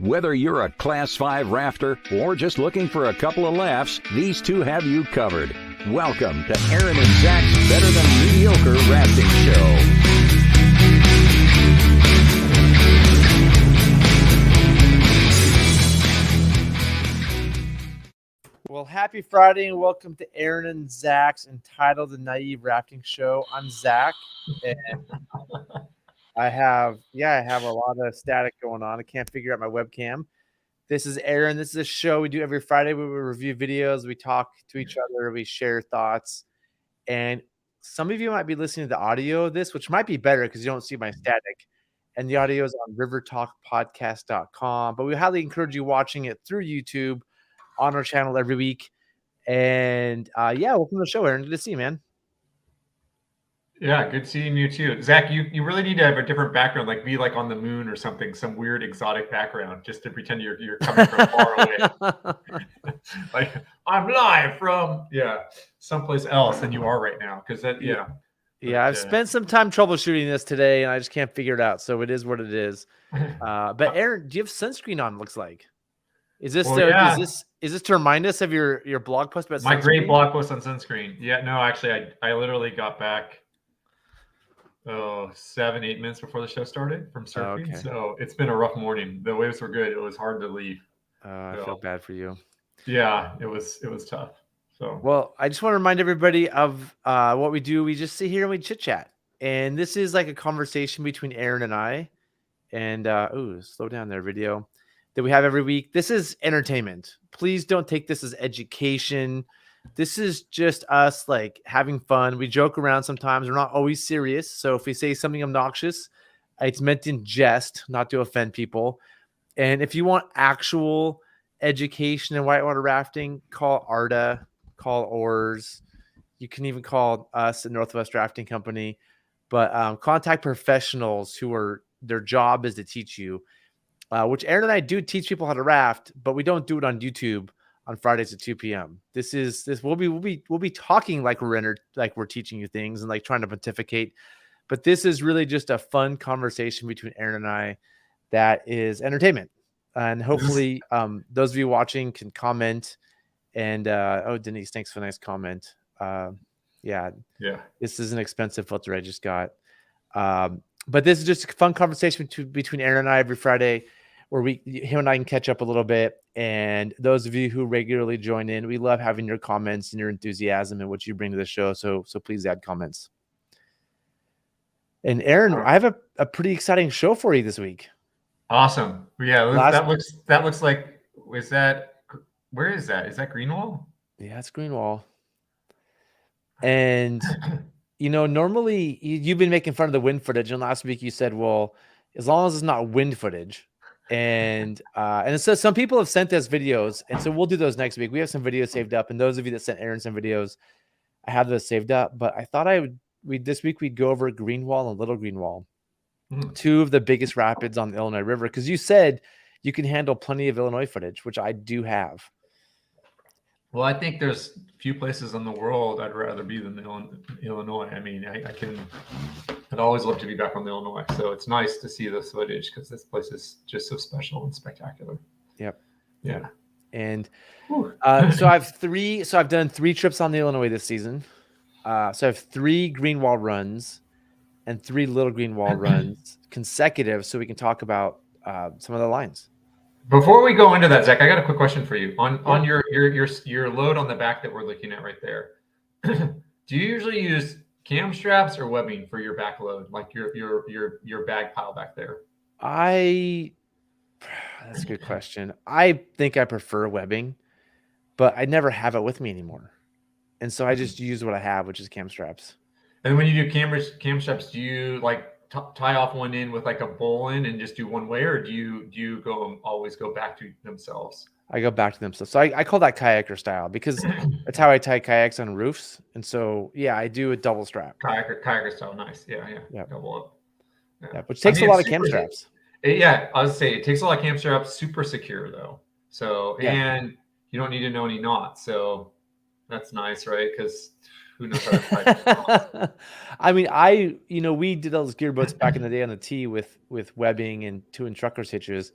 Whether you're a Class 5 rafter or just looking for a couple of laughs, these two have you covered. Welcome to Aaron and Zach's Better Than Mediocre Rafting Show. Well, happy Friday and welcome to Aaron and Zach's entitled The Naive Rafting Show. I'm Zach, and I have a lot of static going on. I can't figure out my webcam. This is Aaron. This is a show we do every Friday where we review videos, we talk to each other, we share thoughts. And some of you might be listening to the audio of this, which might be better because you don't see my static. And the audio is on rivertalkpodcast.com. But we highly encourage you watching it through YouTube on our channel every week. And welcome to the show, Aaron. Good to see you, man. Yeah, good seeing you too. Zach, you really need to have a different background, like be like on the moon or something, some weird exotic background, just to pretend you're coming from far away. Like, I'm live from someplace else than you are right now. Because I've spent some time troubleshooting this today and I just can't figure it out. So it is what it is. But Aaron, do you have sunscreen on? Looks like. Is this is this to remind us of your blog post about my sunscreen? great blog post on sunscreen? Yeah, no, actually, I literally got back 7-8 minutes before the show started from surfing. Okay. So it's been a rough morning. The waves were good. It was hard to leave. I feel bad for you. Yeah, it was tough. So well, I just want to remind everybody of what we do. We just sit here and we chit chat, and this is like a conversation between Aaron and I. And slow down there, video. That we have every week. This is entertainment. Please don't take this as education. This is just us like having fun. We joke around sometimes. We're not always serious. So if we say something obnoxious, it's meant in jest, not to offend people. And if you want actual education in whitewater rafting, call ARDA, call ORS. You can even call us at Northwest Rafting Company. But contact professionals who are their job is to teach you. Which Aaron and I do teach people how to raft, but we don't do it on YouTube on Fridays at 2 p.m. We'll be talking like we're teaching you things and like trying to pontificate, but this is really just a fun conversation between Aaron and I that is entertainment, and hopefully those of you watching can comment. And Denise, thanks for a nice comment. This is an expensive filter I just got, but this is just a fun conversation between Aaron and I every Friday, where him and I can catch up a little bit. And those of you who regularly join in, we love having your comments and your enthusiasm and what you bring to the show. So please add comments. And Aaron, I have a pretty exciting show for you this week. Awesome. Yeah, that looks like, where is that? Is that Greenwall? Yeah, it's Greenwall. And normally you've been making fun of the wind footage, and last week you said, well, as long as it's not wind footage. And so some people have sent us videos, and so we'll do those next week. We have some videos saved up, and those of you that sent Aaron some videos, I have those saved up. But I thought this week we'd go over Greenwall and Little Greenwall, two of the biggest rapids on the Illinois River, because you said you can handle plenty of Illinois footage, which I do have. Well, I think there's few places in the world I'd rather be than Illinois. I mean, I'd always love to be back on the Illinois. So it's nice to see this footage because this place is just so special and spectacular. Yep. Yeah. And so I've done 3 trips on the Illinois this season. So I have 3 Greenwall runs and 3 Little Greenwall runs consecutive, so we can talk about some of the lines. Before we go into that, Zach, I got a quick question for you. On your load on the back that we're looking at right there, do you usually use cam straps or webbing for your back load, like your bag pile back there? That's a good question. I think I prefer webbing, but I never have it with me anymore, and so I just use what I have, which is cam straps. And when you do cam straps, do you like tie off one end with like a bowline and just do one way, or do you always go back to themselves? I go back to themselves. So I call that kayaker style because that's how I tie kayaks on roofs. And so I do a double strap. Kayaker style, nice. Yeah. Double up. Yeah, which takes a lot of cam straps. I was say it takes a lot of cam straps. Super secure though. So and you don't need to know any knots. So that's nice, right? Because who knows how to tie. I mean, we did those gear boats back in the day on the T with webbing and 2-inch truckers hitches.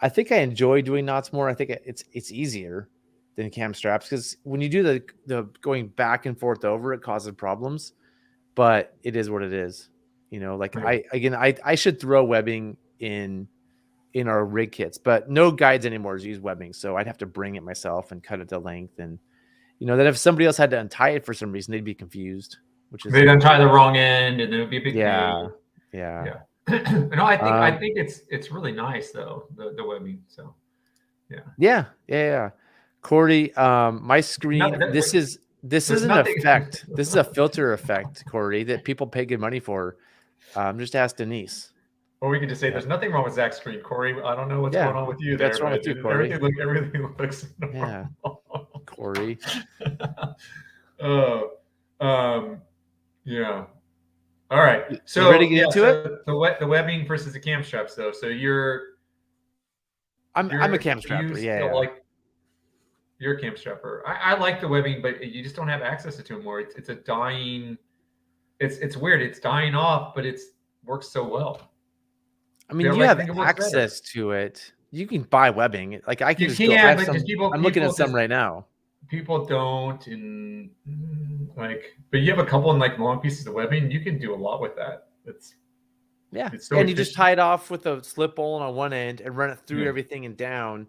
I think I enjoy doing knots more. I think it's easier than cam straps because when you do the going back and forth over, it causes problems. But it is what it is. You know, like Right. I should throw webbing in our rig kits, but no guides anymore use webbing. So I'd have to bring it myself and cut it to length. And you know, that if somebody else had to untie it for some reason, they'd be confused. Which is They'd untie the wrong end, and then it'd be a big yeah. pain. No, I think it's really nice though, the webbing. So yeah. Corey, my screen. This is an effect. This is a filter effect, Corey, that people pay good money for. Just ask Denise. Or we could just say there's nothing wrong with Zach's screen, Corey. I don't know what's going on with you there. That's wrong with you, Corey. Everything looks normal. Corey. Yeah. All right. So you ready to get into it? The webbing versus the cam straps, though. So I'm a cam strapper. You're a cam strapper. I like the webbing, but you just don't have access to it more. It's a dying. It's weird. It's dying off, but it works so well. I mean, you have access to it. You can buy webbing. Like I can I'm looking at some right now. People don't, and but you have a couple in like long pieces of webbing. You can do a lot with that. It's so and efficient. you just tie it off with a slip bowl on one end and run it through everything and down.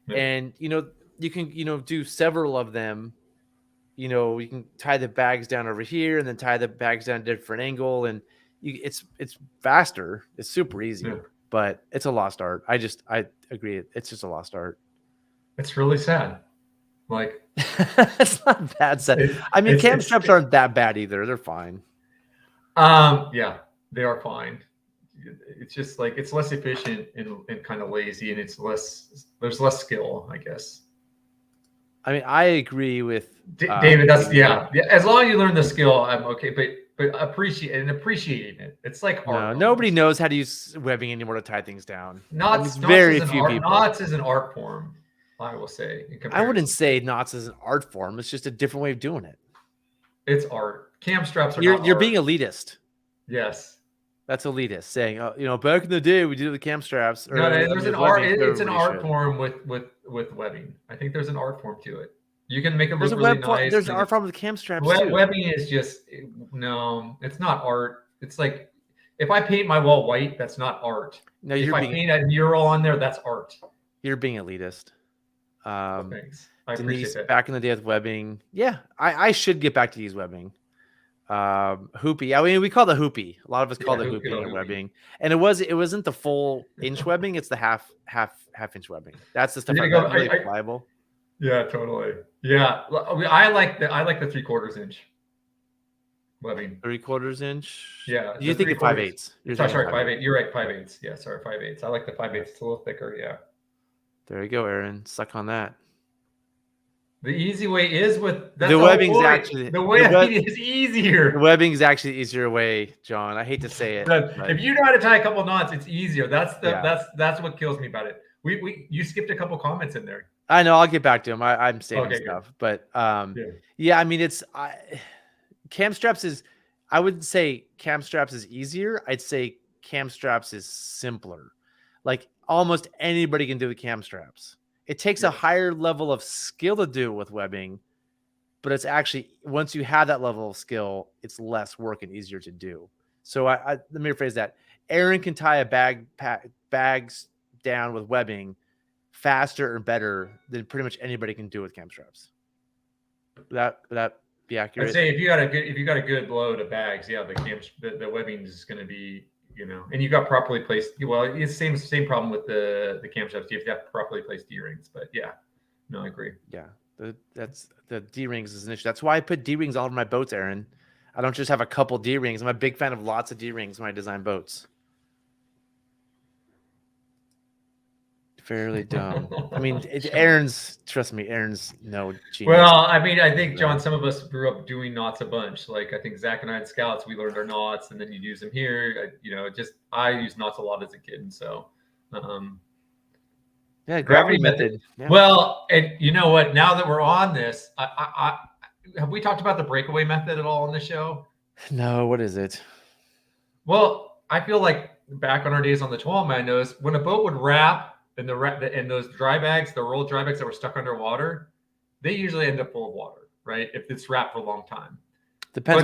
Yeah. And you know, you can do several of them. You know, you can tie the bags down over here and then tie the bags down at a different angle, and it's faster. It's super easy, but it's a lost art. I agree. It's just a lost art. It's really sad. Like it's not bad sad. I mean, cam straps aren't that bad either. They're fine. Yeah, they are fine. It's just like it's less efficient and kind of lazy, and there's less skill, I guess. I mean, I agree with David. That's as long as you learn the skill, I'm okay. But appreciating it. It's like art. Nobody knows how to use webbing anymore to tie things down. Very few people. Knots is an art form, I will say. I wouldn't say knots is an art form. It's just a different way of doing it. It's art. Cam straps are. You're being elitist. Yes. That's elitist saying, back in the day we did the cam straps. No, there's an art. It's an art form with webbing. I think there's an art form to it. You can make it look really nice. There's an art form with cam straps too. Webbing is just it's not art. It's like if I paint my wall white, that's not art. No, if I paint a mural on there, that's art. You're being elitist. Thanks. I Denise, appreciate that. Back in the day with webbing. Yeah, I should get back to use webbing. Hoopy. I mean, we call it hoopy. A lot of us call it hoopy and webbing. And it wasn't the full inch webbing. It's the half inch webbing. That's the stuff that's really reliable. Yeah, totally. Yeah, I like the 3/4 inch webbing. 3/4 inch. Yeah. You think of 5/8? Sorry, 5/8. You're right, 5/8. Yeah, sorry, 5/8. I like the 5/8. It's a little thicker. Yeah. There you go, Aaron. Suck on that. The easy way is with the webbing's actually the webbing is easier. The webbing is actually the easier way, John. I hate to say it. If you know how to tie a couple knots, it's easier. That's what kills me about it. You skipped a couple comments in there. I know. I'll get back to them. I'm saving stuff, but I mean, cam straps is. I wouldn't say cam straps is easier. I'd say cam straps is simpler. Like almost anybody can do the cam straps. It takes a higher level of skill to do it with webbing, but it's actually once you have that level of skill, it's less work and easier to do. So let me rephrase that. Aaron can tie a bags down with webbing faster or better than pretty much anybody can do with cam straps. Would that be accurate? I'd say if you got a good load of bags, the webbing is going to be, and you got properly placed. Well, it's same problem with the cam straps. You have to properly placed D-rings, but I agree. Yeah, the D-rings is an issue. That's why I put D-rings all over my boats, Aaron. I don't just have a couple D-rings. I'm a big fan of lots of D-rings when I design boats. Fairly dumb. I mean, trust me, Aaron's no genius. Well, I mean, I think, John, some of us grew up doing knots a bunch. Like, I think Zach and I in Scouts, we learned our knots, and then you'd use them here. I used knots a lot as a kid, and so. Gravity method. Yeah. Well, and you know what? Now that we're on this, I have we talked about the breakaway method at all on the show? No, what is it? Well, I feel like back on our days on the 12 man, I noticed when a boat would wrap and and those dry bags, the rolled dry bags that were stuck underwater, they usually end up full of water, right? If it's wrapped for a long time. Depends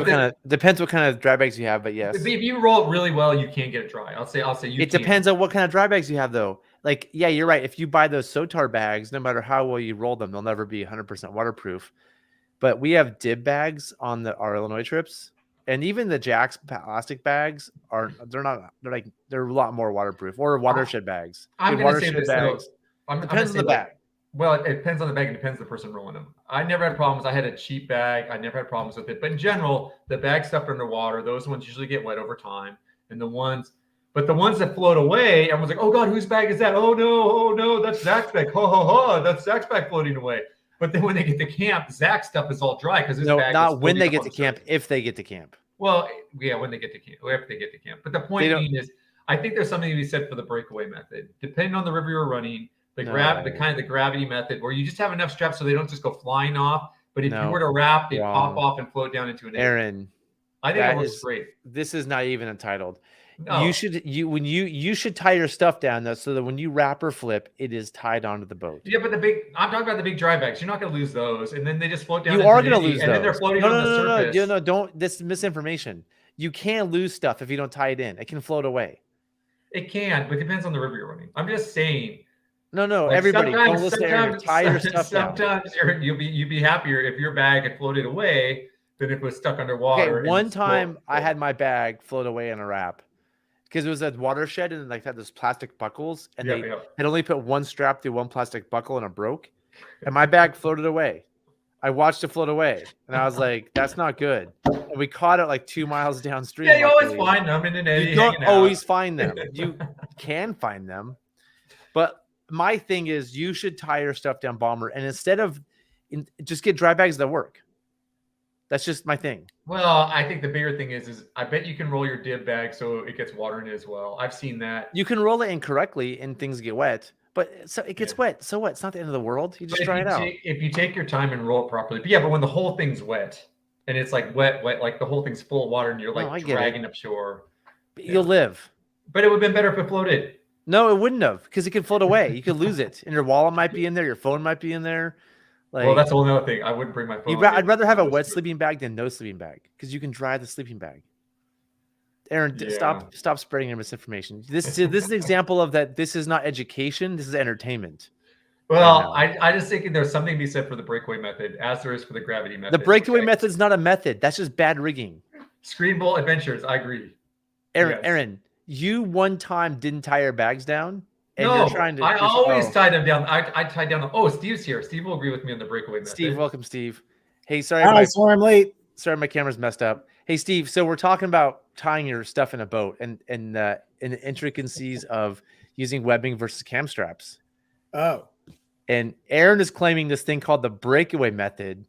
what kind of dry bags you have, but yes. If you roll it really well, you can't get it dry. I'll say you. It depends on what kind of dry bags you have, though. Like, yeah, you're right. If you buy those Sotar bags, no matter how well you roll them, they'll never be 100% waterproof. But we have dib bags on our Illinois trips, and even the Jack's plastic bags they're a lot more waterproof, or watershed bags. I'm going to say this though. Depends on the bag. Well, it depends on the bag. It depends on the person rolling them. I never had problems. I had a cheap bag. I never had problems with it. But in general, the bag stuffed underwater, those ones usually get wet over time. And the ones that float away, everyone's like, oh God, whose bag is that? Oh no, that's Zach's bag. Ho, ho, ho, that's Zach's bag floating away. But then when they get to camp, Zach's stuff is all dry because his bag not when they get to camp, if they get to camp. Well, yeah, when they get to camp, or if they get to camp. But the point being is, I think there's something to be said for the breakaway method. Depending on the river you're running, the gravity method, where you just have enough straps so they don't just go flying off. But if you were to wrap, they pop off and float down into an area. Aaron, I think that works great. This is not even entitled. No. You should tie your stuff down though, so that when you wrap or flip, it is tied onto the boat. Yeah, but I'm talking about the big dry bags. You're not going to lose those, and then they just float down. You are going to lose those, and then they're floating on the surface. No, don't. This is misinformation. You can't lose stuff if you don't tie it in. It can float away. It can, but it depends on the river you're running. I'm just saying. No, like everybody, don't listen to Aaron. Tie your stuff down. Sometimes you'd be happier if your bag had floated away than if it was stuck underwater. Okay, one time I had my bag float away in a wrap because it was a watershed and like had those plastic buckles, and they had only put one strap through one plastic buckle and it broke, and my bag floated away. I watched it float away, and I was like, "That's not good." And we caught it like 2 miles downstream. Yeah, you always find them in an eddy. You don't always find them. You can find them, but my thing is, you should tie your stuff down, Bomber, and instead of just get dry bags that work. That's just my thing. Well, I think the bigger thing is I bet you can roll your dib bag so it gets water in it as well. I've seen that. You can roll it incorrectly and things get wet, but so it gets wet. So what? It's not the end of the world. You just try it out. If you take your time and roll it properly. But when the whole thing's wet and it's like wet, like the whole thing's full of water and you're like dragging up shore. But you'll live. But it would have been better if it floated. No, it wouldn't have, because it could float away. You could lose it. And your wallet might be in there. Your phone might be in there. Well, that's a whole other thing. I wouldn't bring my phone. I'd rather have a wet sleeping bag than no sleeping bag, because you can dry the sleeping bag. Aaron, stop spreading your misinformation. This is an example of that. This is not education. This is entertainment. Well, I just think there's something to be said for the breakaway method, as there is for the gravity method. The breakaway method is not a method. That's just bad rigging. Screen bowl adventures. I agree. Aaron, you one time didn't tie your bags down. And no, you're trying to I always tie them down. I tie down. Steve's here. Steve will agree with me on the breakaway method. Steve, welcome, Steve. Hey, sorry. Sorry I'm late. Sorry, my camera's messed up. Hey, Steve. So we're talking about tying your stuff in a boat and the intricacies of using webbing versus cam straps. Oh. And Aaron is claiming this thing called the breakaway method,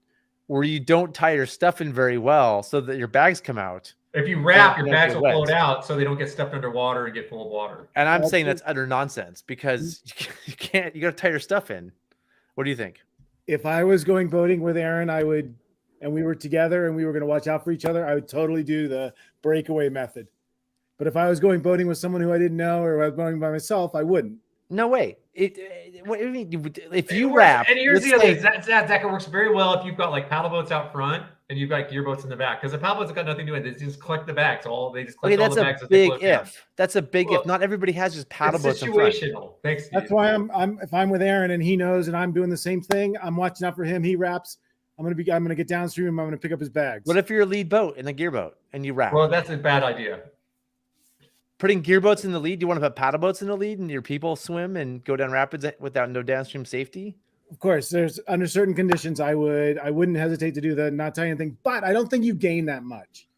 where you don't tie your stuff in very well so that your bags come out. If you wrap, your bags will float out so they don't get stuffed underwater and get full of water. And I'm saying that's utter nonsense, because you got to tie your stuff in. What do you think? If I was going boating with Aaron, and we were together and we were going to watch out for each other, I would totally do the breakaway method. But if I was going boating with someone who I didn't know, or I was going by myself, I wouldn't. No way. What do you mean? If you wrap, and here's the other thing, that works very well if you've got like paddle boats out front and you've got gear boats in the back, because the paddle boats have got nothing to do with it. They just collect the bags. They just collect all the bags. That's a big if. That's a big if. Not everybody has just paddle boats in front. Situational. Thanks, Steve. That's why if I'm with Aaron and he knows and I'm doing the same thing, I'm watching out for him. He wraps. I'm gonna get downstream. I'm gonna pick up his bags. What if you're a lead boat in a gear boat and you wrap? Well, that's a bad idea. Putting gear boats in the lead. Do you want to put paddle boats in the lead and your people swim and go down rapids without no downstream safety? Of course, there's under certain conditions I wouldn't hesitate to do the not tying anything, but I don't think you gain that much.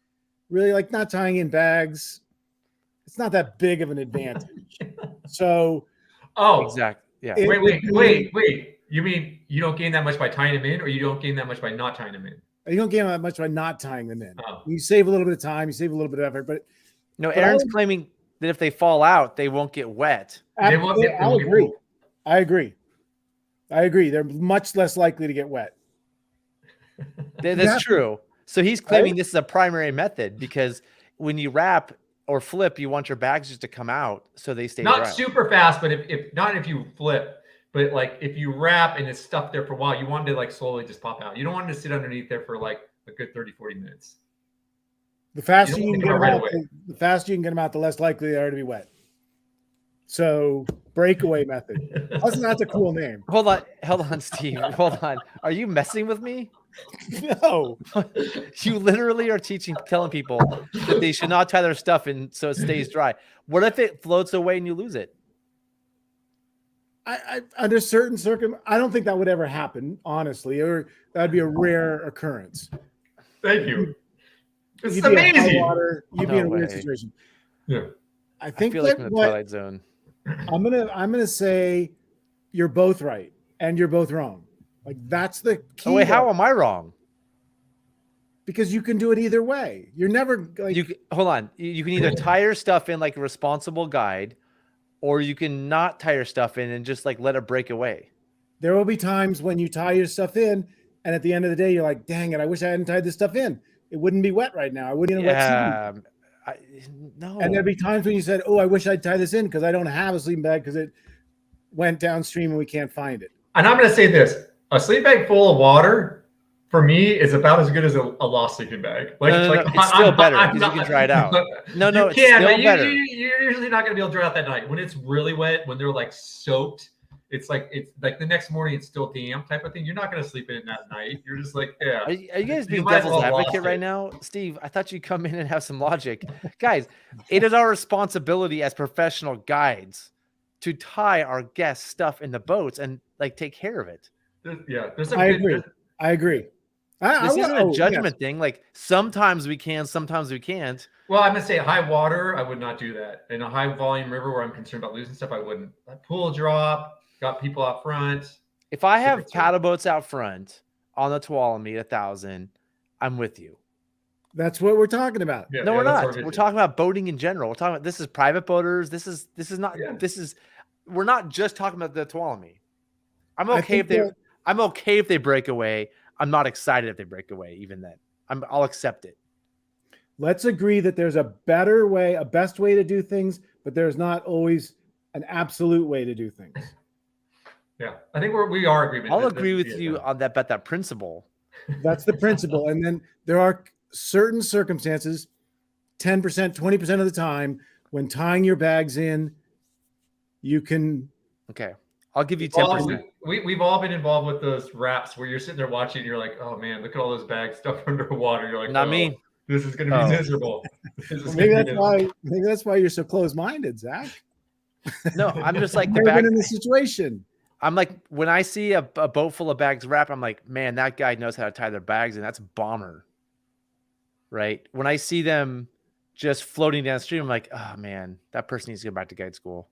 Really, like not tying in bags, it's not that big of an advantage. So, exactly. Yeah. Wait. You mean you don't gain that much by tying them in, or you don't gain that much by not tying them in? You don't gain that much by not tying them in. You save a little bit of time, you save a little bit of effort, but no, Aaron's claiming that if they fall out, they won't get wet. I agree. They're much less likely to get wet. That's true. So he's claiming this is a primary method, because when you wrap, or flip, you want your bags just to come out so they stay Not dry. super fast, but if you flip, but like if you wrap and it's stuck there for a while, you want it to like slowly just pop out. You don't want it to sit underneath there for like a good 30, 40 minutes. The faster You you don't can want get it them right out, the faster you can get them out, the less likely they are to be wet. So breakaway method. That's a cool name. Hold on, Steve. Hold on. Are you messing with me? No. You literally are telling people that they should not tie their stuff in so it stays dry. What if it floats away and you lose it? I under certain I don't think that would ever happen, honestly, or that'd be a rare occurrence. Thank you. It's You'd be in high amazing. water, you'd be No in a weird way. situation. Yeah. I I think feel like that I'm in the what Twilight Zone. I'm gonna say you're both right and you're both wrong. Like that's the key. Oh wait, how though, am I wrong? because you can do it either way. You're never like Hold on. You can either tie your stuff in like a responsible guide, or you can not tie your stuff in and just like let it break away. there will be times when you tie your stuff in, and at the end of the day, you're like, dang it, I wish I hadn't tied this stuff in. It wouldn't be wet right now. I wouldn't be in a wet season. No. And there'd be times when you said, oh, I wish I'd tie this in because I don't have a sleeping bag because it went downstream and we can't find it. And I'm going to say this: a sleeping bag full of water, for me, is about as good as a lost sleeping bag. No, it's still better because you can dry it out. No, it's can, still but better. You're usually not going to be able to dry out that night. When it's really wet, when they're like soaked, it's like the next morning it's still damp type of thing. You're not going to sleep in it that night. You're just like, yeah. Are you guys being might as devil's well advocate lost right it. now? Steve, I thought you'd come in and have some logic. Guys, it is our responsibility as professional guides to tie our guests' stuff in the boats and like take care of it. There's some I good. agree. I agree. This isn't a judgment thing. Like sometimes we can, sometimes we can't. Well, I'm gonna say high water, I would not do that. In a high volume river where I'm concerned about losing stuff, I wouldn't. A pool drop, got people out front. If I have Different paddle boats out front on the Tuolumne 1,000, I'm with you. That's what we're talking about. Yeah, No, we're that's not. what We're talking about boating in general. We're talking about this is private boaters. This is not. Yeah. We're not just talking about the Tuolumne. I'm I okay if think they. I'm okay if they break away. I'm not excited if they break away. Even then, I'll accept it. Let's agree that there's a better way, a best way to do things, but there's not always an absolute way to do things. Yeah, I think we are agreement. I'll agree with you on that principle. That's the principle. And then there are certain circumstances, 10%, 20% of the time, when tying your bags in, you can. Okay, I'll give you 10%. We've all been involved with those wraps where you're sitting there watching and you're like, oh man, look at all those bags stuffed underwater. You're like, Not oh, me. This is going to be miserable. Maybe that's why you're so close-minded, Zach. No, I'm just like the Never bag. been in this situation. I'm like, when I see a boat full of bags wrapped, I'm like, man, that guy knows how to tie their bags, and that's bomber. Right? When I see them just floating downstream, I'm like, oh man, that person needs to go back to guide school.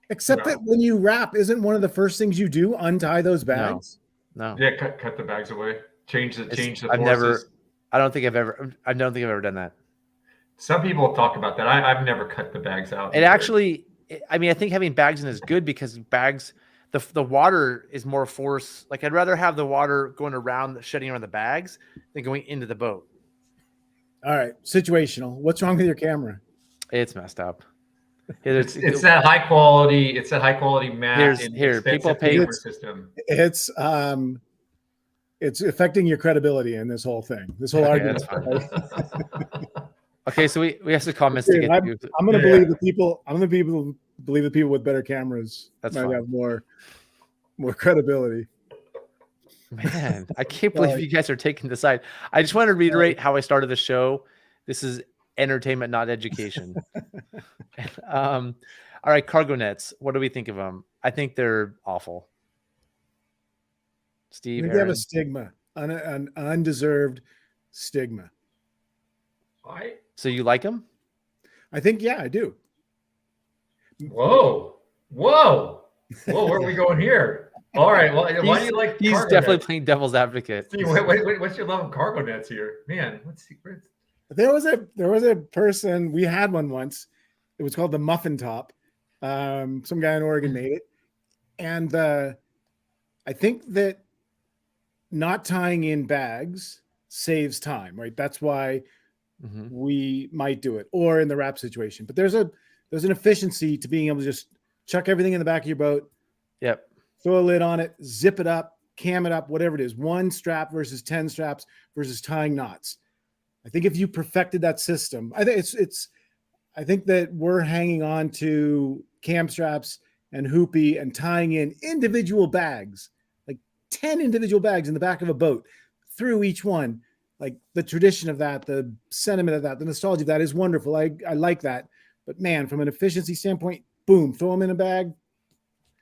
Except that when you wrap, isn't one of the first things you do untie those bags? No. Yeah, cut the bags away. Change the I don't think I've ever done that. Some people talk about that. I've never cut the bags out. It actually, I mean, I think having bags in is good because bags, the water is more force. Like I'd rather have the water going around, shedding around the bags than going into the boat. All right, situational. What's wrong with your camera? It's messed up. It's that high quality. It's that high quality mat. People pay system. It's affecting your credibility in this whole thing. This whole argument. Okay, so we have some comments to get to. I'm going to believe the people. I'm going to believe the people with better cameras might have more credibility. Man, I can't believe you guys are taking the side. I just want to reiterate how I started the show. This is entertainment, not education. All right, cargo nets. What do we think of them? I think they're awful. Steve, they have a stigma, an undeserved stigma. So you like them? I think, yeah, I do. Whoa! Where are we going here? All right. Well, why do you like? He's definitely playing devil's advocate. Steve, wait, what's your love of cargo nets here, man? What's secrets? There was a person, we had one once. It was called the Muffin Top. Some guy in Oregon made it, and I think that not tying in bags saves time, right? That's why we might do it, or in the wrap situation. But there's an efficiency to being able to just chuck everything in the back of your boat. Yep. Throw a lid on it, zip it up, cam it up, whatever it is. 1 strap versus 10 straps versus tying knots. I think if you perfected that system, I think I think that we're hanging on to cam straps and hoopy and tying in individual bags, like 10 individual bags in the back of a boat through each one. Like the tradition of that, the sentiment of that, the nostalgia of that is wonderful. I like that. But man, from an efficiency standpoint, boom, throw them in a bag,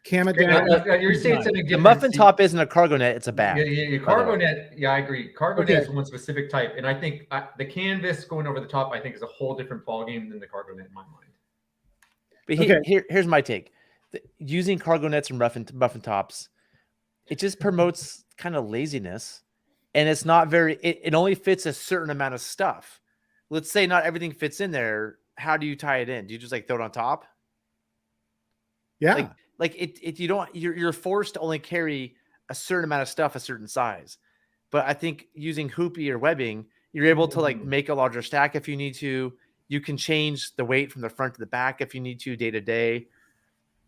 cam it down. You're saying something different. The muffin top isn't a cargo net; it's a bag. Yeah, cargo net. Yeah, I agree. Cargo net is one specific type, and I think the canvas going over the top, I think, is a whole different ballgame than the cargo net in my mind. But here's my take: using cargo nets and muffin tops, it just promotes kind of laziness, and it's not very. It only fits a certain amount of stuff. Let's say not everything fits in there. How do you tie it in? Do you just like throw it on top? Yeah. Like you're forced to only carry a certain amount of stuff, a certain size. But I think using hoopy or webbing, you're able to like make a larger stack if you need to. You can change the weight from the front to the back if you need to day to day.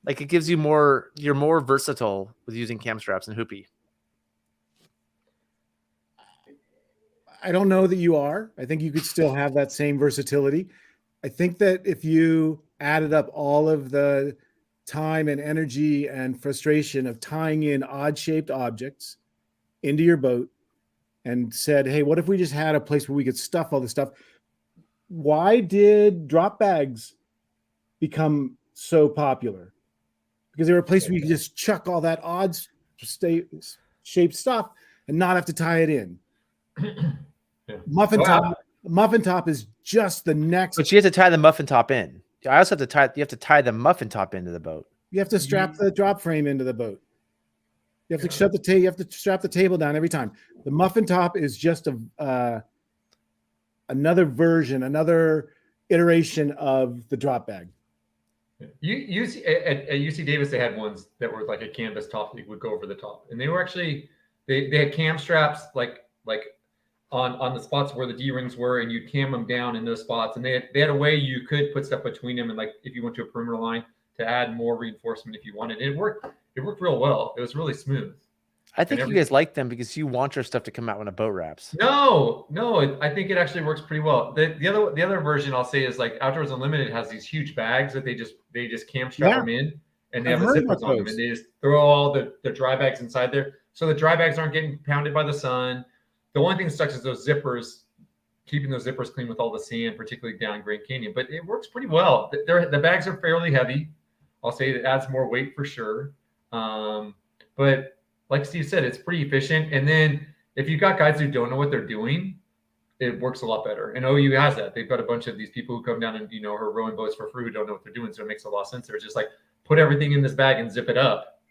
Like it gives you more, you're more versatile with using cam straps and hoopy. I don't know that you are. I think you could still have that same versatility. I think that if you added up all of the time and energy and frustration of tying in odd-shaped objects into your boat and said, hey, what if we just had a place where we could stuff all this stuff? Why did drop bags become so popular? Because they were a place where you could just chuck all that odd-shaped stuff and not have to tie it in. Yeah. Muffin top is just the next. But you have to tie the muffin top in. I also have to tie the muffin top into the boat. You have to strap the drop frame into the boat. You have to shut the table. You have to strap the table down every time. The muffin top is just another version, another iteration of the drop bag. At UC Davis, they had ones that were like a canvas top that would go over the top, and they were actually they had cam straps like on the spots where the D-rings were, and you'd cam them down in those spots. And they had a way you could put stuff between them, and like if you went to a perimeter line to add more reinforcement if you wanted. It worked real well. It was really smooth. I think you guys like them because you want your stuff to come out when a boat wraps. No, I think it actually works pretty well. The other version I'll say is like Outdoors Unlimited has these huge bags that they just cam strap them in, and they have the zippers on them, and they just throw all the dry bags inside there, so the dry bags aren't getting pounded by the sun. The only thing that sucks is those zippers, keeping those zippers clean with all the sand, particularly down Grand Canyon. But it works pretty well. The bags are fairly heavy. I'll say it adds more weight for sure. But like Steve said, it's pretty efficient. And then if you've got guys who don't know what they're doing, it works a lot better. And OU has that. They've got a bunch of these people who come down and, are rowing boats for free who don't know what they're doing. So it makes a lot of sense. They're just like, put everything in this bag and zip it up.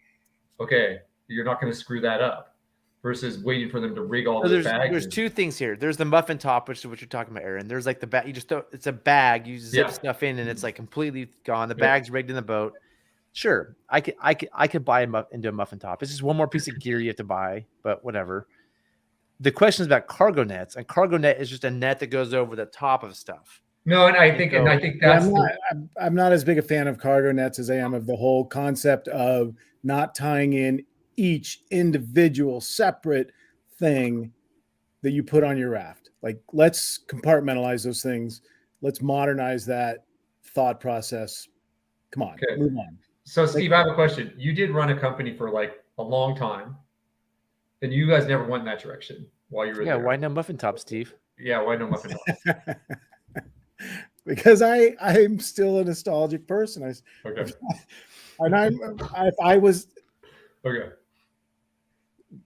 Okay, you're not going to screw that up. Versus waiting for them to rig all the bags. There's two things here. There's the muffin top, which is what you're talking about, Aaron. There's like the bag. You just throw, it's a bag. You zip stuff in, and it's like completely gone. The bag's rigged in the boat. Sure, I could buy into a muffin top. It's just one more piece of gear you have to buy, but whatever. The question is about cargo nets, and cargo net is just a net that goes over the top of stuff. No, and I think that's. I'm not as big a fan of cargo nets as I am of the whole concept of not tying in each individual separate thing that you put on your raft. Like, let's compartmentalize those things. Let's modernize that thought process. Come on, move on. So Steve, I have a question. You did run a company for like a long time, and you guys never went in that direction while you were there. Yeah, why no muffin top, Steve? Yeah, why no muffin top? Because I'm still a nostalgic person. Okay. And if I was okay.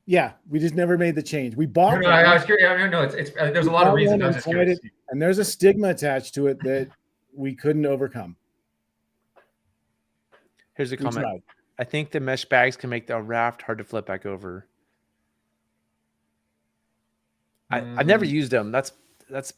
Yeah, we just never made the change. We bought. No, I was curious. No, it's there's a lot of reasons. I was just curious. And there's a stigma attached to it that we couldn't overcome. Here's a comment. I think the mesh bags can make the raft hard to flip back over. I've never used them. That's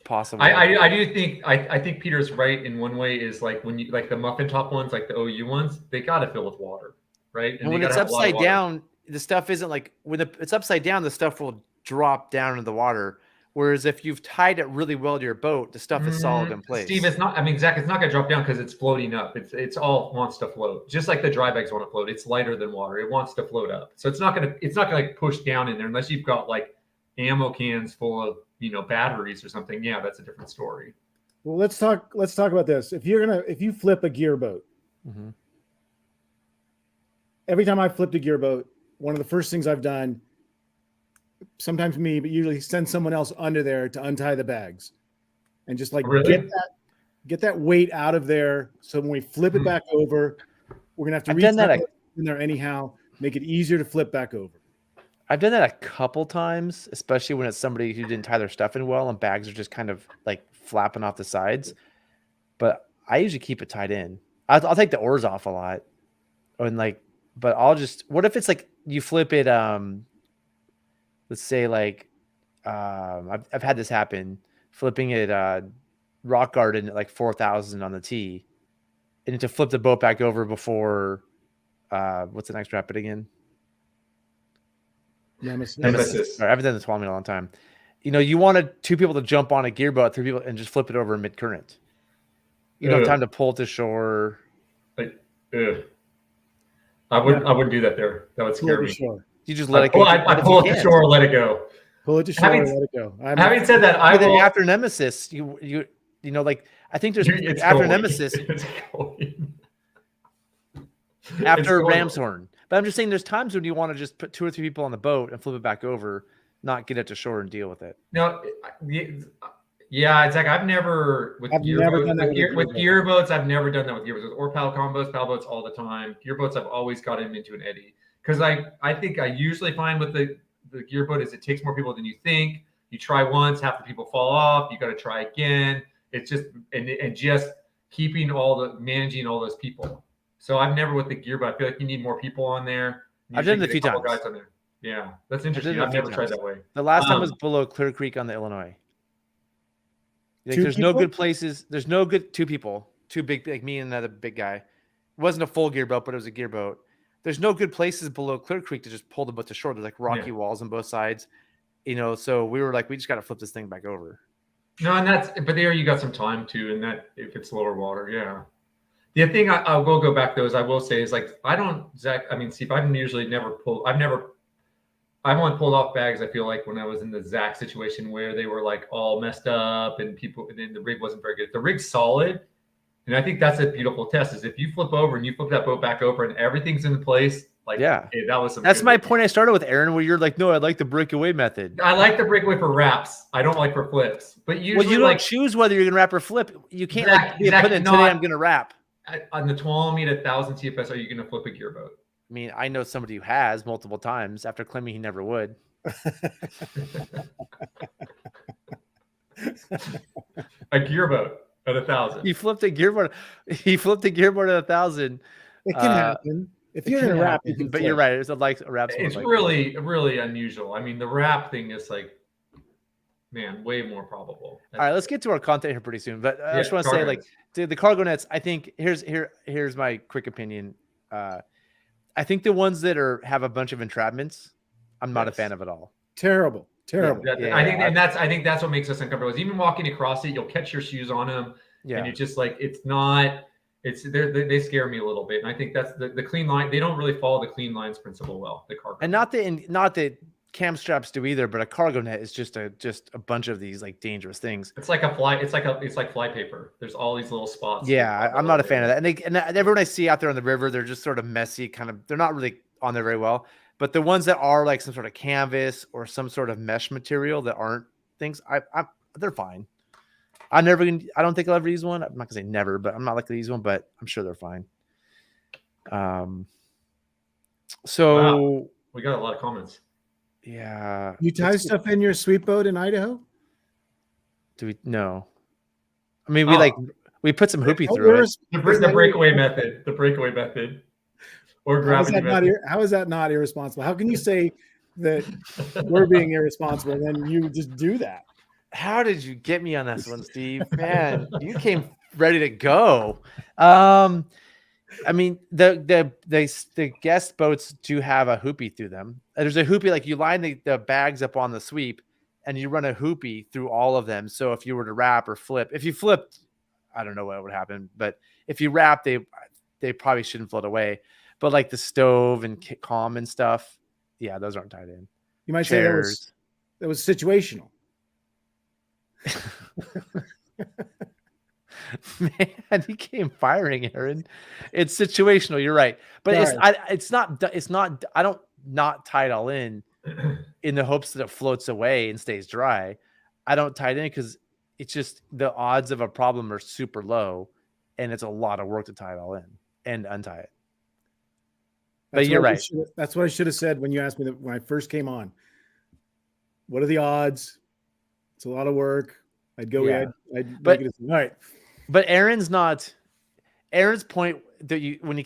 possible. I do think I think Peter's right in one way is like when you like the muffin top ones, like the OU ones, they got to fill with water, right? And when it's upside down, the stuff isn't like when it's upside down, the stuff will drop down into the water. Whereas if you've tied it really well to your boat, the stuff is solid in place. Steve, it's not. I mean, Zach, it's not going to drop down because it's floating up. It's all wants to float, just like the dry bags want to float. It's lighter than water. It wants to float up, so it's not going to like push down in there unless you've got like ammo cans full of batteries or something. Yeah, that's a different story. Well, let's talk about this. If you flip a gear boat, every time I flipped a gear boat, one of the first things I've done, sometimes me, but usually send someone else under there to untie the bags and just like get that weight out of there. So when we flip it back over, we're gonna have to reach that in there anyhow, make it easier to flip back over. I've done that a couple times, especially when it's somebody who didn't tie their stuff in well and bags are just kind of like flapping off the sides. But I usually keep it tied in. I'll take the oars off a lot, but I'll just. What if it's like you flip it? Let's say like I've had this happen, flipping it rock garden at like 4,000 on the tee, and to flip the boat back over before what's the next rapid again? Nemesis. I've done this one a long time. You wanted 2 people to jump on a gear boat, 3 people, and just flip it over mid current. You don't have time to pull it to shore. I wouldn't do that there. That would scare me. You just let it go. I pull it to shore, let it go. Pull it to shore, let it go. Having said that, after Nemesis, like I think there's after Nemesis, after Ramshorn. But I'm just saying, there's times when you want to just put 2 or 3 people on the boat and flip it back over, not get it to shore and deal with it. No, yeah, it's like I've never with gearboats. I've never done that with gearboats or paddle boats all the time. Gearboats, I've always got them into an eddy because I think I usually find with the gearboat is it takes more people than you think. You try once, half the people fall off. You got to try again. It's just and just managing all those people. So I've never with the gearboat. I feel like you need more people on there. I've done it a few times. Guys on there. Yeah, that's interesting. I've never tried that way. The last time was below Clear Creek on the Illinois. There's no good places. There's no good 2 people, 2 big, like me and another big guy. It wasn't a full gear boat, but it was a gear boat. There's no good places below Clear Creek to just pull the boat to shore. There's like rocky walls on both sides, so we were like, we just got to flip this thing back over. No, but there you got some time too. And that if it's lower water, yeah. The thing I will go back though is I will say is like, Steve, I've only pulled off bags. I feel like when I was in the Zach situation where they were like all messed up and then the rig wasn't very good. The rig's solid. And I think that's a beautiful test is if you flip over and you flip that boat back over and everything's in place, like, hey, that's my point I started with, Aaron, where you're like, no, I like the breakaway method. I like the breakaway for wraps. I don't like for flips. But usually you don't choose whether you're going to wrap or flip. You can't today I'm going to wrap. On the Tuolumne at 1,000 TFS, are you going to flip a gear boat? I mean, I know somebody who has multiple times after claiming he never would. A gear boat at 1,000. He flipped a gear boat. At 1,000. It can happen. If you're in a wrap, but you're right. It's like a wrap. It's really, really unusual. I mean, the wrap thing is like, man, way more probable. All right, let's get to our content here pretty soon. But I just want to say, like, the cargo nets. I think here's my quick opinion. I think the ones that have a bunch of entrapments, I'm not a fan of at all. Terrible. Yeah, I think that's what makes us uncomfortable. Is even walking across it, you'll catch your shoes on them, and you're just like, they scare me a little bit. And I think that's the clean line. They don't really follow the clean lines principle well. The cargo, and not that cam straps do either, but a cargo net is just a bunch of these like dangerous things. It's like fly paper. There's all these little spots. Yeah, I'm not a fan of that. And everyone I see out there on the river, they're just sort of messy, they're not really on there very well. But the ones that are like some sort of canvas or some sort of mesh material that aren't things, they're fine. I don't think I'll ever use one. I'm not gonna say never, but I'm not likely to use one, but I'm sure they're fine. So we got a lot of comments. Yeah. You tie stuff in your sweep boat in Idaho? Do we? No. I mean, we put some hoopy through it. The breakaway method. The breakaway method. Or gravity method. How is that not irresponsible? How can you say that we're being irresponsible and then you just do that? How did you get me on this one, Steve? Man, you came ready to go. I mean, the guest boats do have a hoopy through them. There's a hoopy, like you line the bags up on the sweep, and you run a hoopy through all of them. So if you were to wrap or flip, if you flipped, I don't know what would happen, but if you wrap, they probably shouldn't float away. But like the stove and calm and stuff, yeah, those aren't tied in. You might Chairs. say that was situational. Man, he came firing, Aaron. It's situational. You're right, but it's not. I don't not tie it all in the hopes that it floats away and stays dry. I don't tie it in because it's just the odds of a problem are super low, and it's a lot of work to tie it all in and untie it. But you're right. That's what I should have said when you asked me when I first came on. What are the odds? It's a lot of work. I'd go in. I'd make it all right. But Aaron's point that when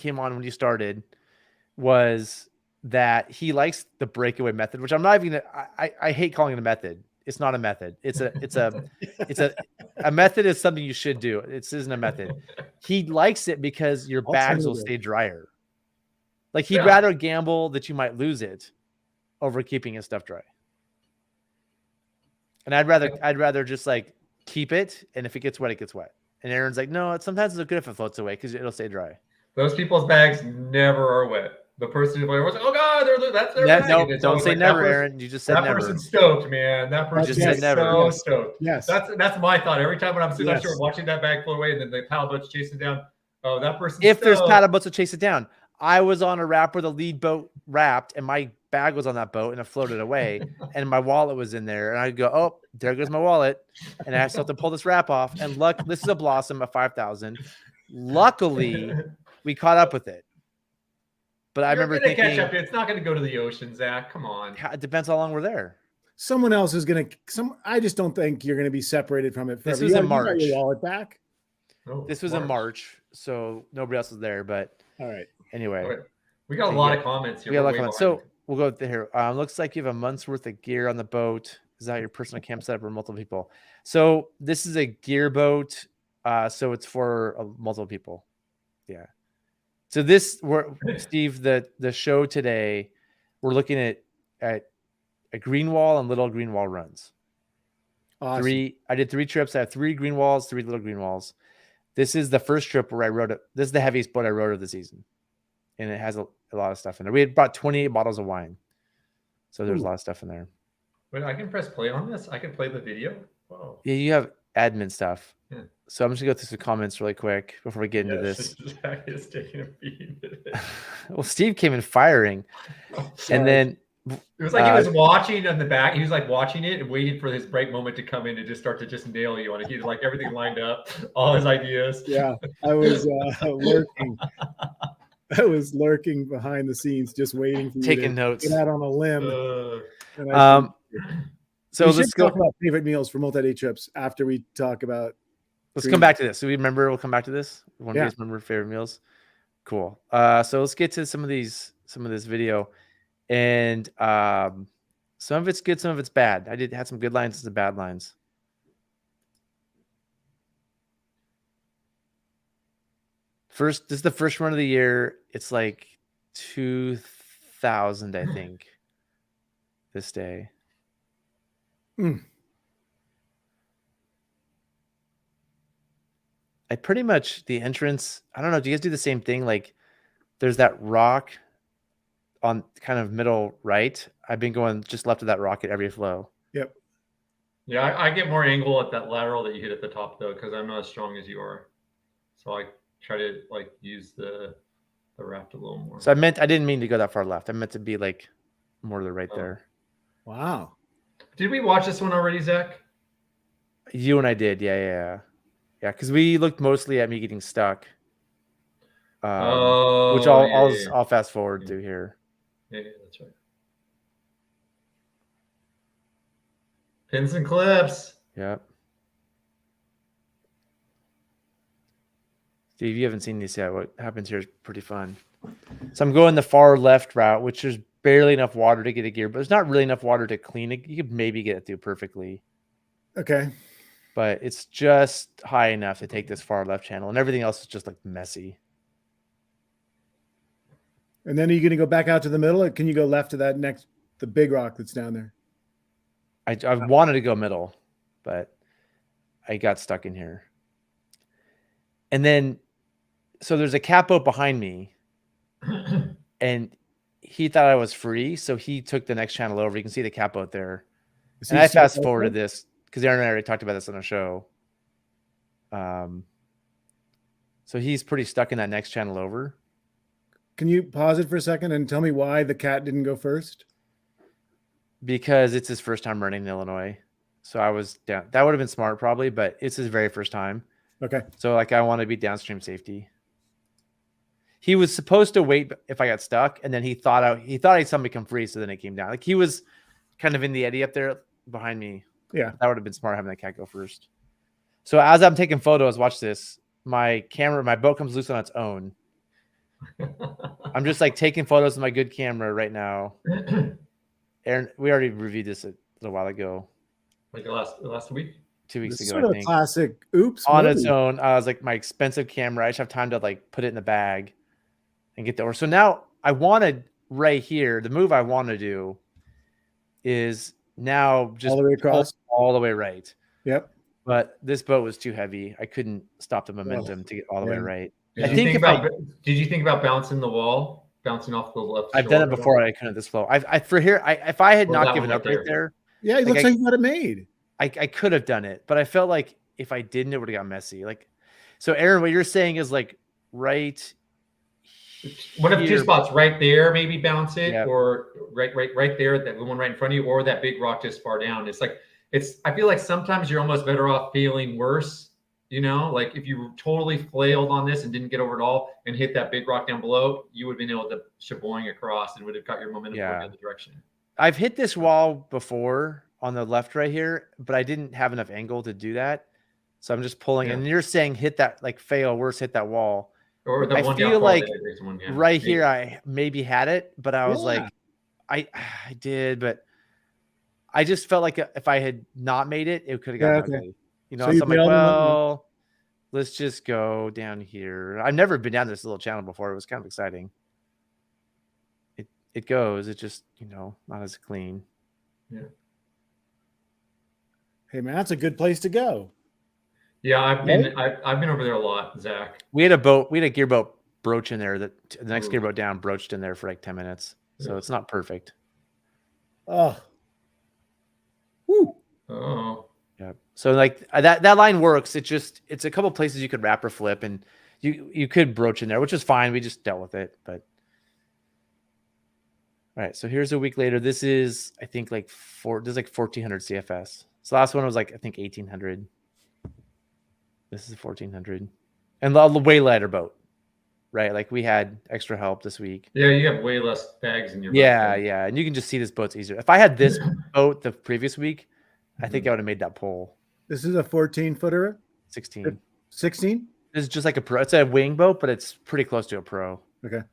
you started was that he likes the breakaway method, which I'm not even I hate calling it a method. It's not a method. It's a method is something you should do. It isn't a method. He likes it because your bags will stay drier. Like he'd rather gamble that you might lose it over keeping his stuff dry. And I'd rather just like keep it, and if it gets wet, it gets wet. And Aaron's like, no, sometimes it's good if it floats away because it'll stay dry. Those people's bags never are wet. The person who's like, oh God, that's their bag. No, don't say never, Aaron. You just said never. That person's stoked, man. That person just said never. So stoked. Yes. That's my thought. Every time when I'm sitting up here watching that bag float away and then the paddle boat's chasing down, oh, that person. If there's paddle boats to chase it down. I was on a wrap where the lead boat wrapped and my bag was on that boat and it floated away and my wallet was in there. And I'd go, oh, there goes my wallet. And I still have to pull this wrap off. And this is a Blossom, a 5,000. Luckily, we caught up with it. But I remember thinking, catch up. It's not going to go to the ocean, Zach. Come on. It depends how long we're there. Someone else is going to. I just don't think you're going to be separated from it forever. This was in March. You got your wallet back. Oh, this was in March, so nobody else was there. But all right. Anyway, we got a lot of comments here. We got a lot of comments. So we'll go here. Looks like you have a month's worth of gear on the boat. Is that your personal camp setup or multiple people? So this is a gear boat. So it's for multiple people. Yeah. So Steve, the show today, we're looking at a green wall and little green wall runs. Awesome. I did 3 trips. I have 3 green walls, 3 little green walls. This is the first trip where I rode it. This is the heaviest boat I rode of the season. And it has a lot of stuff in there. We had bought 28 bottles of wine. So there's a lot of stuff in there. Wait, I can press play on this? I can play the video? Whoa. Yeah, you have admin stuff. Yeah. So I'm just going to go through some comments really quick before we get into this. Zach is taking a beat. Well, Steve came in firing. And then it was like he was watching on the back. He was like watching it and waiting for his bright moment to come in and just start to just nail you on it. He had like everything lined up, all his ideas. Yeah, I was lurking. I was lurking behind the scenes, just waiting for you taking notes. Get out on a limb. So let's talk about favorite meals for multi-day trips after we talk about. Let's come back to this. So we'll come back to this. One of these remember favorite meals. Cool. So let's get to some of this video, and some of it's good, some of it's bad. I had some good lines and some bad lines. This is the first run of the year. It's like 2,000, I think, this day. I pretty much, the entrance, I don't know, do you guys do the same thing? Like, there's that rock on kind of middle right. I've been going just left of that rock at every flow. Yep. Yeah, I get more angle at that lateral that you hit at the top, though, because I'm not as strong as you are. So I try to like use the raft a little more. So I didn't mean to go that far left. I meant to be like more to the right there. Wow. Did we watch this one already, Zach? You and I did. Yeah. Because we looked mostly at me getting stuck. Which I'll fast forward to here. Yeah, that's right. Pins and clips. Yep. Steve, you haven't seen these yet. What happens here is pretty fun. So I'm going the far left route, which there's barely enough water to get a gear, but there's not really enough water to clean it. You could maybe get it through perfectly. Okay. But it's just high enough to take this far left channel, and everything else is just like messy. And then are you going to go back out to the middle, or can you go left to the big rock that's down there? I wanted to go middle, but I got stuck in here. And then, so there's a cat boat behind me, and he thought I was free, so he took the next channel over. You can see the cat boat there. Is And he I still fast out forwarded there? this because Aaron and I already talked about this on a show. So he's pretty stuck in that next channel over. Can you pause it for a second and tell me why the cat didn't go first? Because it's his first time running in Illinois. So I was down. That would have been smart probably, but it's his very first time. Okay. So like I want to be downstream safety. He was supposed to wait if I got stuck, and then he thought he saw me come free, so then it came down. Like he was kind of in the eddy up there behind me. Yeah. That would have been smart having that cat go first. So as I'm taking photos, watch this. My boat comes loose on its own. I'm just like taking photos with my good camera right now. Aaron, we already reviewed this a little while ago. Like last week? 2 weeks This is ago, sort I of a think. classic oops On move. its own, I was like, my expensive camera. I just have time to like put it in the bag and get the order. So now I wanted right here. The move I want to do is now just All the way across. all the way right. Yep. But this boat was too heavy. I couldn't stop the momentum to get all the way yeah. right. Yeah. I think Did you think about bouncing the wall, bouncing off the left? I've done it before. I couldn't this flow. If I had Or not that given one up right right there, Yeah, it Like, looks I- like you got it made. I could have done it. But I felt like if I didn't, it would have got messy. Like, so Aaron, what you're saying is like right. One of two here. spots right there, maybe bounce it, Yep. or right there, that one right in front of you, or that big rock just far down. I feel like sometimes you're almost better off feeling worse. You know, like if you totally flailed on this and didn't get over it all and hit that big rock down below, you would have been able to shaboing across and would have got your momentum going the other direction. I've hit this wall before on the left right here, but I didn't have enough angle to do that. So I'm just pulling. Yeah. And you're saying hit that, like fail, worse, hit that wall. Or the I one feel down like one, yeah. right Maybe. here, I maybe had it, but I was Yeah. like, I did, but I just felt like if I had not made it, it could have gotten Yeah, okay. ugly. You know, So so, you I'm like, bailed on that one. well, let's just go down here. I've never been down this little channel before. It was kind of exciting. It goes. It just, not as clean. Yeah. Hey man, that's a good place to go. Yeah, I've been over there a lot, Zach. We had a gearboat broach in there that the next Ooh. gearboat down broached in there for like 10 minutes. So Yeah. it's not perfect. Oh. Woo. Oh. Yeah. So like that line works. It's a couple places you could wrap or flip, and you could broach in there, which is fine. We just dealt with it. But all right. So here's a week later. This is, I think, this is like 1400 CFS. So last one was like, I think 1800. This is 1400, and the way lighter boat, right? Like we had extra help this week. Yeah, you have way less bags in your boat. Yeah. And you can just see this boat's easier. If I had this boat the previous week, I think I would have made that pole. This is a 14-footer. 16. 16? This is just like a pro. It's a wing boat, but it's pretty close to a pro. Okay.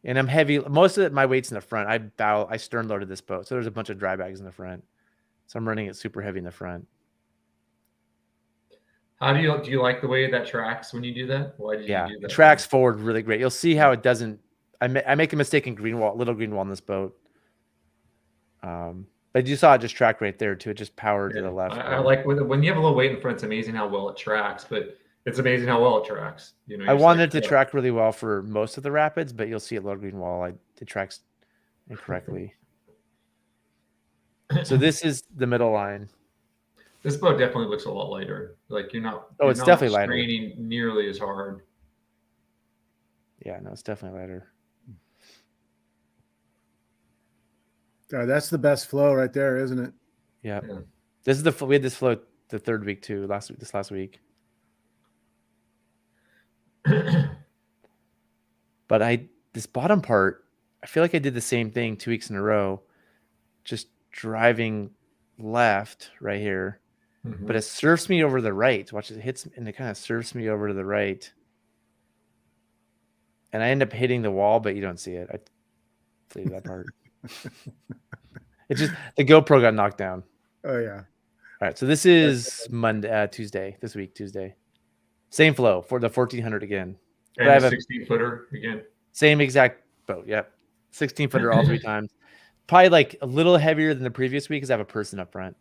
And I'm heavy. Most of it, my weight's in the front. I stern loaded this boat, so there's a bunch of dry bags in the front. So I'm running it super heavy in the front. How do you like the way that tracks when you do that? Why did you do that? It tracks forward really great. You'll see how it doesn't. I make a mistake in little green wall in this boat. But you saw it just track right there too. It just powered to the left. I like when you have a little weight in front. It's amazing how well it tracks, but it's amazing how well it tracks. I wanted it to track really well for most of the rapids, but you'll see at little green wall, it tracks incorrectly. So this is the middle line. This boat definitely looks a lot lighter. Like you're not. Oh, it's definitely lighter. Straining nearly as hard. Yeah, no, it's definitely lighter. That's the best flow right there, isn't it? Yeah. This is we had this flow the third week too. This last week. But this bottom part, I feel like I did the same thing 2 weeks in a row, just driving left right here. Mm-hmm. But it surfs me over the right. Watch it hits, and it kind of surfs me over to the right. And I end up hitting the wall, but you don't see it. I deleted that part. It's just the GoPro got knocked down. Oh yeah. All right, so this is Tuesday. This week, Tuesday. Same flow for the 1400 again. And a 16-footer again. Same exact boat. Yep, 16-footer all three times. Probably like a little heavier than the previous week because I have a person up front.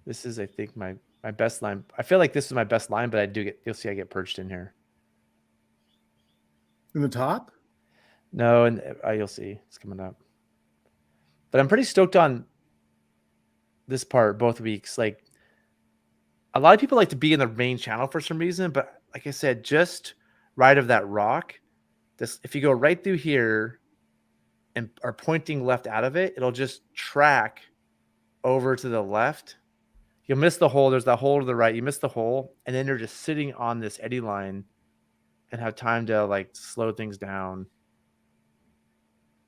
This is, I think, my best line. I feel like this is my best line, but you'll see I get perched in here. In the top? No, and you'll see it's coming up. But I'm pretty stoked on this part both weeks. Like, a lot of people like to be in the main channel for some reason, but like I said, just right of that rock, if you go right through here and are pointing left out of it, it'll just track over to the left. You'll miss the hole. There's that hole to the right. You miss the hole, and then you're just sitting on this eddy line and have time to like slow things down.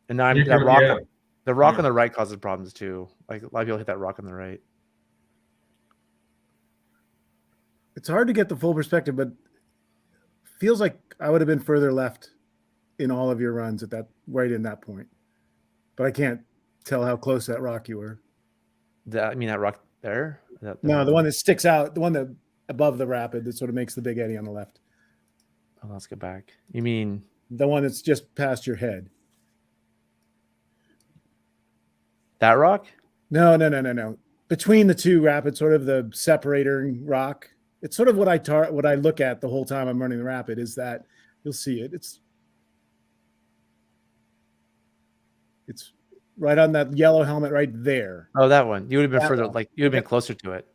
And now the rock on the right causes problems too. Like a lot of people hit that rock on the right. It's hard to get the full perspective, but feels like I would have been further left in all of your runs at that right in that point. But I can't tell how close that rock you were. That rock there? No, the one that sticks out, the one that above the rapid that sort of makes the big eddy on the left. Oh, let's go back. You mean the one that's just past your head? That rock? No. Between the two rapids, sort of the separator rock. It's sort of what I look at the whole time I'm running the rapid is that you'll see it. It's right on that yellow helmet right there. Oh, that one. You would have been further, one. like you would have been closer to it.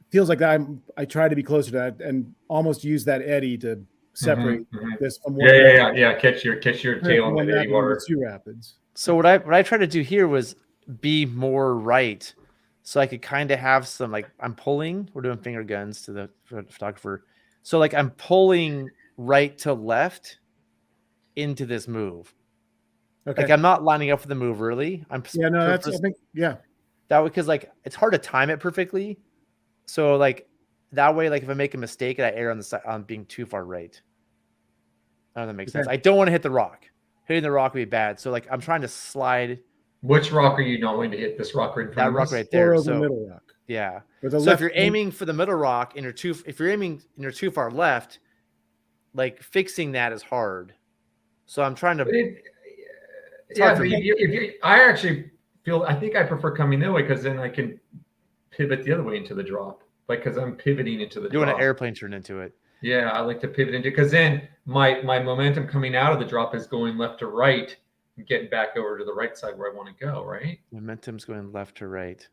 Feels like I try to be closer to that and almost use that eddy to separate this from one. Yeah. Catch your tail on the eddy water. Two rapids. So what I tried to do here was be more right, so I could kind of have some like I'm pulling. We're doing finger guns to the photographer, so like I'm pulling right to left into this move. Okay. Like I'm not lining up for the move early. I think that because like it's hard to time it perfectly. So like that way, like if I make a mistake, I err on the side on being too far right. I don't know if that makes sense. I don't want to hit the rock. Hitting the rock would be bad. So like I'm trying to slide. Which rock are you not going to hit? This rock right in front that of rock us? right there. Or so the middle rock. Yeah. So if you're aiming for the middle rock and if you're aiming and you're too far left, like fixing that is hard. So I'm trying to. I think I prefer coming that way because then I can pivot the other way into the drop. Like because I'm pivoting into the drop. Doing an airplane turn into it. Yeah, I like to pivot into because then my momentum coming out of the drop is going left to right and getting back over to the right side where I want to go, right? Momentum's going left to right.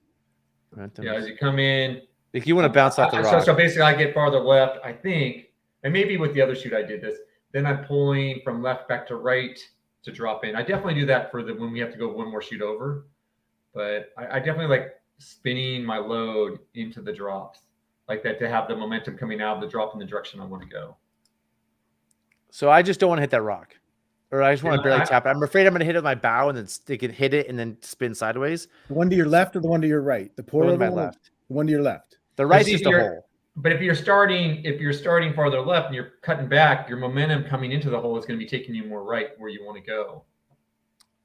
Yeah, as you come in. Like you want to bounce off the rock. So basically I get farther left, I think, and maybe with the other shoot I did this. Then I'm pulling from left back to right to drop in. I definitely do that for when we have to go one more shoot over. But I definitely like spinning my load into the drops. Like that to have the momentum coming out of the drop in the direction I want to go. So I just don't want to hit that rock. Or I just want to barely tap it. I'm afraid I'm going to hit it with my bow and then stick it, hit it, and then spin sideways. The one to your left or the one to your right? The one to my left. The one to your left. The right's just a hole. But if you're starting farther left and you're cutting back, your momentum coming into the hole is going to be taking you more right where you want to go.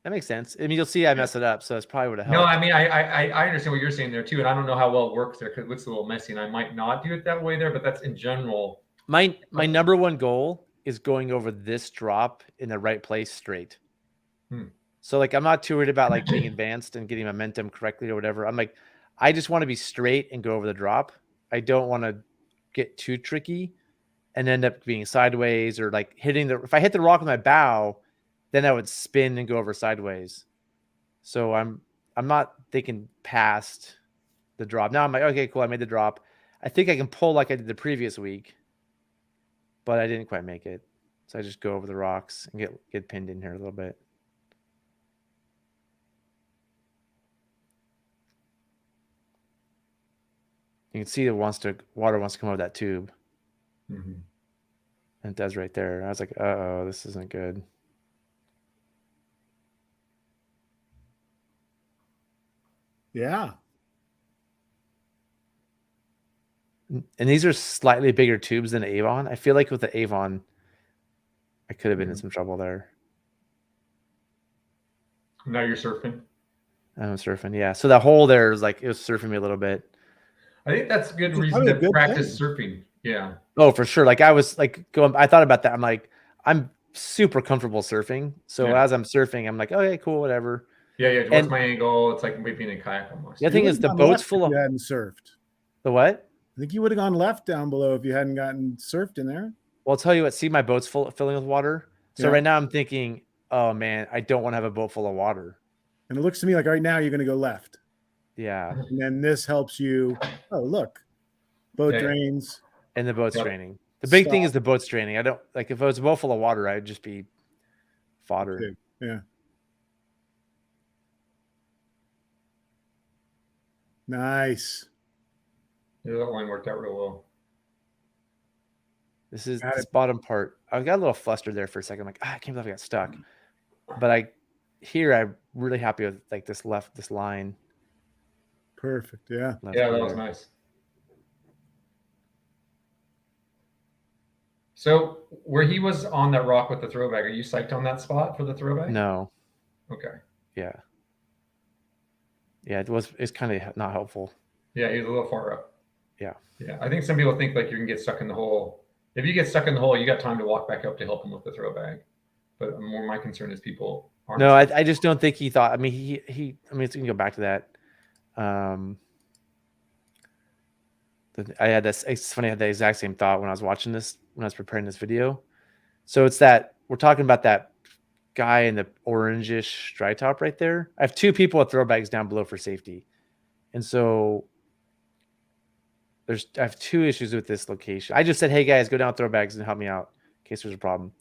That makes sense. I mean, you'll see I mess it up, so that's probably what it helps. No, I mean, I understand what you're saying there too, and I don't know how well it works there because it looks a little messy, and I might not do it that way there, but that's in general. My number one goal is going over this drop in the right place straight. So like I'm not too worried about like being advanced and getting momentum correctly or whatever. I'm like, I just want to be straight and go over the drop. I don't want to get too tricky and end up being sideways or like hitting if I hit the rock with my bow, then I would spin and go over sideways. So I'm not thinking past the drop. Now I'm like, okay, cool. I made the drop. I think I can pull like I did the previous week, but I didn't quite make it. So I just go over the rocks and get pinned in here a little bit. You can see water wants to come out of that tube. And it does right there. I was like, uh-oh, this isn't good. Yeah. And these are slightly bigger tubes than Avon. I feel like with the Avon, I could have been in some trouble there. Now you're surfing? I'm surfing, yeah. So that hole there is like, it was surfing me a little bit. I think that's a good reason to practice surfing. Yeah. Oh, for sure. Like I was like going, I thought about that. I'm like, I'm super comfortable surfing. So Yeah. as I'm surfing, I'm like, okay, cool, whatever. Yeah. What's And my angle? It's like maybe being in a kayak almost. the other You thing would is have the gone boat's left full if of you hadn't surfed. the what? I think you would have gone left down below if you hadn't gotten surfed in there. Well, I'll tell you what, see my boat's filling with water. So Yeah. right now I'm thinking, oh man, I don't want to have a boat full of water. And it looks to me like right now you're going to go left. Yeah. And then this helps you. Oh, look. Boat Yeah. drains. And the boat's Yep. draining. The big thing Stop. is the boat's draining. I don't like if it was a boat full of water, I'd just be fodder. Okay. Yeah. Nice. Yeah, that line worked out real well. This is Got this it. bottom part. I got a little flustered there for a second. I'm like, I can't believe I got stuck. But I'm really happy with like this line. Perfect. Yeah. left Yeah, that here. was nice. So where he was on that rock with the throwback, are you psyched on that spot for the throwback? No. Okay. Yeah. Yeah, it's kind of not helpful. Yeah, he was a little far up. Yeah. Yeah. I think some people think like you can get stuck in the hole. If you get stuck in the hole, you got time to walk back up to help him with the throwback. But more my concern is people aren't. No, I just don't think he thought. I mean, he. I mean, we can go back to that. I had this. It's funny. I had the exact same thought when I was watching this, when I was preparing this video. So it's that we're talking about that guy in the orangish dry top right there. I have two people with throwbags down below for safety, and so I have two issues with this location. I just said, hey guys, go down throwbags and help me out in case there's a problem.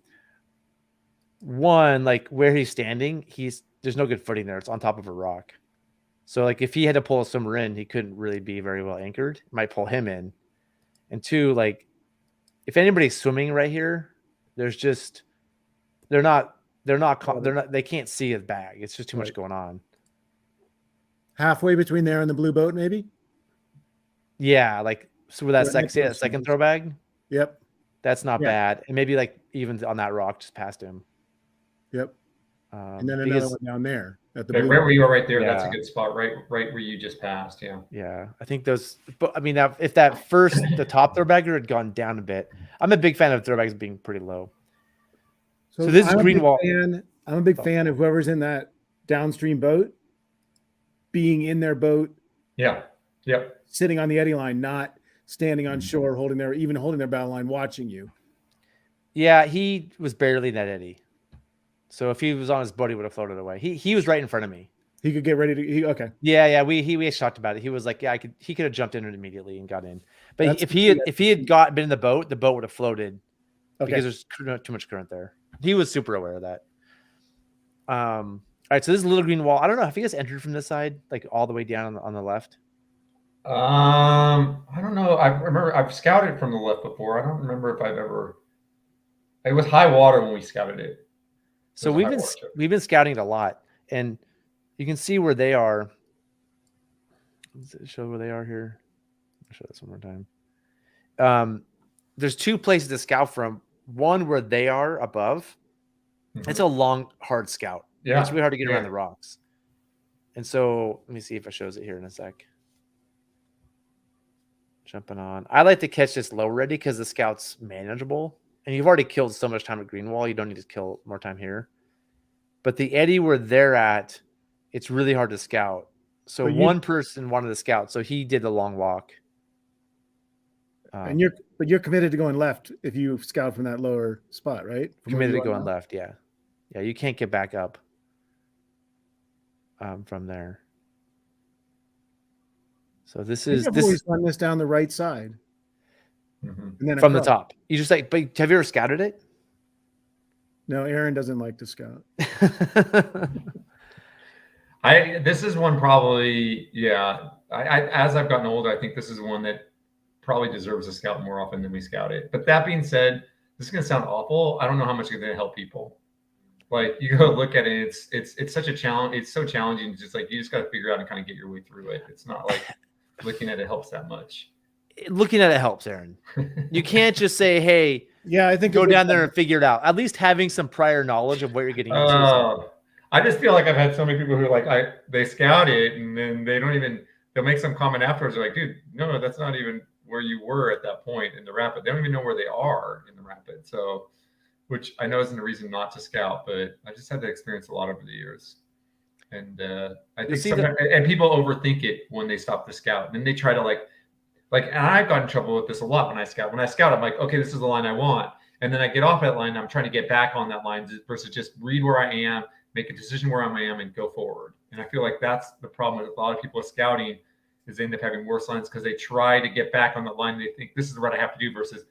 One, like where he's standing, there's no good footing there. It's on top of a rock. So like if he had to pull a swimmer in, he couldn't really be very well anchored. It might pull him in. And two, like if anybody's swimming right here, they can't see a bag. It's just too much going on. Halfway between there and the blue boat, maybe? Yeah, like so with that Right next to second us. throw bag, Yep. that's not Yeah. bad. And maybe like even on that rock just past him. Yep. And then because- another one down there at the Like blue right boat. where you are right there, that's a Yeah. good spot, right where you just passed. Yeah. Yeah, I think those. But I mean, if the top throwbagger had gone down a bit, I'm a big fan of throwbags being pretty low. So this is I'm a green big wall. I'm a big fan of whoever's in that downstream boat being in their boat, Yeah. Yep. sitting on the eddy line, not standing on shore, holding their bow line, watching you. Yeah, he was barely in that eddy. So if he was on his boat, he would have floated away. He was right in front of me. He could get ready to. Okay. Yeah. We talked about it. He was like, yeah, he could have jumped in it immediately and got in. But That's if the he had been in the boat would have floated Okay. because there's too much current there. He was super aware of that. All right, so this is a little green wall. I don't know if you guys entered from this side, like all the way down on the left. I don't know. I remember I've scouted from the left before. I don't remember if I've ever. It was high water when we scouted it. So we've been scouting it a lot, and you can see where they are. Does it show where they are here? I'll show this one more time. There's two places to scout from. One where they are above. Mhm. It's a long, hard scout. Yeah. It's really hard to get Yeah. around the rocks. And so let me see if it shows it here in a sec. Jumping on. I like to catch this low ready because the scout's manageable. And you've already killed so much time at Greenwall, you don't need to kill more time here. But the eddy where they're at, it's really hard to scout. So one person wanted to scout, so he did the long walk. And you're committed to going left if you scout from that lower spot, right? From where committed you to are going now? left, yeah. Yeah, you can't get back up from there. So this I think is I've always run this down the right side. Mhm. And then from the across. top. You just like, but have you ever scouted it? No, Aaron doesn't like to scout. This is one probably, yeah. As I've gotten older, I think this is one that probably deserves a scout more often than we scout it. But that being said, this is gonna sound awful. I don't know how much it's gonna help people. Like you go look at it, it's such a challenge. It's so challenging. Just like you just got to figure out and kind of get your way through it. It's not like looking at it helps that much. Looking at it helps, Aaron. You can't just say, hey, Yeah, I think go down there and figure it out. At least having some prior knowledge of what you're getting into. I just feel like I've had so many people who are like they scout it and then they'll make some comment afterwards. They're like, dude, no, that's not even where you were at that point in the rapid. They don't even know where they are in the rapid. So, which I know isn't a reason not to scout, but I just had that experience a lot over the years. And I think sometimes, and people overthink it when they stop the scout. And then they try to like, and I've gotten in trouble with this a lot when I scout. When I scout, I'm like, okay, this is the line I want. And then I get off that line, and I'm trying to get back on that line versus just read where I am, make a decision where I am, and go forward. And I feel like that's the problem with a lot of people scouting is they end up having worse lines because they try to get back on the line. They think this is what I have to do versus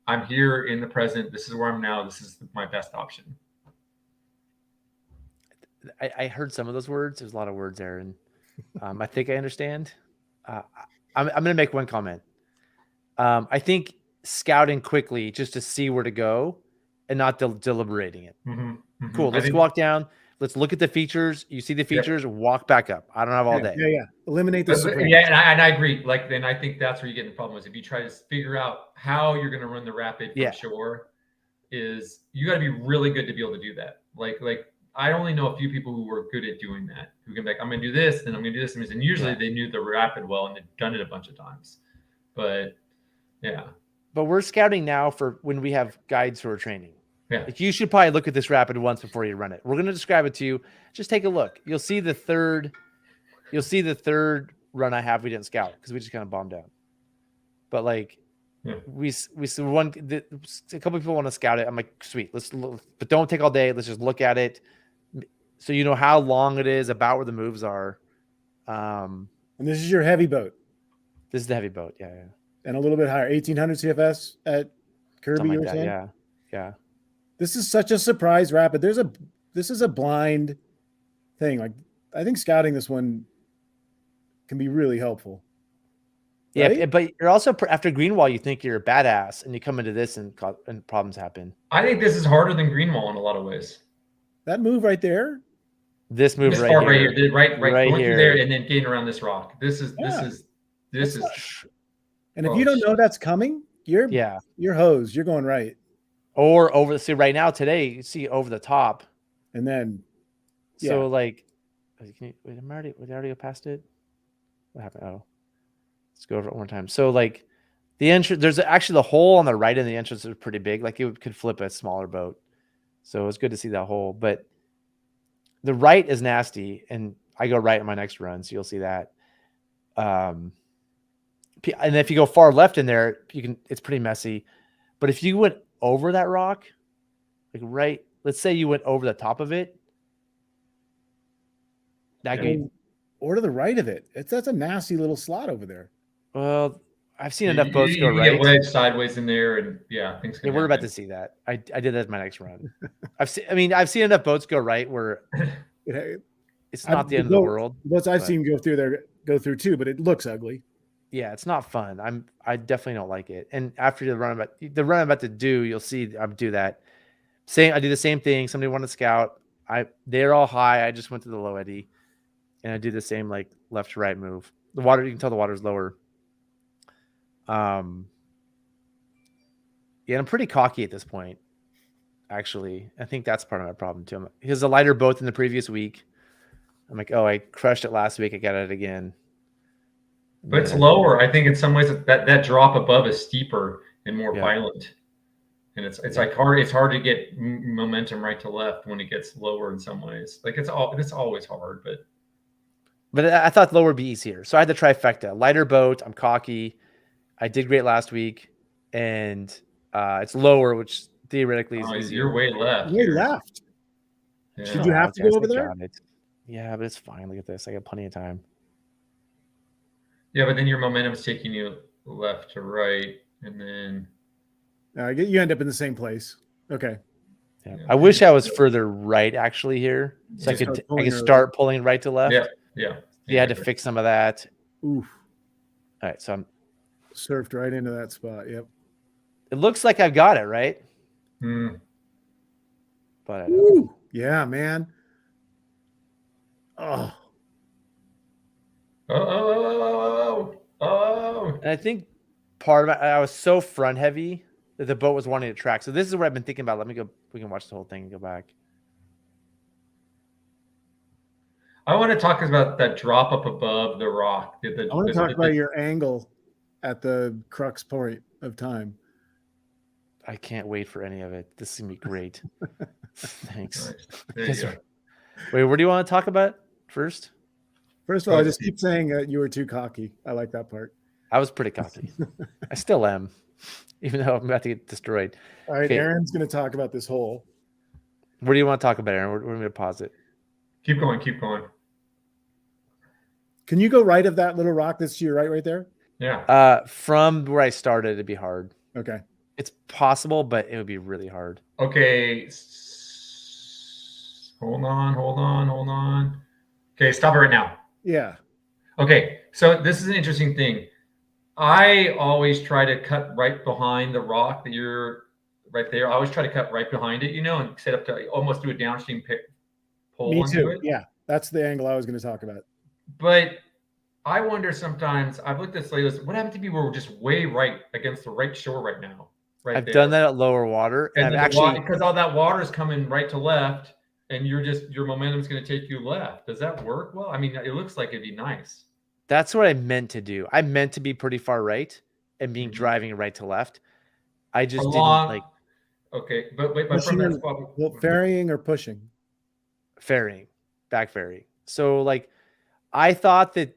I'm here in the present. This is where I'm now. This is my best option. I heard some of those words. There's a lot of words there, and I think I understand. I'm going to make one comment. I think scouting quickly just to see where to go and not deliberating it. Mm-hmm, mm-hmm. Cool. Let's walk down. Let's look at the features. You see the features, walk back up. I don't have all day. Yeah. Eliminate the Yeah, and I agree. Like, then I think that's where you get in the problem is if you try to figure out how you're going to run the rapid from shore, is you got to be really good to be able to do that. Like I only know a few people who were good at doing that, who can be like, I'm going to do this, then I'm going to do this. And usually they knew the rapid well and they've done it a bunch of times. But yeah. But we're scouting now for when we have guides who are training. Yeah. Like you should probably look at this rapid once before you run it. We're going to describe it to you. Just take a look. You'll see the third run I have. We didn't scout because we just kind of bombed out. But like we a couple people want to scout it. I'm like, sweet, let's look, but don't take all day. Let's just look at it. So you know how long it is, about where the moves are. And this is your heavy boat. This is the heavy boat, yeah. And a little bit higher, 1800 CFS at Kirby. Something You were like saying? that, yeah. This is such a surprise rapid. This is a blind thing. Like I think scouting this one can be really helpful. Right? Yeah, but you're also after Greenwall, you think you're a badass, and you come into this and problems happen. I think this is harder than Greenwall in a lot of ways. That move right there. This move right here, right going here, through there, and then getting around this rock. This is. And if you don't know that's coming, you're hosed. You're going right. Or over. See, right now today, you see over the top, and then. So like, wait, we already go past it. What happened? Oh, let's go over it one more time. So like, the entrance. There's actually the hole on the right in the entrance is pretty big. Like it could flip a smaller boat. So it's good to see that hole, but the right is nasty, and I go right in my next run, so you'll see that. And if you go far left in there, it's pretty messy. But if you went over that rock, like let's say you went over the top of it, or to the right of it, that's a nasty little slot over there. Well, I've seen enough boats go right. Get wedged sideways in there, and things can happen. We're about to see that. I did that in my next run. I've seen enough boats go right where it's not the end of the world. Boats I've seen go through too, but it looks ugly. Yeah, it's not fun. I definitely don't like it. And after the run I'm about to do, you'll see I do that. I do the same thing. Somebody wanted to scout. They're all high. I just went to the low eddy, and I do the same like left to right move. The water, you can tell the water's lower. And I'm pretty cocky at this point. Actually, I think that's part of my problem too. Because a lighter boat than the previous week. I'm like, oh, I crushed it last week. I got it again. But it's lower. I think in some ways that drop above is steeper and more violent, and it's like hard. It's hard to get momentum right to left when it gets lower in some ways. Like it's always hard, but I thought lower would be easier. So I had the trifecta: lighter boat. I'm cocky. I did great last week, and it's lower, which theoretically is easier. You're way left. Way left. Yeah. Did you have to go over there? Yeah, but it's fine. Look at this. I got plenty of time. Yeah, but then your momentum is taking you left to right, and then you end up in the same place. Okay. Yeah. I wish I was further right actually here, so I could start pulling right to left. Yeah. You had to fix some of that. Oof. All right, so I'm surfed right into that spot. Yep. It looks like I've got it right. But I don't. Yeah, man. Oh. And I think part of it, I was so front heavy that the boat was wanting to track. So this is what I've been thinking about. Let me go. We can watch the whole thing and go back. I want to talk about that drop up above the rock. I want to talk about your angle at the crux point of time. I can't wait for any of it. This is gonna be great. Thanks. Nice. There you go. Wait, what do you want to talk about first? First of all, I just keep saying you were too cocky. I like that part. I was pretty cocky. I still am, even though I'm about to get destroyed. All right, Okay. Aaron's going to talk about this hole. What do you want to talk about, Aaron? We're going to pause it. Keep going. Keep going. Can you go right of that little rock that's to your right there? Yeah. From where I started, it'd be hard. Okay. It's possible, but it would be really hard. Okay. Hold on. Okay, stop it right now. Yeah. Okay, so this is an interesting thing. I always try to cut right behind the rock that you're right there. I always try to cut right behind it, and set up to almost do a downstream pull Me onto too. it. Yeah, that's the angle I was going to talk about. But I wonder sometimes, I've looked at this lately, what happened to people who are just way right against the right shore right now? Right I've there. done that at lower water. And I've then actually, because all that water is coming right to left, and your momentum is going to take you left. Does that work? Well, I mean, it looks like it'd be nice. that's what I meant to do. I meant to be pretty far right and being driving right to left. I just didn't like. Okay, but from that spot, well, ferrying or pushing? Ferrying, back ferrying. So like, I thought that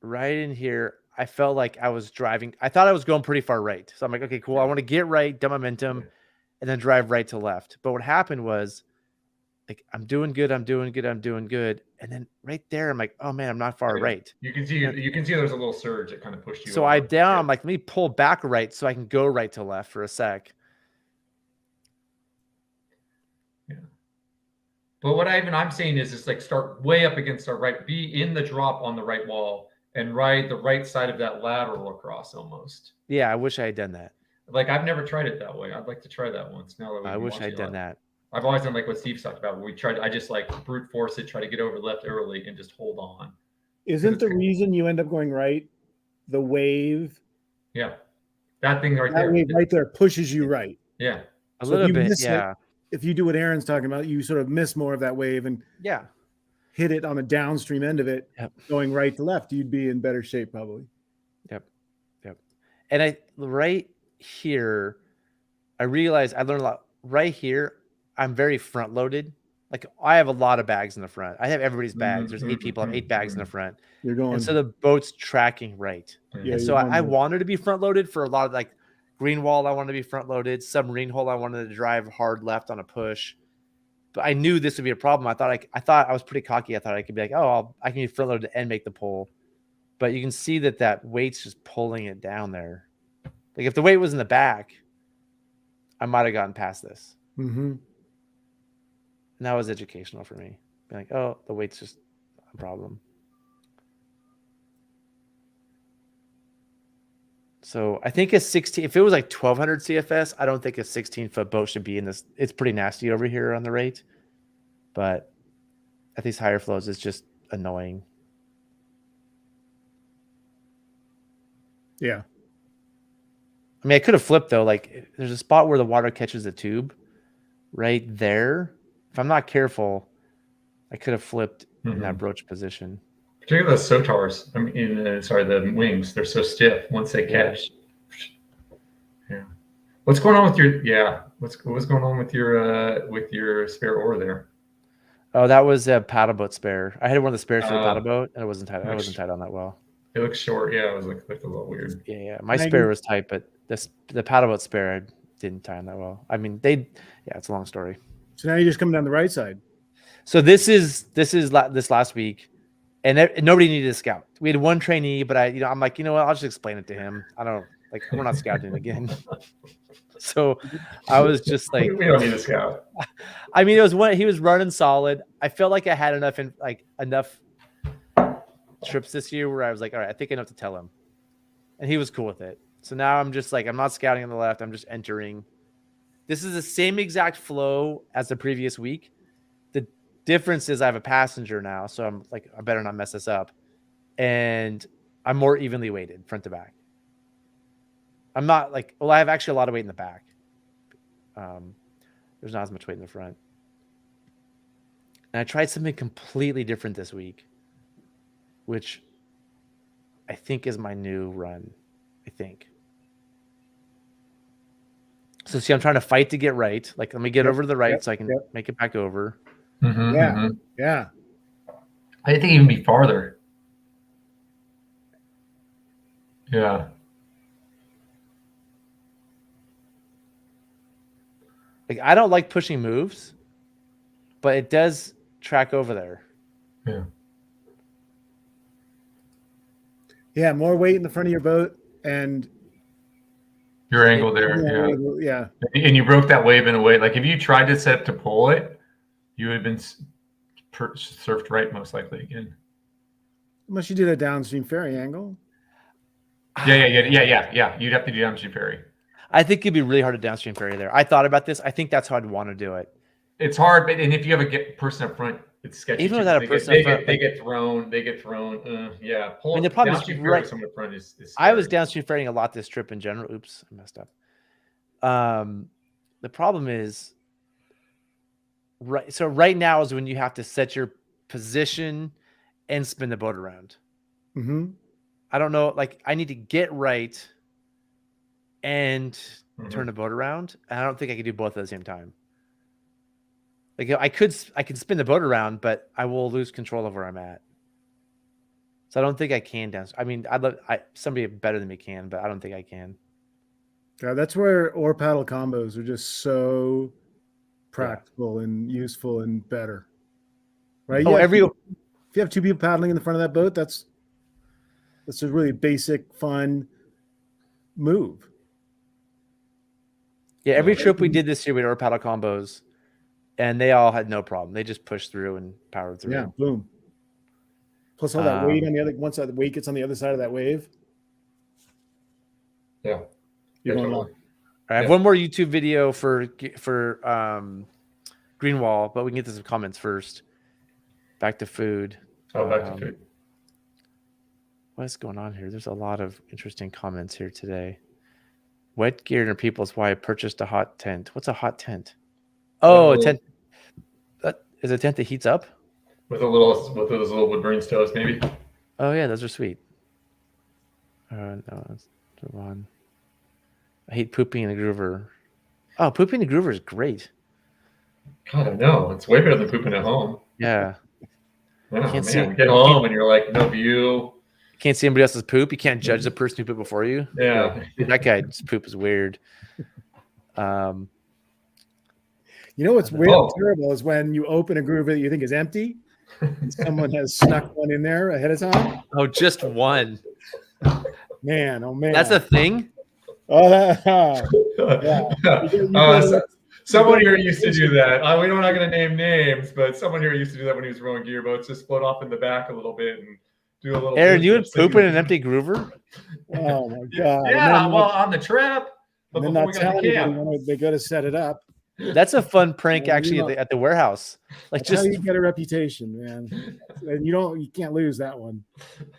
right in here, I felt like I was driving. I thought I was going pretty far right. So I'm like, okay, cool. I want to get right, dumb momentum, and then drive right to left. But what happened was, like, I'm doing good. And then right there, I'm like, oh man, I'm not far right. You can see there's a little surge that kind of pushed you. So I'm like, let me pull back right so I can go right to left for a sec. Yeah. But what I'm saying is like start way up against our right, be in the drop on the right wall and ride the right side of that lateral across almost. Yeah, I wish I had done that. Like I've never tried it that way. I'd like to try that once. Now that I wish I'd done that. I've always done like what Steve talked about. Where I just like brute force it, try to get over left early and just hold on. Isn't the reason you end up going right the wave? Yeah. That thing right that there. Wave right there pushes you right. Yeah. A little bit, yeah. If you do what Aaron's talking about, you sort of miss more of that wave and hit it on the downstream end of it, going right to left, you'd be in better shape probably. Yep. And right here, I realized I learned a lot. Right here, I'm very front loaded. Like I have a lot of bags in the front. I have everybody's bags. There's 8 people. I have 8 bags in the front. You're going. And so the boat's tracking right. Yeah, and so I wanted to be front loaded for a lot of like green wall. I wanted to be front loaded. Submarine hole. I wanted to drive hard left on a push. But I knew this would be a problem. I thought I was pretty cocky. I thought I could be like, oh, I can be front loaded and make the pull. But you can see that weight's just pulling it down there. Like if the weight was in the back, I might have gotten past this. Mm-hmm. And that was educational for me. Being like, oh, the weight's just a problem. So I think a 16, if it was like 1200 CFS, I don't think a 16-foot boat should be in this. It's pretty nasty over here on the rate. But at these higher flows, it's just annoying. Yeah. I mean, I could have flipped though. Like there's a spot where the water catches the tube right there. If I'm not careful, I could have flipped in that broach position. Particularly the SOTARs. I mean, the wings. They're so stiff once they catch. Yeah. What's going on with your? What's going on with your spare oar there? Oh, that was a paddle boat spare. I had one of the spares for the paddle boat, and it wasn't tight. I wasn't tight on that well. It looks short. Yeah, it was like a little weird. Yeah. My spare was tight, but the paddle boat spare I didn't tie on that well. I mean, it's a long story. So now you're just coming down the right side. So this last week, and nobody needed a scout. We had one trainee, but I'm like, you know what? I'll just explain it to him. I don't like. We're not scouting again. So I was just like, we don't need a scout. I mean, he was running solid. I felt like I had enough trips this year where I was like, all right, I think enough to tell him, and he was cool with it. So now I'm just like, I'm not scouting on the left. I'm just entering. This is the same exact flow as the previous week. The difference is I have a passenger now, so I'm like, I better not mess this up. And I'm more evenly weighted front to back. I'm not like, I have actually a lot of weight in the back. There's not as much weight in the front. And I tried something completely different this week, which I think is my new run. I think. So see, I'm trying to fight to get right. Like, let me get over to the right so I can make it back over. Yeah. I think even be farther. Yeah. Like, I don't like pushing moves, but it does track over there. Yeah. Yeah, more weight in the front of your boat and your angle there. Yeah. And you broke that wave in a way. Like if you tried to set up to pull it, you would have been surfed right most likely again. Unless you do that downstream ferry angle. Yeah. You'd have to do downstream ferry. I think it'd be really hard to downstream ferry there. I thought about this. I think that's how I'd want to do it. It's hard, but and if you have a person up front, it's sketchy. Even without a person up front, they get thrown. Yeah. I mean, the problem is right. Someone up front is I was downstream ferrying a lot this trip in general. Oops, I messed up. The problem is right. So right now is when you have to set your position and spin the boat around. Mm-hmm. I don't know. Like, I need to get right and turn the boat around. And I don't think I can do both at the same time. Like, I can spin the boat around, but I will lose control of where I'm at. So I don't think I can down. I mean, somebody better than me can, but I don't think I can. Yeah, that's where oar paddle combos are just so practical and useful and better. Right? Oh, if you have two people paddling in the front of that boat, that's a really basic, fun move. Yeah, every trip we did this year, we had oar paddle combos, and they all had no problem. They just pushed through and powered through. Yeah, boom. Plus all that weight on the other. Once that weight gets on the other side of that wave. Yeah. You're going long. I have one more YouTube video for Greenwall, but we can get to some comments first. Back to food. Back to food. What's going on here? There's a lot of interesting comments here today. Wet gear and people is why I purchased a hot tent. What's a hot tent? Oh, a tent. That is a tent that heats up with those little wood burning stoves, maybe. Oh yeah, those are sweet. No, that's the one. I hate pooping in a groover. Oh, pooping in a groover is great. God, I know. It's way better than pooping at home. Yeah. Oh, man. Get home and you're like, no view. Can't see anybody else's poop. You can't judge the person who pooped before you. Yeah. That guy's poop is weird. You know what's weird and terrible is when you open a groover that you think is empty and someone has snuck one in there ahead of time. Oh, just one. Man, oh man. That's a thing? Oh, yeah. Someone here used to do that. We're not going to name names, but someone here used to do that when he was rowing gearboats. Just float off in the back a little bit and do a little. Aaron, you would poop in an empty groover? Oh my god! Yeah, well, on the trip. But before we got to camp, they got to set it up. That's a fun prank, actually, at the warehouse. Like, that's just how you get a reputation, man. And you can't lose that one.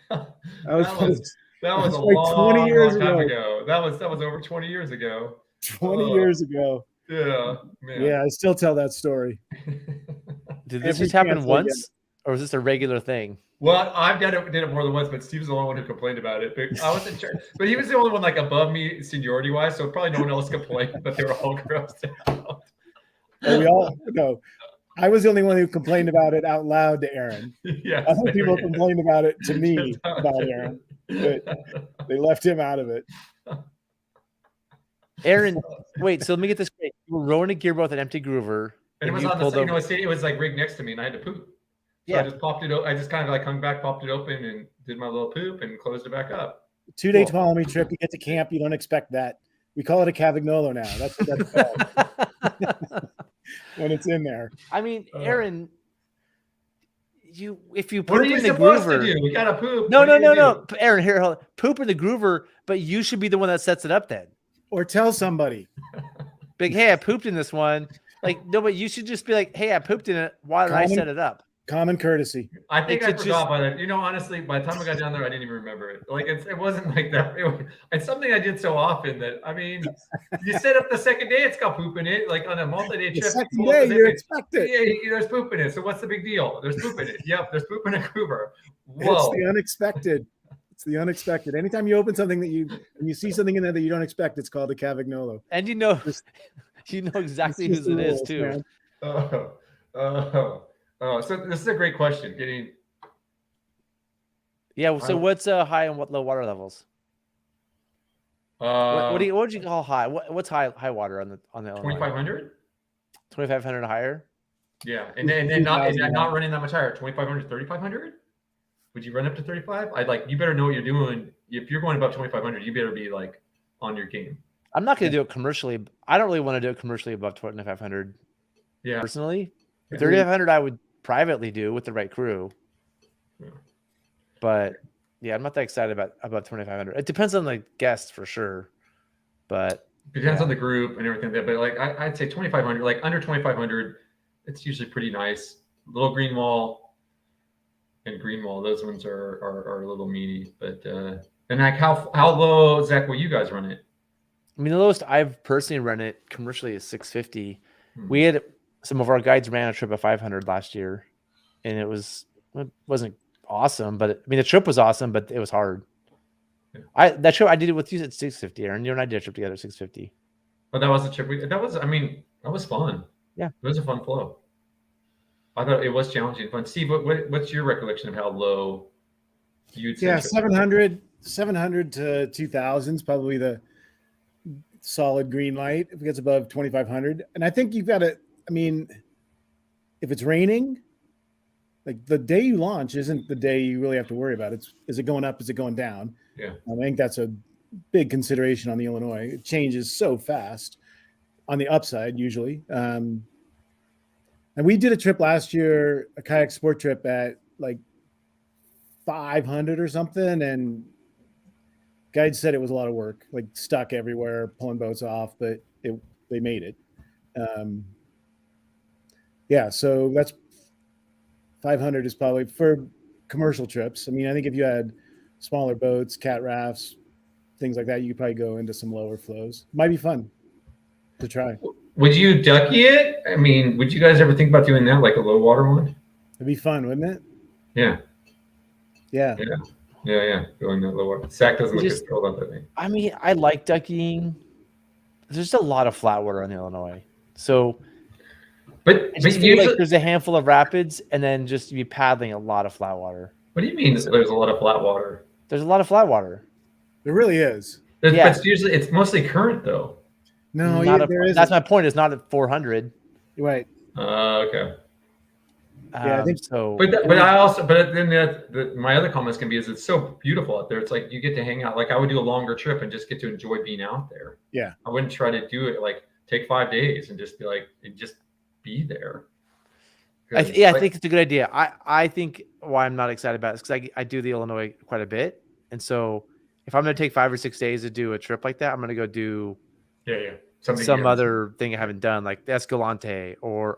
That was like long, 20 years ago. That was over 20 years ago. 20 years ago. Yeah, man. Yeah, I still tell that story. Did this just happen once, or was this a regular thing? Well, I've did it more than once, but Steve's the only one who complained about it. But I wasn't sure. But he was the only one like above me seniority wise, so probably no one else complained. But they were all grossed out. I was the only one who complained about it out loud to Aaron. Yeah, other people complained about it to me about Aaron. But they left him out of it. Aaron, wait. So let me get this straight. You were rowing a gearboat with an empty groover, and it was on the it was like rigged next to me, and I had to poop. So yeah. I just popped it. I just kind of like hung back, popped it open, and did my little poop, and closed it back up. 2-day Ptolemy trip. You get to camp. You don't expect that. We call it a Cavignolo now. That's what that's called. When it's in there. I mean, Aaron, if you poop what are you in the supposed groover, to do? We gotta poop. No. Aaron, here, hold on. Poop in the groover, but you should be the one that sets it up then. Or tell somebody. Big, hey, I pooped in this one. Like, no, but you should just be like, hey, I pooped in it. Why did I set it up? Common courtesy. I think It's I forgot by that. Honestly, by the time I got down there, I didn't even remember it. Like it wasn't like that. It's something I did so often that you set up the second day, it's got poop in it. Like on a multi-day The trip, second day, you expect it. Yeah, there's poop in it. So what's the big deal? There's poop in it. Yep, there's poop in a Cooper. Whoa. It's the unexpected. It's the unexpected. Anytime you open something that you see something in there that you don't expect, it's called a Cavagnolo. And you know exactly whose it is too. Man. So this is a great question. Yeah. So what's high and what low water levels? What would you call high? What's high water on the 2,500? 2,500 higher? Yeah, and then not running that much higher. 2,500, 3,500. Would you run up to 35? You better know what you're doing. If you're going above 2,500, you better be like on your game. I'm not going to do it commercially. I don't really want to do it commercially above 2,500. Yeah. Personally, 3,500 I would privately do with the right crew. Yeah. But yeah, I'm not that excited about 2,500. It depends on the guests for sure. But depends on the group and everything. But I'd say 2,500. Like under 2,500, it's usually pretty nice. Little green wall. And green wall, those ones are a little meaty, but and like how low, Zach, will you guys run it? I mean, the lowest I've personally run it commercially is 650. We had some of our guides ran a trip at 500 last year, and it wasn't awesome, but the trip was awesome, but it was hard. Yeah. That trip I did it with you at 650, Aaron. You and I did a trip together at 650. Oh, that was the trip. That was fun. Yeah, it was a fun flow. I thought it was challenging and fun. Steve, what's your recollection of how low you'd say? Yeah, 700 to 2,000 is probably the solid green light if it gets above 2,500. And I think you've got to, if it's raining, like the day you launch isn't the day you really have to worry about. Is it going up? Is it going down? Yeah. I think that's a big consideration on the Illinois. It changes so fast on the upside usually. And we did a trip last year, a kayak sport trip at like 500 or something. And guides said it was a lot of work, like stuck everywhere, pulling boats off, but they made it. Yeah. So that's 500 is probably for commercial trips. I think if you had smaller boats, cat rafts, things like that, you could probably go into some lower flows. Might be fun to try. Would you ducky it? Would you guys ever think about doing that, like a low water one? It'd be fun, wouldn't it? Yeah. Yeah. Going that low water. Zach doesn't look as thrilled about that thing. I like ducking. There's a lot of flat water on the Illinois, so. But I just feel like there's a handful of rapids, and then just be paddling a lot of flat water. What do you mean? There's a lot of flat water. There's a lot of flat water. There really is. But it's mostly current though. No, that's my point. It's not at 400. Right. Okay. Yeah, I think so. But then my other comments can be is it's so beautiful out there. It's like you get to hang out. Like I would do a longer trip and just get to enjoy being out there. Yeah. I wouldn't try to do it like take 5 days and just be like just be there. I think it's a good idea. I think why I'm not excited about it is because I do the Illinois quite a bit, and so if I'm going to take 5 or 6 days to do a trip like that, I'm going to go do some other thing I haven't done, like the Escalante, or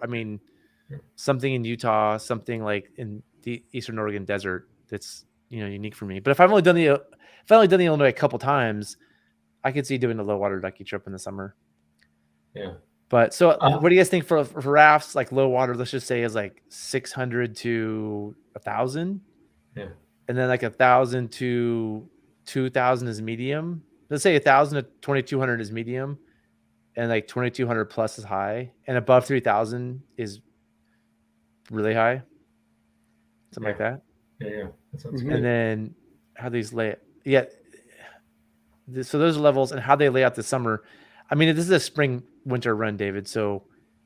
something in Utah, something like in the Eastern Oregon desert that's unique for me. But if I've only done the Illinois a couple times, I could see doing a low water ducky trip in the summer. Yeah. But so what do you guys think for rafts, like low water, let's just say is like 600 to 1,000? Yeah. And then like 1,000 to 2,000 is medium. Let's say 1,000 to 2,200 is medium, and like 2,200 plus is high, and above 3,000 is really high. Something like that. Yeah. That sounds good. And then how these lay so those are levels and how they lay out this summer. This is a spring winter run, David, so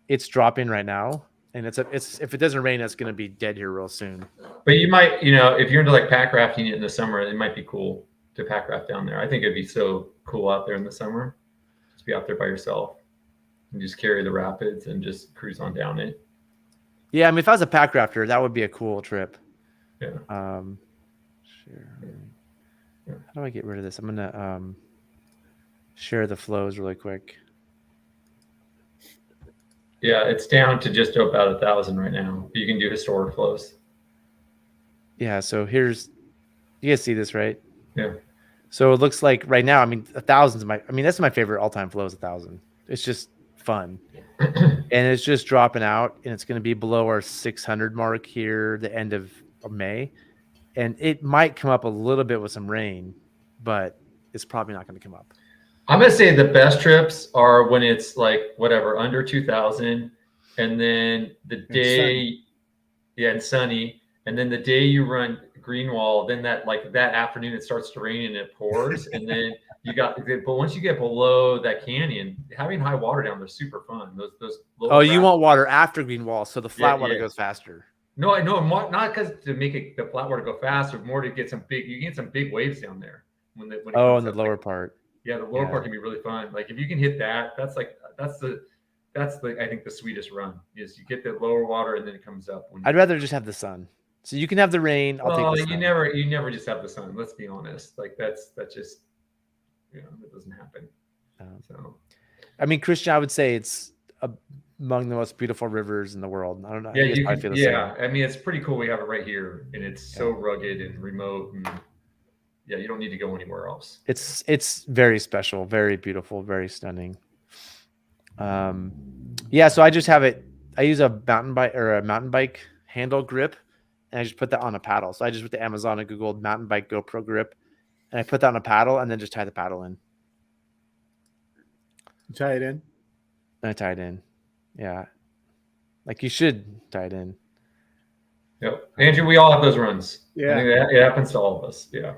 it's dropping right now, and it's if it doesn't rain, it's going to be dead here real soon. But you might, if you're into like pack rafting in the summer, it might be cool to pack raft down there. I think it'd be so cool out there in the summer. Just be out there by yourself and just carry the rapids and just cruise on down it. Yeah, if I was a pack rafter, that would be a cool trip. Yeah. Share. How do I get rid of this? I'm gonna share the flows really quick. Yeah, it's down to just about 1,000 right now. You can do historic flows. Yeah. So here's, you guys see this, right? Yeah. So it looks like right now, I mean, 1,000's that's my favorite all-time flow is 1,000. It's just fun. And it's just dropping out, and it's going to be below our 600 mark here, the end of May. And it might come up a little bit with some rain, but it's probably not going to come up. I'm gonna say the best trips are when it's like whatever under 2,000, and then the day, and sunny, and then the day you run Greenwall, then that afternoon it starts to rain and it pours, and then you got. But once you get below that canyon, having high water down there's super fun. Those Oh, you want water after Greenwall, so the flat water yeah. goes faster. No, not because to make the flat water go faster, more to get some big waves down there when it in the lower part. Yeah, the lower part can be really fun. Like if you can hit that, that's the I think the sweetest run is you get the lower water and then it comes up. I'd rather just have the sun. So you can have the rain. I'll take the sun. You never just have the sun. Let's be honest. Like that's just that doesn't happen. So I mean, Christian, I would say it's among the most beautiful rivers in the world. I don't know. Yeah, I mean, it's pretty cool. We have it right here, and it's so rugged and remote, and you don't need to go anywhere else. It's very special, very beautiful, very stunning. So I just have it. I use a mountain bike handle grip, and I just put that on a paddle. So I just with the Amazon and Googled mountain bike GoPro grip, and I put that on a paddle, and then just tie the paddle in. You tie it in. And I tie it in. Yeah, like you should tie it in. Yep, Andrew, we all have those runs. Yeah, I think it happens to all of us. Yeah,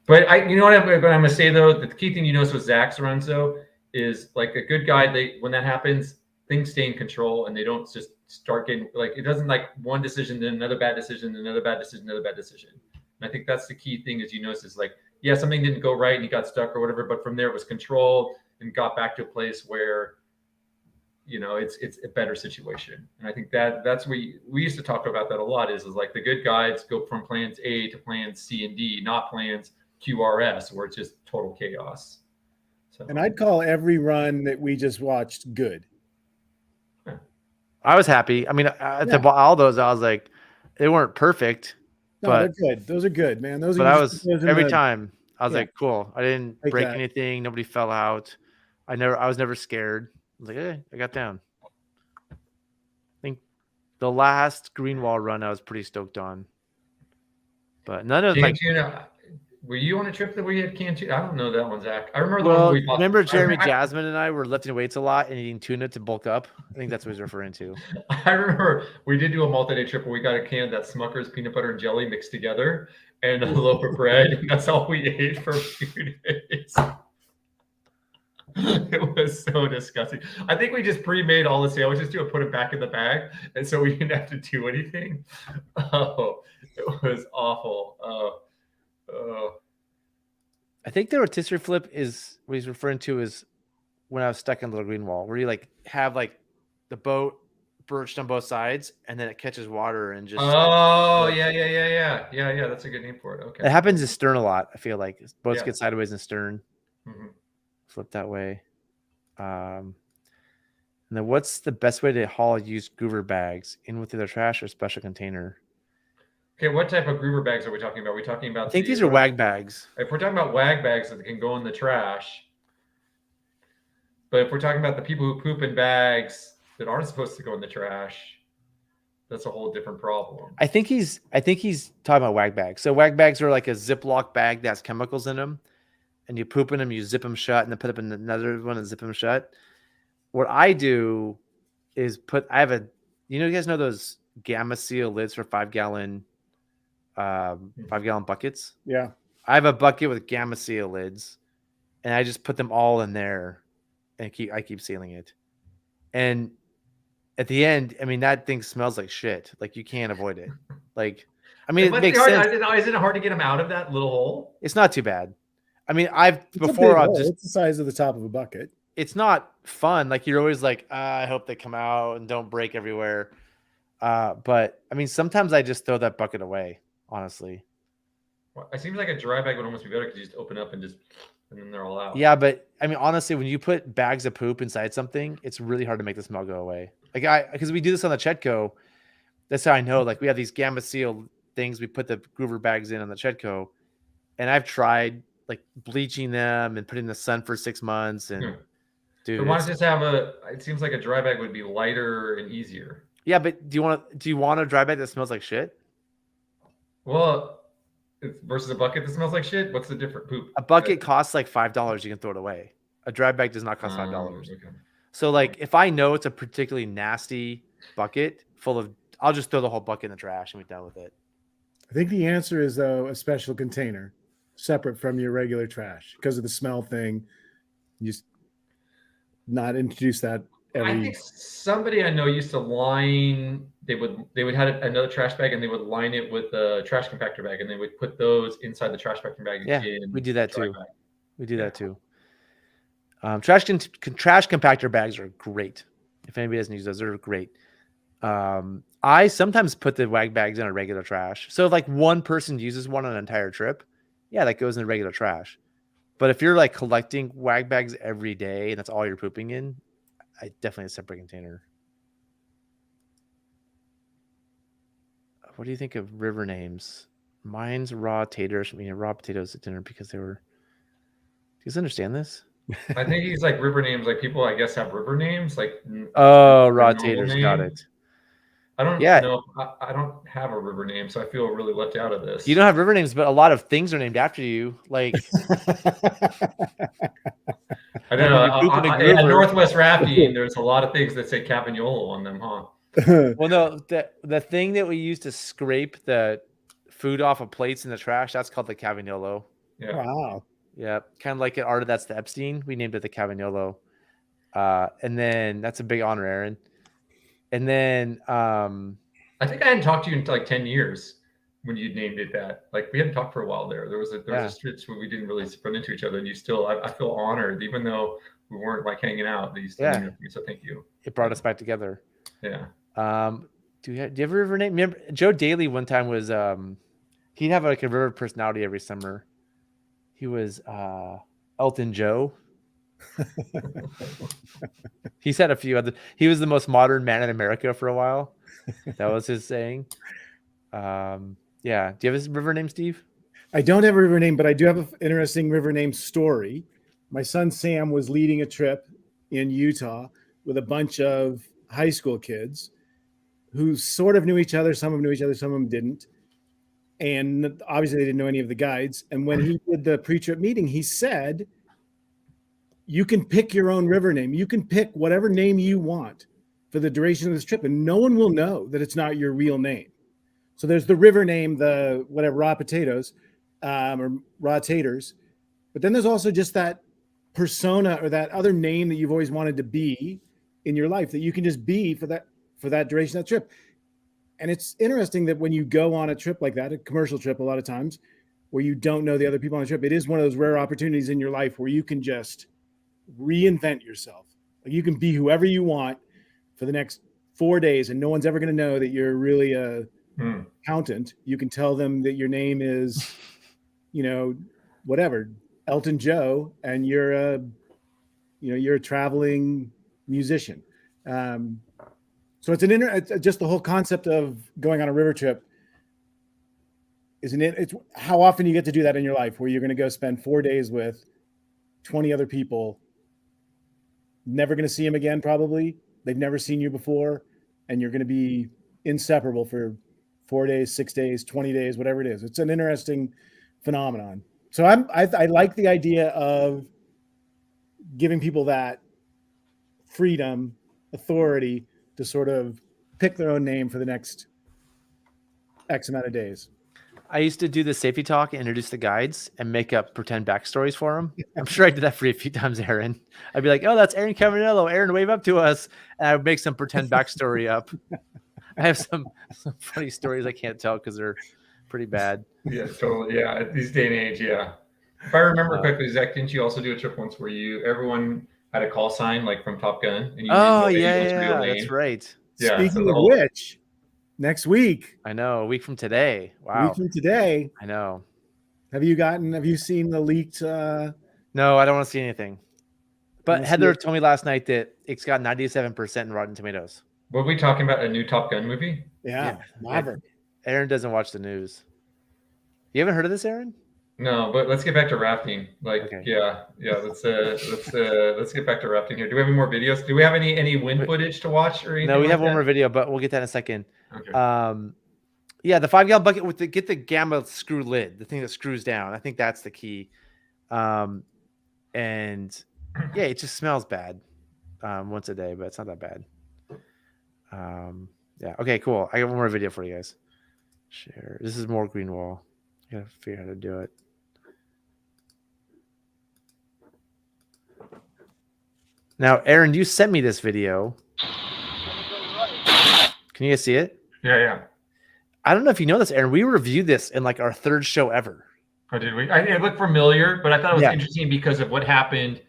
but you know what I'm going to say though. The key thing you notice with Zach's runs though is like a good guide. When that happens, things stay in control and they don't just start getting like it doesn't like one decision, then another bad decision, another bad decision, another bad decision. And I think that's the key thing is you notice is like something didn't go right and you got stuck or whatever, but from there it was controlled and got back to a place where it's a better situation. And I think that's we used to talk about that a lot is like the good guides go from plans A to plans C and D, not plans QRS where it's just total chaos. So, and I'd call every run that we just watched good. I was happy. I mean, all those, I was like, they weren't perfect. No, but they're good. Those are good, man. Those but are I was every time I was like, cool. I didn't break that. anything. Nobody fell out. I was never scared. I was like, hey, I got down. I think the last Greenwall run I was pretty stoked on. But none of were you on a trip that we had canned tuna? I don't know that one, Zach. I remember remember Jeremy Jasmine and I were lifting weights a lot and eating tuna to bulk up. I think that's what he's referring to. I remember we did do a multi-day trip where we got a can of that Smucker's peanut butter and jelly mixed together and a loaf of bread. And that's all we ate for a few days. It was so disgusting. I think we just pre-made all the sandwiches to put it back in the bag, and so we didn't have to do anything. Oh, it was awful. I think the rotisserie flip is what he's referring to is when I was stuck in Little Green Wall, where you like have like the boat birched on both sides, and then it catches water and just. Oh yeah. That's a good name for it. Okay. It happens in stern a lot. I feel like boats get sideways in stern. Mm-hmm. Flip that way. And then what's the best way to haul used groover bags in with either trash or special container? Okay, what type of groover bags are we talking about? Are we talking about? I think these are wag bags. If we're talking about wag bags that can go in the trash, but if we're talking about the people who poop in bags that aren't supposed to go in the trash, that's a whole different problem. I think he's talking about wag bags. So wag bags are like a Ziploc bag that has chemicals in them. And you poop in them, you zip them shut, and then put up in another one and zip them shut. What I do is you guys know those Gamma Seal lids for 5-gallon buckets? Yeah. I have a bucket with Gamma Seal lids, and I just put them all in there, and I keep sealing it. And at the end, I mean, that thing smells like shit. Like you can't avoid it. Like, I mean, it makes sense. Isn't it hard to get them out of that little hole? It's not too bad. I mean, it's the size of the top of a bucket. It's not fun. Like you're always like, I hope they come out and don't break everywhere. But I mean, sometimes I just throw that bucket away, honestly. Well, it seems like a dry bag would almost be better because you just open up and then they're all out. Yeah, but I mean, honestly, when you put bags of poop inside something, it's really hard to make the smell go away. Like because we do this on the Chetco, that's how I know. Like we have these Gamma Seal things we put the groover bags in on the Chedco, and I've tried like bleaching them and putting in the sun for 6 months. And dude, So why not just have it seems like a dry bag would be lighter and easier. Yeah, but do you want a dry bag that smells like shit? Well, versus a bucket that smells like shit. What's the different poop? A bucket costs like $5. You can throw it away. A dry bag does not cost $5. Okay. So like if I know it's a particularly nasty bucket full of, I'll just throw the whole bucket in the trash and be done with it. I think the answer is though a special container separate from your regular trash because of the smell thing. You just not introduce that. I think somebody I know used to line. They would have another trash bag and they would line it with a trash compactor bag and they would put those inside the trash compactor bag. Yeah, we do that too. We do that too. Trash compactor bags are great. If anybody doesn't use those, they're great. I sometimes put the wag bags in a regular trash. So if like one person uses one on an entire trip, yeah, that goes in the regular trash. But if you're like collecting wag bags every day and that's all you're pooping in, I definitely a separate container. What do you think of river names? Mine's raw taters. I mean, raw potatoes at dinner because they were. Do you guys understand this? I think he's like river names. Like people, I guess, have river names. Like raw taters. Name. Got it. I don't know. I don't have a river name, so I feel really left out of this. You don't have river names, but a lot of things are named after you. Like I don't know. At Northwest Rafting, there's a lot of things that say Cavagnolo on them, huh? Well, no, the thing that we use to scrape the food off of plates in the trash, that's called the Cavagnolo. Yeah. Wow. Yeah, kind of like at Art, that's the Epstein. We named it the Cavagnolo. And then that's a big honor, Aaron. And then I think I hadn't talked to you in like 10 years when you named it that. Like we hadn't talked for a while there. There was a stretch where we didn't really run into each other, and you still I feel honored, even though we weren't like hanging out. That you still named me, so thank you. It brought us back together. Yeah. Do you ever river name? Remember Joe Daly one time was he'd have like a river personality every summer. He was Elton Joe. He's had a few other. He was the most modern man in America for a while. That was his saying. Yeah. Do you have his river name, Steve? I don't have a river name, but I do have an interesting river name story. My son Sam was leading a trip in Utah with a bunch of high school kids who sort of knew each other. Some of them knew each other, some of them didn't. And obviously they didn't know any of the guides. And when he did the pre-trip meeting, he said, you can pick your own river name. You can pick whatever name you want for the duration of this trip, and no one will know that it's not your real name. So there's the river name, the whatever, raw potatoes or raw taters. But then there's also just that persona or that other name that you've always wanted to be in your life that you can just be for that duration of that trip. And it's interesting that when you go on a trip like that, a commercial trip, a lot of times where you don't know the other people on the trip, it is one of those rare opportunities in your life where you can just reinvent yourself. Like you can be whoever you want for the next 4 days, and no one's ever going to know that you're really a accountant. You can tell them that your name is, whatever, Elton Joe, and you're a traveling musician. So it's just the whole concept of going on a river trip. Isn't it? It's how often you get to do that in your life, where you're going to go spend 4 days with 20 other people, never going to see them again, probably. They've never seen you before, and you're going to be inseparable for 4 days, 6 days, 20 days, whatever it is. It's an interesting phenomenon. So I like the idea of giving people that freedom, authority to sort of pick their own name for the next X amount of days. I used to do the safety talk and introduce the guides and make up pretend backstories for them. I'm sure I did that for you a few times, Aaron. I'd be like, oh, that's Aaron Cavagnolo. Aaron, wave up to us. And I would make some pretend backstory up. I have some funny stories I can't tell because they're pretty bad. Yeah, totally. Yeah, these day and age, yeah. If I remember correctly, Zach, didn't you also do a trip once where everyone had a call sign like from Top Gun? And you that's right. Yeah, Speaking of which, next week. I know, a week from today. Wow. A week from today. I know. Have you seen the leaked? No, I don't want to see anything. But Heather told me last night that it's got 97% in Rotten Tomatoes. Were we talking about a new Top Gun movie? Yeah. Maverick. Aaron doesn't watch the news. You haven't heard of this, Aaron? No, but let's get back to rafting. Like, Okay. yeah. Let's get back to rafting here. Do we have any more videos? Do we have any wind footage to watch or anything? No, we have like one that? more video, but we'll get that in a second. Okay. Yeah, the 5-gallon bucket with get the gamma screw lid, the thing that screws down. I think that's the key. And yeah, it just smells bad once a day, but it's not that bad. Yeah. Okay, cool. I got one more video for you guys. Share. This is more green wall. I gotta figure out how to do it. Now, Aaron, you sent me this video. Can you guys see it? Yeah. I don't know if you know this, Aaron. We reviewed this in like our third show ever. Oh, did we? It looked familiar, but I thought it was Yeah. interesting because of what happened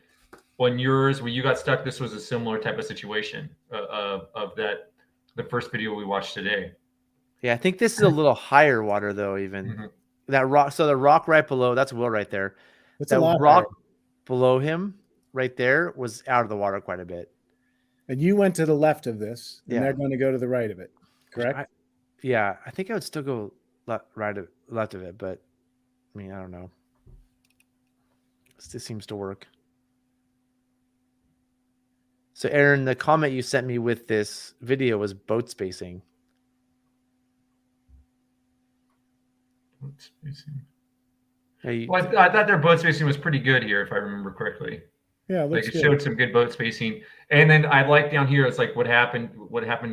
on yours where you got stuck. This was a similar type of situation of that, the first video we watched today. Yeah, I think this is a little higher water though, even. Mm-hmm. That rock, so the rock right below, that's Will right there. It's That a lot rock higher. below him right there was out of the water quite a bit. And you went to the left of this, and Yeah. they're going to go to the right of it, correct? I think I would still go left of it, but I mean, I don't know. This seems to work. So, Aaron, the comment you sent me with this video was boat spacing. Boat spacing. Hey, Well, I thought their boat spacing was pretty good here, if I remember correctly. Yeah, it Like looks it good. showed some good boat spacing, and then I like down here. It's like what happened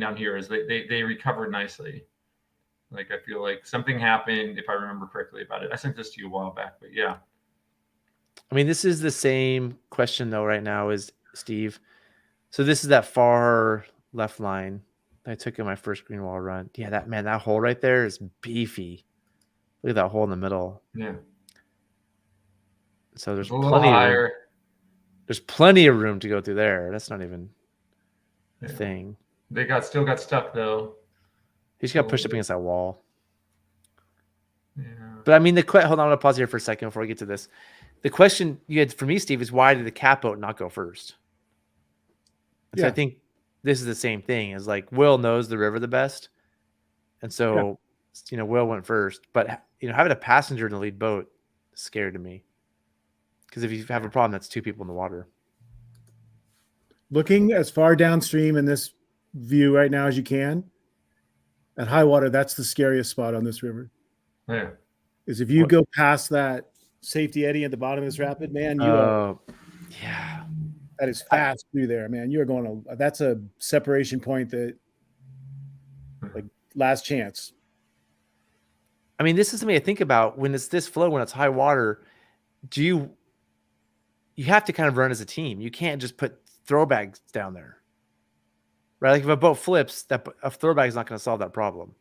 down here is they recovered nicely. Like I feel like something happened, if I remember correctly, about it. I sent this to you a while back, but yeah. I mean, this is the same question though right now as Steve. So this is that far left line I took in my first green wall run. Yeah, that hole right there is beefy. Look at that hole in the middle. Yeah. So there's It's a little plenty of room. higher. There's plenty of room to go through there. That's not even a Yeah. thing. They still got stuck though. He just got pushed up against that wall. Yeah. But I mean, hold on, I'm gonna pause here for a second before I get to this. The question you had for me, Steve, is why did the cat boat not go first? So I think this is the same thing. Is like Will knows the river the best, and so Will went first. But having a passenger in the lead boat is scary to me, because if you have a problem, that's two people in the water. Looking as far downstream in this view right now as you can, at high water, that's the scariest spot on this river. Yeah. Is if you go past that safety eddy at the bottom of this rapid, man, Yeah. that is fast through there, man. You are going to, that's a separation point that, like, last chance. I mean, this is something I think about when it's this flow, when it's high water. You have to kind of run as a team. You can't just put throw bags down there, right? Like if a boat flips, a throw bag is not going to solve that problem.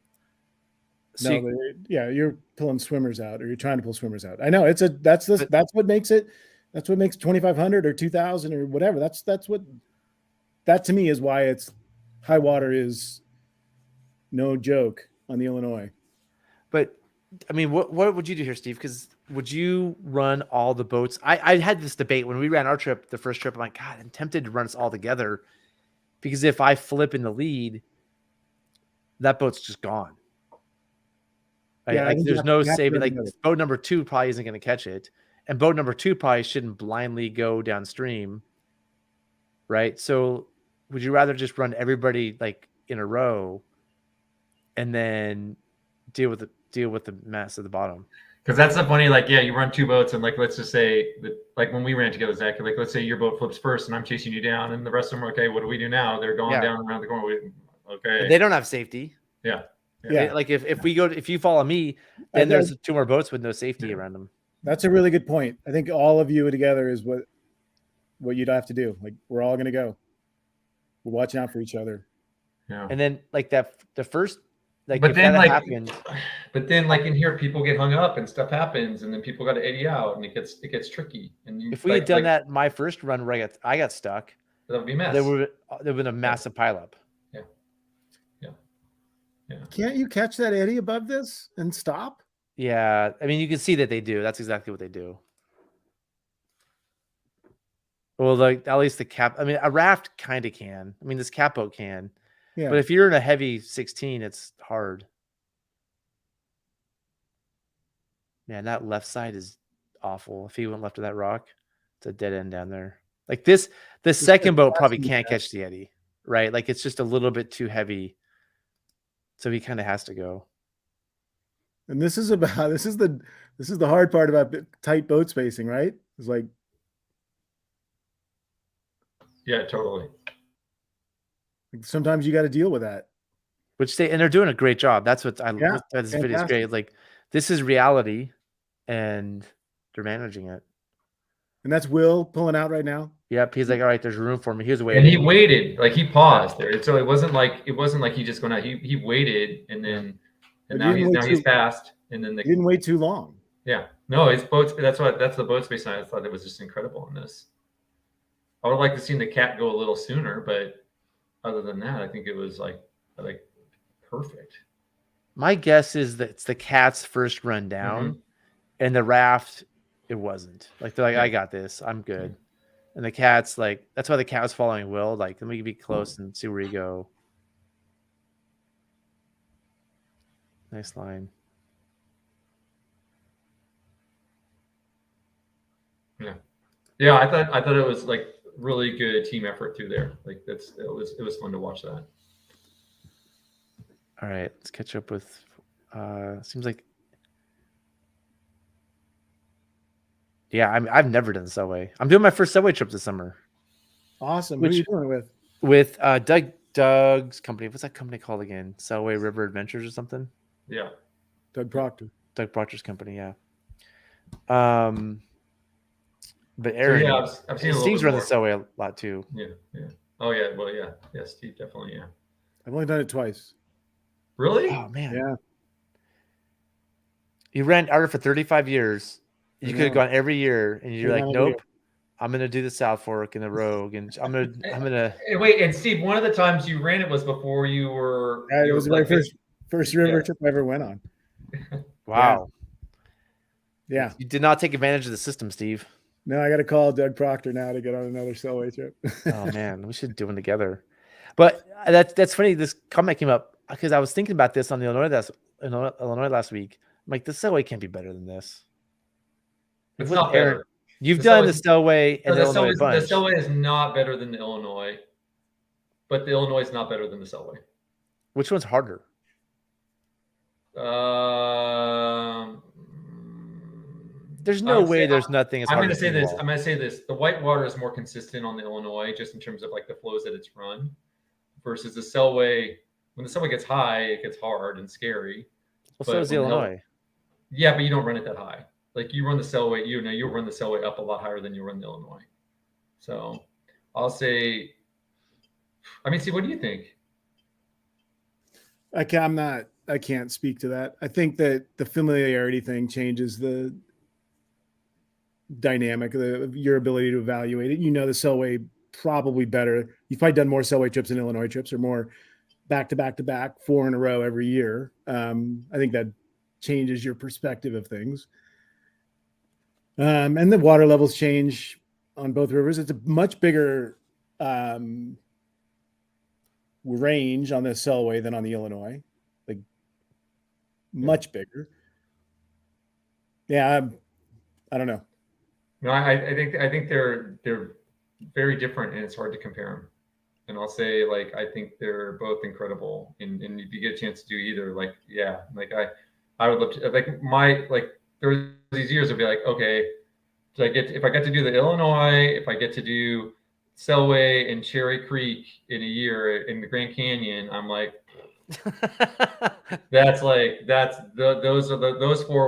So you're pulling swimmers out, or you're trying to pull swimmers out. I know that's what makes it. That's what makes 2,500 or 2,000 or whatever. That to me is why it's high water is no joke on the Illinois. But I mean, what would you do here, Steve? Because would you run all the boats? I had this debate when we ran our trip, the first trip. I'm like, God, I'm tempted to run us all together, because if I flip in the lead, that boat's just gone. Yeah, like there's no saving. Like boat number 2 probably isn't going to catch it, and boat number 2 probably shouldn't blindly go downstream, right? So, would you rather just run everybody like in a row, and then deal with the mess at the bottom? Because that's the funny, like, yeah, you run 2 boats, and like, let's just say that, like, when we ran together, Zach, like, let's say your boat flips first, and I'm chasing you down, and the rest of them are okay. What do we do now? They're going down around the corner. Okay. They don't have safety. Yeah. Like if you follow me, then there's 2 more boats with no safety around them. That's a really good point. I think all of you together is what you'd have to do. Like, we're all going to go. We're watching out for each other. Yeah. And then like the first, like, but then like, happened, but then like in here, people get hung up and stuff happens, and then people got to eddy out, and it gets tricky. And if we had done that my first run where I got stuck, that would be a mess. there would have been a massive pileup. Yeah. Can't you catch that eddy above this and stop? Yeah, I mean, you can see that they do. That's exactly what they do. Well, like at least a raft kind of can. I mean, this cat boat can. Yeah. But if you're in a heavy 16, it's hard. Man, that left side is awful. If he went left of that rock, it's a dead end down there. Like this, the second boat probably can't catch the eddy, right? Like it's just a little bit too heavy. So he kind of has to go. And this is the hard part about tight boat spacing, right? It's like, yeah, totally. Sometimes you got to deal with that. And they're doing a great job. That's what I love. This video is great. Like this is reality, and they're managing it. And that's Will pulling out right now. Yep, he's like, all right, there's room for me. Here's waiting. And he waited, like he paused there. So it wasn't like he just went out. He waited, and then now he's passed. And then he didn't wait too long. Yeah, no, it's boats. That's the boat space. And I thought it was just incredible in this. I would like to see the cat go a little sooner, but other than that, I think it was like perfect. My guess is that it's the cat's first run down, and the raft, it wasn't. Like they're like, I got this, I'm good. And the cat's like, that's why the cat was following Will. Like, let me be close and see where you go. Nice line. Yeah. I thought it was like really good team effort through there. Like it was fun to watch that. All right, let's catch up with. Seems like. Yeah, I've never done Selway. I'm doing my first Selway trip this summer. Awesome. Who are you doing with? With Doug's company. What's that company called again? Selway River Adventures or something? Yeah. Doug Proctor's company, yeah. But Aaron, I've seen Steve's run the Selway a lot too. Yeah. Oh yeah, well yeah, Steve definitely, yeah. I've only done it twice. Really? Oh man. Yeah. You ran Arter for 35 years. You could have gone every year, and you're like, nope. I'm gonna do the South Fork and the Rogue, and I'm gonna. Wait, and Steve, one of the times you ran it was before you were. Yeah, it was my first river trip I ever went on. Wow. Yeah. You did not take advantage of the system, Steve. No, I got to call Doug Proctor now to get on another Selway trip. Oh man, we should do one together. But that's funny. This comment came up because I was thinking about this on the Illinois last week. I'm like, the Selway can't be better than this. It's not better. You've done the Selway and the Illinois bunch. The Selway is not better than the Illinois, but the Illinois is not better than the Selway. Which one's harder? There's no way there's nothing as hard. I'm going to say this. The whitewater is more consistent on the Illinois, just in terms of like the flows that it's run, versus the Selway. When the Selway gets high, it gets hard and scary. Well, so is the Illinois. Yeah, but you don't run it that high. Like you run the Selway, you'll run the Selway up a lot higher than you run the Illinois. So I'll say, Steve, what do you think? I can't speak to that. I think that the familiarity thing changes the dynamic of your ability to evaluate it. The Selway probably better. You've probably done more Selway trips than Illinois trips, or more back to back 4 in a row every year. I think that changes your perspective of things. And the water levels change on both rivers. It's a much bigger range on the Selway than on the Illinois, like much bigger. Yeah, I don't know. No, I think they're very different, and it's hard to compare them. And I'll say, like, I think they're both incredible. And if you get a chance to do either, like, yeah, like I would love to, there was these years I'd be like, okay, if I get to do the Illinois, if I get to do Selway and Cherry Creek in a year in the Grand Canyon, I'm like, those 4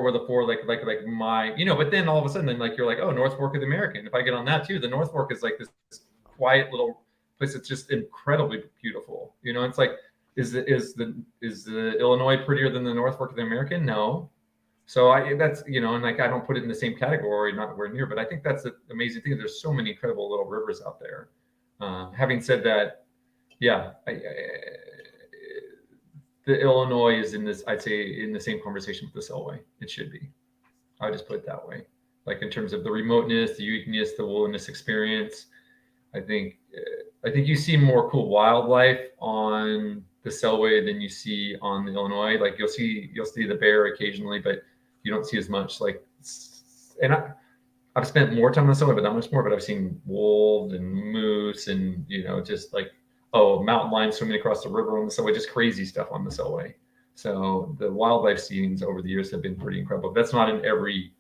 were the 4 like my, but then all of a sudden like you're like, oh, North Fork of the American. If I get on that too, the North Fork is like this quiet little place. It's just incredibly beautiful. It's like, is the Illinois prettier than the North Fork of the American? No. So that's, and like, I don't put it in the same category, not where near, but I think that's the amazing thing. There's so many incredible little rivers out there. Having said that, yeah, the Illinois is I'd say in the same conversation with the Selway. It should be. I would just put it that way. Like in terms of the remoteness, the uniqueness, the wilderness experience, I think you see more cool wildlife on the Selway than you see on the Illinois. Like you'll see the bear occasionally, but you don't see as much. Like, and I've spent more time on the Selway, but not much more. But I've seen wolves and moose, and just like mountain lions swimming across the river on the Selway, just crazy stuff on the Selway. So the wildlife scenes over the years have been pretty incredible. That's not in every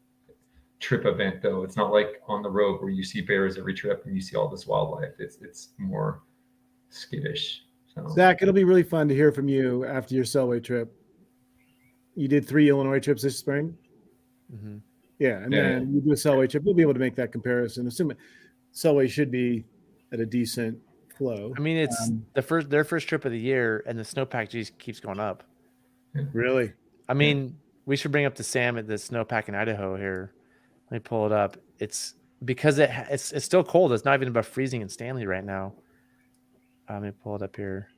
trip event, though. It's not like on the road where you see bears every trip and you see all this wildlife. It's more skittish. So. Zach, it'll be really fun to hear from you after your Selway trip. You did 3 Illinois trips this spring. Mm-hmm. Yeah, and then you do a Selway trip. You'll be able to make that comparison. Assuming Selway should be at a decent flow. I mean, it's their first trip of the year, and the snowpack just keeps going up. Really? I mean, we should bring up the Sam at the snowpack in Idaho here. Let me pull it up. It's because it's still cold. It's not even above freezing in Stanley right now. Let me pull it up here.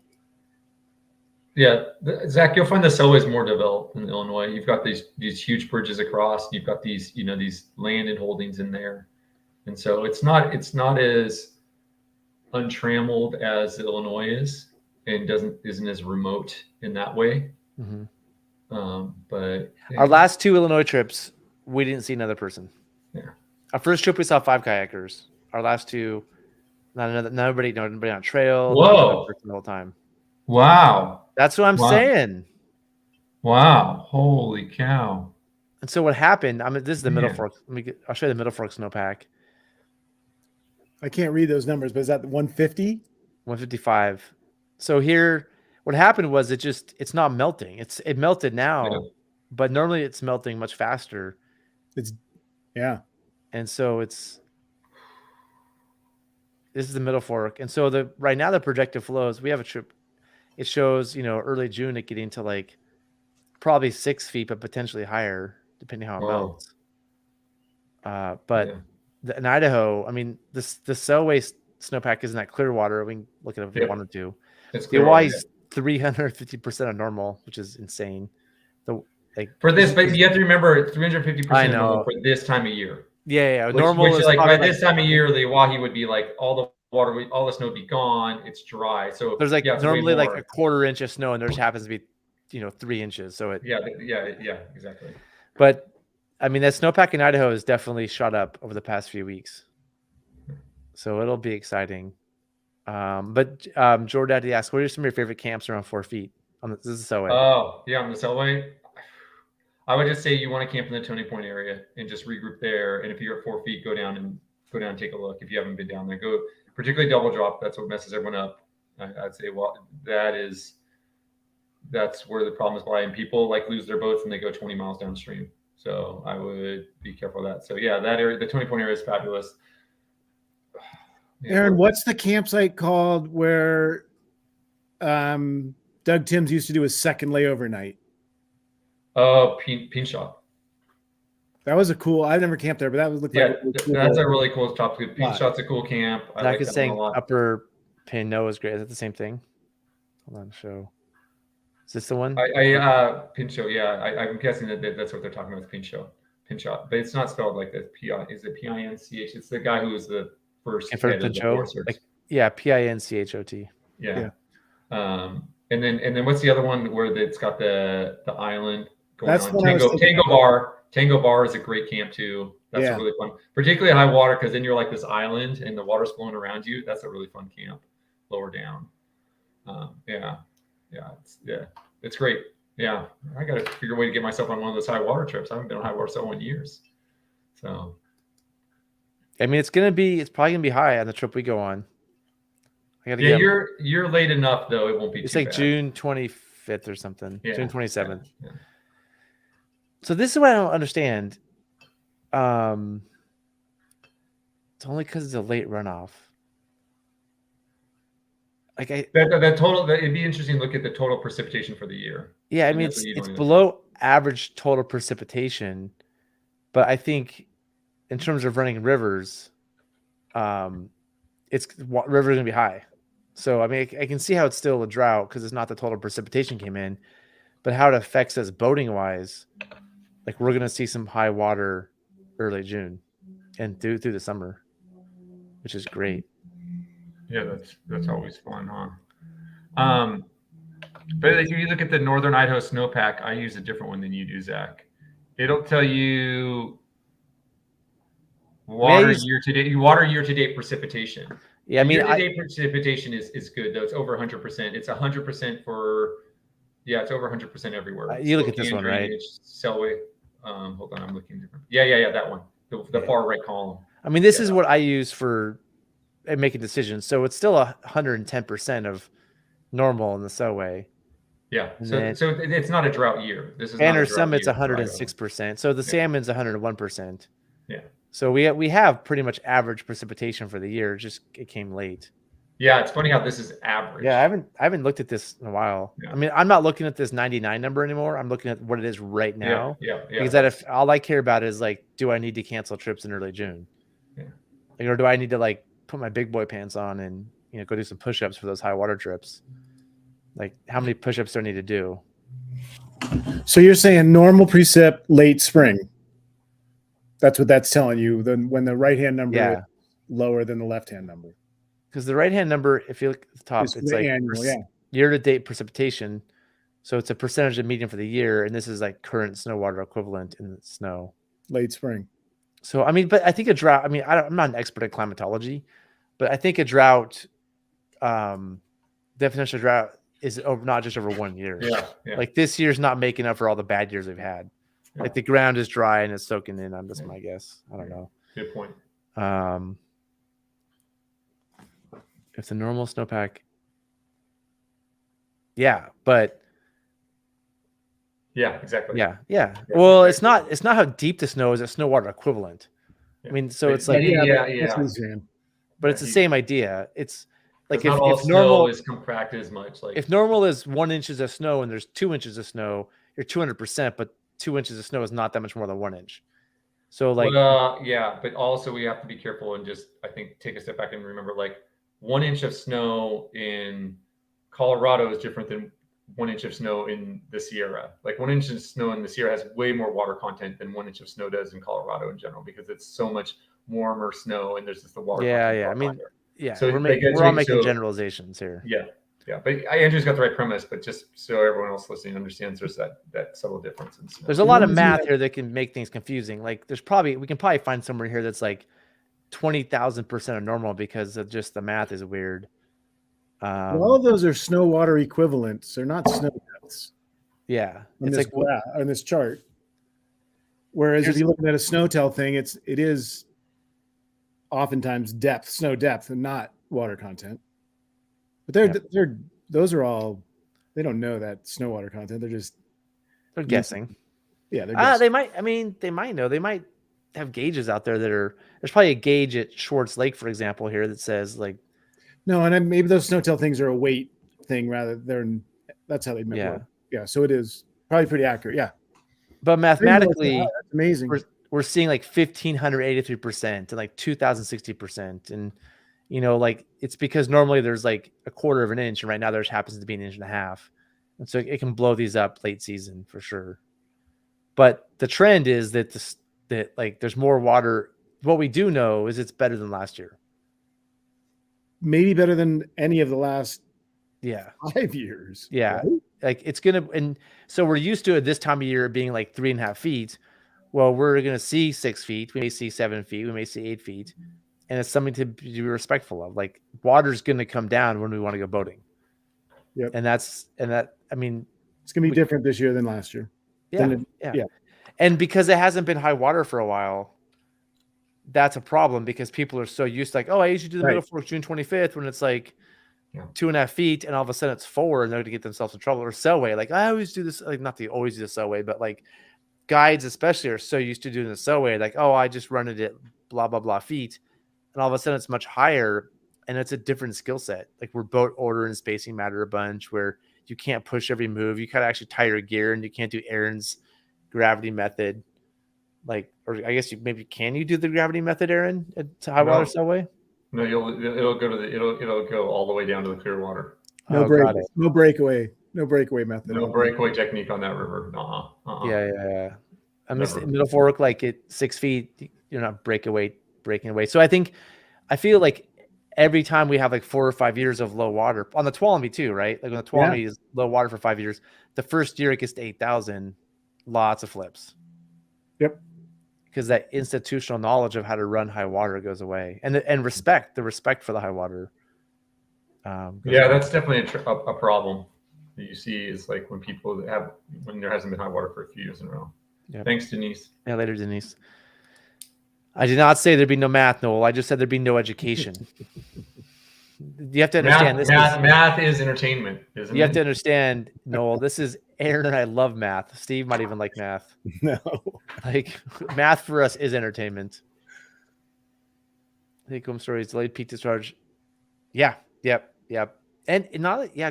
Yeah, Zach, you'll find the Selway is more developed in Illinois. You've got these huge bridges across. You've got these these landed holdings in there, and so it's not as untrammeled as Illinois is, and isn't as remote in that way. Mm-hmm. But our last 2 Illinois trips, we didn't see another person. Yeah, our first trip we saw 5 kayakers. Our last 2, nobody on trail. Whoa! The whole time. Wow. That's what I'm saying. Wow. Holy cow. And so what happened, this is the Middle Fork. I'll show you the Middle Fork snowpack. I can't read those numbers, but is that 150? 155. So here, what happened was it's not melting. It melted now, but normally it's melting much faster. And so this is the Middle Fork. And so right now the projected flows, we have a trip. It shows, early June it getting to like probably 6 feet, but potentially higher, depending how it melts. In Idaho, I mean, the Selway snowpack isn't that clear water. We can look at it if we wanted to. The Hawaii's 350% of normal, which is insane. For this, but you have to remember 350% of normal for this time of year. Yeah. Normal which is like by this time of year, the Oahe would be like all the snow would be gone. It's dry. So there's normally like a 1/4 inch of snow, and there just happens to be 3 inches. So yeah, exactly. But I mean, that snowpack in Idaho has definitely shot up over the past few weeks, so it'll be exciting. But Jordaddy asked, what are some of your favorite camps around 4 feet on this is the Selway? Oh yeah, on the Selway, I would just say you want to camp in the Tony Point area and just regroup there. And if you're at 4 feet, go down and take a look. If you haven't been down there, go. Particularly double drop. That's what messes everyone up. I'd say, that's where the problem is lying. People lose their boats and they go 20 miles downstream. So I would be careful of that. So yeah, that area, the Tony Point area is fabulous. Aaron, what's the campsite called where Doug Timms used to do his second layover night? Oh, Pin Shot. That was I've never camped there, but that was cool. That's a really cool top. Pin Shot's a cool camp. I like saying Upper Pin No is great. Is that the same thing? Hold on, show. Is this the one? Pin Shot. Yeah, I'm guessing that's what they're talking about. Pin Shot, but it's not spelled like that. Is it Pinch? It's the guy who was the first head of the Forest Service. Pinchot. Yeah. And then what's the other one where it's got the island going on? Tango Bar is a great camp too. That's really fun, particularly at high water, because then you're like this island and the water's flowing around you. That's a really fun camp. Lower down. It's great. Yeah, I got to figure a way to get myself on one of those high water trips. I haven't been on high water so in years. So, I mean, it's probably gonna be high on the trip we go on. You're late enough though. It won't be. It's like bad. June 25th or something. Yeah, June 27th. Yeah. So this is what I don't understand. It's only because it's a late runoff. That total. It'd be interesting to look at the total precipitation for the year. Yeah, I mean it's below average total precipitation, but I think in terms of running rivers, rivers gonna be high. So I mean I can see how it's still a drought because it's not the total precipitation came in, but how it affects us boating wise. Like we're gonna see some high water early June and through the summer, which is great. Yeah, that's always fun, huh? But if you look at the Northern Idaho snowpack, I use a different one than you do, Zach. It'll tell you I water use- year-to-date precipitation. Yeah, I mean, year-to-date precipitation is good though. It's over 100%. It's 100% for it's over 100% everywhere. you look at this Spokane one, right? drainage, Selway. Hold on, I'm looking different. Yeah, that one. The far right column. I mean, this is what I use for making decisions. So it's still 110% of normal in the Selway. Yeah. And So then- so it's not a drought year. This is not And a or drought some it's year. 106%. So the salmon's 101%. Yeah. So we have pretty much average precipitation for the year. Just it came late. Yeah, it's funny how this is average. Yeah, I haven't looked at this in a while. Yeah. I mean, I'm not looking at this 99 number anymore. I'm looking at what it is right now. Yeah. Because that if all I care about is like, do I need to cancel trips in early June? Yeah. Like, or do I need to like put my big boy pants on and go do some push-ups for those high water trips? Like, how many push-ups do I need to do? So you're saying normal precip late spring. That's what that's telling you. Then when the right hand number is lower than the left hand number. Because the right hand number, if you look at the top, it's like annual, year-to-date precipitation. So it's a percentage of median for the year, and this is like current snow water equivalent in the snow. Late spring. So I mean, but I think a drought. I mean, I'm not an expert in climatology, but I think a drought, definition of drought is not just over 1 year. Yeah. Like this year's not making up for all the bad years we've had. Yeah. Like the ground is dry and it's soaking in. That's my guess. I don't know. Good point. If the normal snowpack, but yeah, exactly. Yeah. Well, it's not how deep the snow is. It's snow water equivalent. Yeah. I mean, so it's like but it's the same idea. It's like not all if normal is compacted as much. Like if normal is 1 inch of snow and there's 2 inches of snow, you're 200%, but 2 inches of snow is not that much more than 1 inch. So like, but also we have to be careful and just, I think, take a step back and remember, like 1 inch of snow in Colorado is different than 1 inch of snow in the Sierra. Like 1 inch of snow in the Sierra has way more water content than 1 inch of snow does in Colorado in general, because it's so much warmer snow and there's just the water. Yeah. I mean, so we're all making generalizations here. Yeah, but Andrew's got the right premise, but just so everyone else listening understands, there's that subtle difference in snow. There's a lot of math here that can make things confusing. Like we can probably find somewhere here that's like 20,000% of normal because of just the math is weird. All of those are snow water equivalents. They're not snow depths. Yeah, it's like on this chart. Whereas if you look at a SNOTEL thing, it is oftentimes snow depth, and not water content. But those are all, they don't know that snow water content. They're guessing. Yeah, they're guessing. They might know. They might have gauges out there there's probably a gauge at Schwartz Lake, for example, here that says like. No, and maybe those SNOTEL things are a weight thing rather than that's how they meant work. Yeah, so it is probably pretty accurate. Yeah. But mathematically, that's amazing. We're seeing like 1,583% and like 2,060%. And, like it's because normally there's like a quarter of an inch. And right now there happens to be 1.5 inches. And so it can blow these up late season for sure. But the trend is that like there's more water. What we do know is it's better than last year. Maybe better than any of the last 5 years. Yeah. Right? Like it's going to, and so we're used to it this time of year being like 3.5 feet. Well, we're going to see 6 feet. We may see 7 feet. We may see 8 feet. And it's something to be respectful of. Like water's going to come down when we want to go boating. Yep. And I mean, it's going to be different this year than last year. Yeah. And because it hasn't been high water for a while, that's a problem because people are so used to like, oh, I usually do the Middle Fork June 25th when it's like 2.5 feet, and all of a sudden it's 4 and they're going to get themselves in trouble. Or Selway, like I always do this, like not to always do the Selway, but like guides especially are so used to doing the Selway, like, oh, I just run it at blah, blah, blah feet. And all of a sudden it's much higher and it's a different skill set. Like where boat order and spacing matter a bunch, where you can't push every move. You kind of actually tie your gear and you can't do Aaron's gravity method. Like, or I guess can you do the gravity method, Aaron, at high water Selway? No, it'll go all the way down to the clear water. No breakaway method. No breakaway technique on that river. Yeah. I mean, Middle Fork, like at 6 feet, you're not breaking away. So I feel like every time we have like 4 or 5 years of low water on the Tuolumne too, right? Like when the Tuolumne is low water for 5 years, the first year it gets to 8,000, lots of flips. Yep. Because that institutional knowledge of how to run high water goes away, and the respect for the high water. Yeah, that's definitely a problem that you see is like when there hasn't been high water for a few years in a row. Yep. Thanks, Denise. Yeah, later, Denise. I did not say there'd be no math, Noel. I just said there'd be no education. You have to understand math is entertainment, isn't it? You have to understand, Noel. This is Aaron and I love math. Steve might even like math. No. Like math for us is entertainment. Take home stories, delayed peak discharge. Yeah, yep. And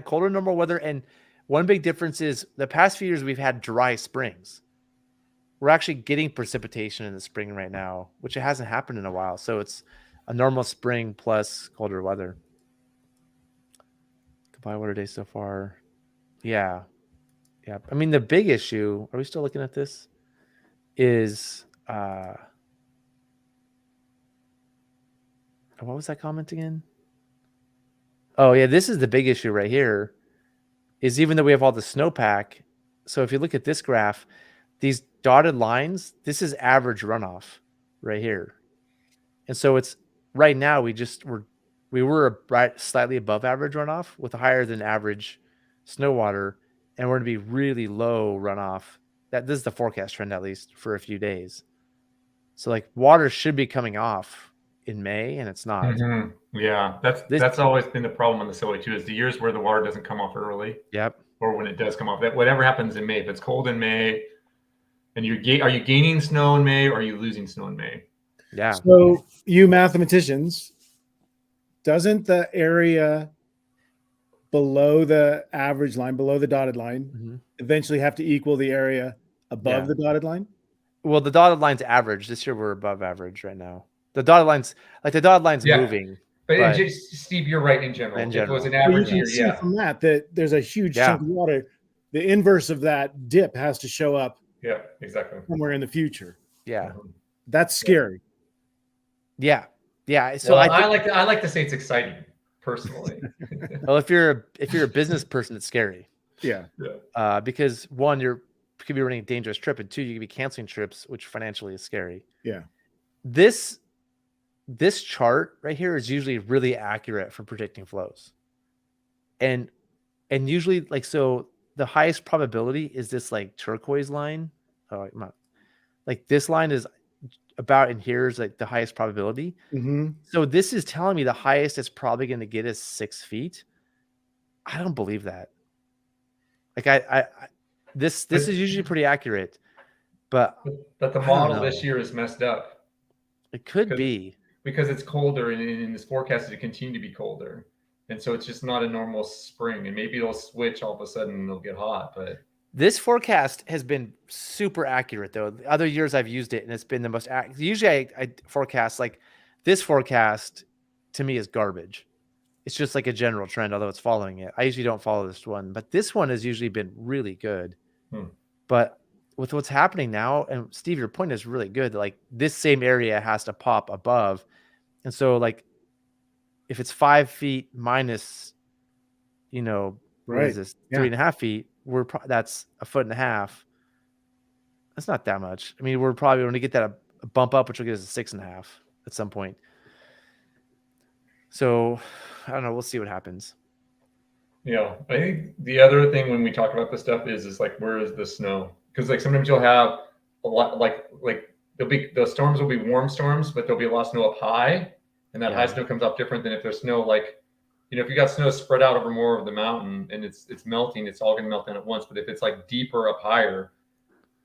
colder normal weather. And one big difference is the past few years we've had dry springs. We're actually getting precipitation in the spring right now, which it hasn't happened in a while. So it's a normal spring plus colder weather. Goodbye water day so far. Yeah. I mean, the big issue, are we still looking at this? Is what was that comment again? Oh yeah, this is the big issue right here. Is even though we have all the snowpack, so if you look at this graph, these dotted lines, this is average runoff right here. And so it's right now we were right slightly above average runoff with a higher than average snow water, and we're going to be really low runoff. This is the forecast trend, at least for a few days. So like water should be coming off in May, and it's not. Mm-hmm. Yeah, that's always been the problem on the SOA too, is the years where the water doesn't come off early. Yep. Or when it does come off, that whatever happens in May, if it's cold in May, and are you gaining snow in May or are you losing snow in May? Yeah. So you mathematicians, doesn't the area below the average line, below the dotted line, eventually have to equal the area above the dotted line? Well, the dotted line's average. This year we're above average right now. The dotted line's moving. But Steve, you're right in general. If it was an average year, see from that there's a huge chunk of water. The inverse of that dip has to show up. Yeah, exactly. Somewhere in the future. Yeah, that's scary. Yeah. So I like to say it's exciting personally. Well, if you're a business person, it's scary. Yeah. Because one, you could be running a dangerous trip, and two, you could be canceling trips, which financially is scary. Yeah. This chart right here is usually really accurate for predicting flows. And usually so the highest probability is this like turquoise line. Oh, like this line is about in here is like the highest probability. Mm-hmm. So this is telling me the highest it's probably going to get is 6 feet. I don't believe that. Like this is usually pretty accurate, but the model this year is messed up. It could be because it's colder and in this forecast to continue to be colder. And so it's just not a normal spring, and maybe it'll switch all of a sudden and it'll get hot. But this forecast has been super accurate, though. The other years I've used it, and it's been the most accurate. Usually I forecast like this forecast to me is garbage. It's just like a general trend, although it's following it. I usually don't follow this one, but this one has usually been really good. But with what's happening now, and Steve, your point is really good. Like this same area has to pop above. And so like if it's 5 feet minus, what is this? 3.5 feet, that's 1.5 feet. That's not that much. I mean, we're probably going to get that a bump up, which will get us a 6.5 at some point. So I don't know. We'll see what happens. Yeah. I think the other thing when we talk about this stuff is like, where is the snow? Because like sometimes you'll have a lot, like the storms will be warm storms, but there'll be a lot of snow up high, and that high snow comes up different than if there's snow like, if you got snow spread out over more of the mountain and it's melting, it's all going to melt down at once. But if it's like deeper up higher,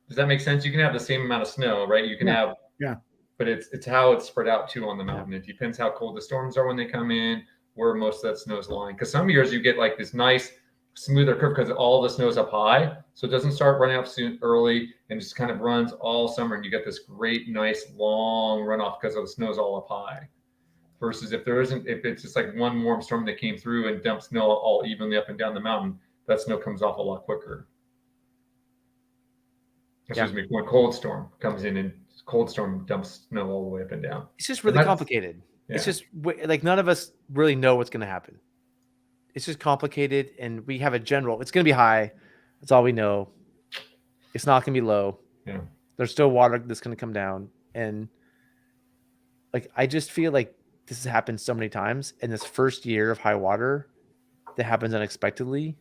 does that make sense? You can have the same amount of snow, right? You can have, but it's how it's spread out too on the mountain. It depends how cold the storms are when they come in, where most of that snow is lying. Because some years you get like this nice smoother curve because all the snow's up high, so it doesn't start running up soon early and just kind of runs all summer, and you get this great nice long runoff because of the snow's all up high. Versus if it's just like one warm storm that came through and dumped snow all evenly up and down the mountain, that snow comes off a lot quicker. Excuse me, when cold storm comes in and cold storm dumps snow all the way up and down. It's just really complicated. Yeah. It's just like none of us really know what's going to happen. It's just complicated, and we have a general. It's going to be high. That's all we know. It's not going to be low. Yeah. There's still water that's going to come down. And like, I just feel like this has happened so many times. In this first year of high water that happens unexpectedly,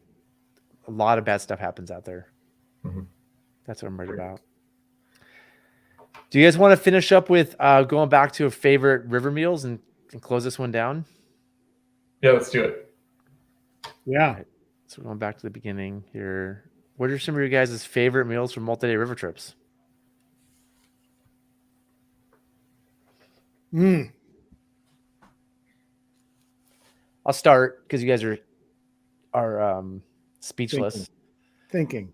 a lot of bad stuff happens out there. Mm-hmm. That's what I'm worried about. Do you guys want to finish up with going back to favorite river meals and close this one down? Yeah, let's do it. Yeah. Right. So we're going back to the beginning here. What are some of your guys' favorite meals from multi-day river trips? I'll start because you guys are speechless. Thinking.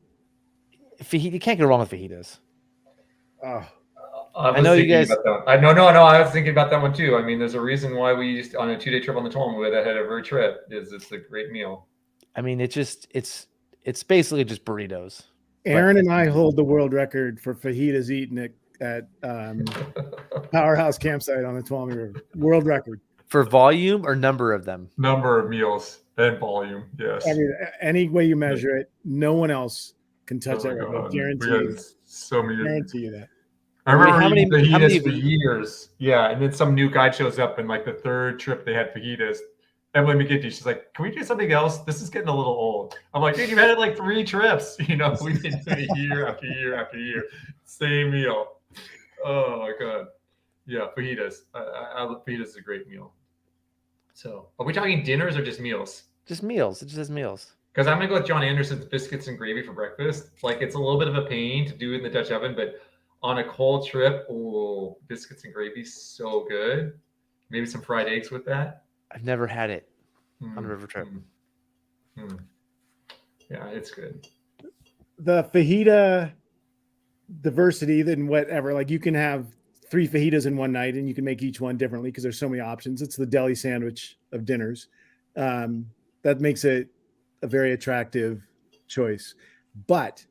You can't go wrong with fajitas. Oh. I know you guys. No, I was thinking about that one too. I mean, there's a reason why we used on a 2-day trip on the Tuolumne that had every trip. It's a great meal. I mean, it's basically just burritos. Aaron and I hold the world record for fajitas eaten at Powerhouse Campsite on the Tuolumne River. World record. For volume or number of them? Number of meals and volume, yes. I mean, any way you measure it, no one else can touch that record. Guarantee you that. I remember how many fajitas for years. Yeah, and then some new guide shows up, and like the third trip they had fajitas. Emily McGinty, she's like, "Can we do something else? This is getting a little old." I'm like, "Dude, you've had it like 3 trips. You know, we've been doing it year after year after year, same meal." Oh my god, yeah, fajitas. Fajitas is a great meal. So, are we talking dinners or just meals? Just meals. It just says meals. Because I'm gonna go with John Anderson's biscuits and gravy for breakfast. Like, it's a little bit of a pain to do in the Dutch oven, but on a cold trip, oh, biscuits and gravy, so good. Maybe some fried eggs with that. I've never had it on a river trip. Yeah, it's good. The fajita diversity than whatever. Like, you can have 3 fajitas in one night and you can make each one differently because there's so many options. It's the deli sandwich of dinners. That makes it a very attractive choice. But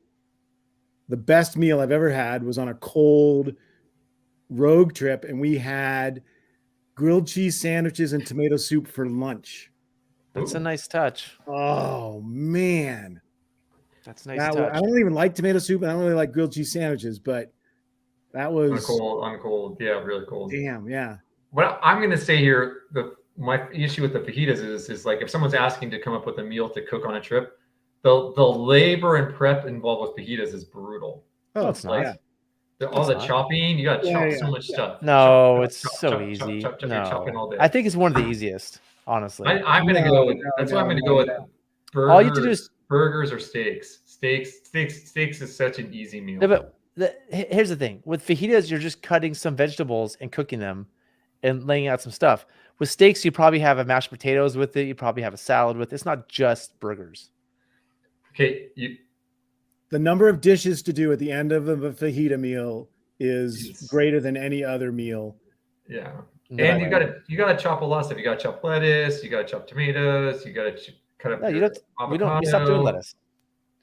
the best meal I've ever had was on a cold rogue trip, and we had grilled cheese sandwiches and tomato soup for lunch. That's a nice touch. Oh man, that's a nice touch. I don't even like tomato soup, and I don't really like grilled cheese sandwiches, but that was on cold, yeah, really cold. Damn, yeah. What I'm gonna say here, my issue with the fajitas is like if someone's asking to come up with a meal to cook on a trip, the labor and prep involved with fajitas is brutal. Oh, it's like all the chopping, you got to chop so much stuff. No, it's so easy. Chopping all day. I think it's one of the easiest, honestly. I'm gonna go with that's why I'm gonna go with burgers. All you have to do is burgers or steaks. Steaks is such an easy meal. No, but here's the thing: with fajitas, you're just cutting some vegetables and cooking them, and laying out some stuff. With steaks, you probably have a mashed potatoes with it. You probably have a salad with it. It's not just burgers. Okay, the number of dishes to do at the end of a fajita meal is greater than any other meal. Yeah, and you gotta chop a lot of stuff. You gotta chop lettuce. You gotta chop tomatoes. You gotta cut up. No, you stop doing lettuce.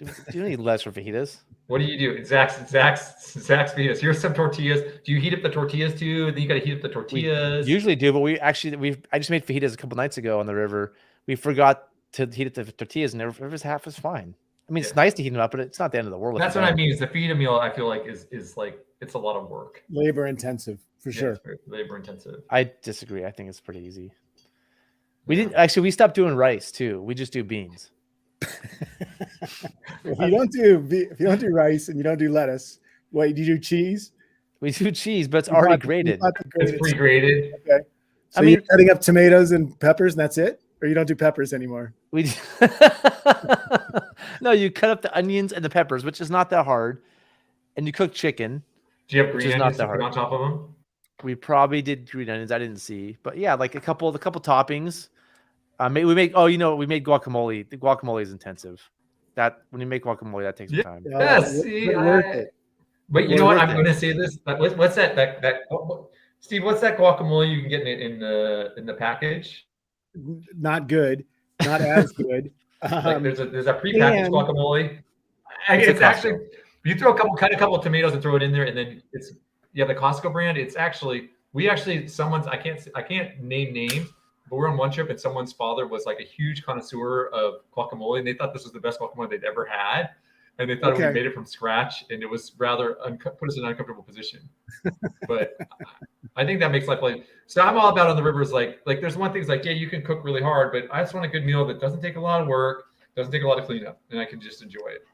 You don't need lettuce for fajitas. What do you do? Zach's fajitas. Here's some tortillas. Do you heat up the tortillas too? Then you got to heat up the tortillas. We usually do, but I just made fajitas a couple nights ago on the river. We forgot to heat up the tortillas, and the river's half is fine. I mean, it's nice to heat them up, but it's not the end of the world. That's what I mean. Is the fajita meal? I feel like is like it's a lot of work. Labor intensive for sure. Labor intensive. I disagree. I think it's pretty easy. We stopped doing rice too. We just do beans. If you don't do rice and you don't do lettuce, what do you do? Cheese? We do cheese, but it's already grated. It's pre-grated. Okay. So you're cutting up tomatoes and peppers, and that's it, or you don't do peppers anymore? No, you cut up the onions and the peppers, which is not that hard, and you cook chicken. Do you have green onions to put on top of them? We probably did green onions. I didn't see, but yeah, like a couple toppings. We made guacamole. The guacamole is intensive. That when you make guacamole, that takes some time. Yes, but you know what? I'm going to say this. What's that? Steve, what's that guacamole you can get in the package? Not good. Not as good. Like there's a prepackaged guacamole. It's actually you cut a couple of tomatoes and throw it in there, and then the Costco brand. It's actually I can't name names. But we're on one trip, and someone's father was like a huge connoisseur of guacamole, and they thought this was the best guacamole they'd ever had. and they thought we Okay. made it from scratch, and it was rather put us in an uncomfortable position. But I think that makes life like. So I'm all about on the rivers. Like there's one thing is like, yeah, you can cook really hard, but I just want a good meal that doesn't take a lot of work, doesn't take a lot of cleanup, and I can just enjoy it.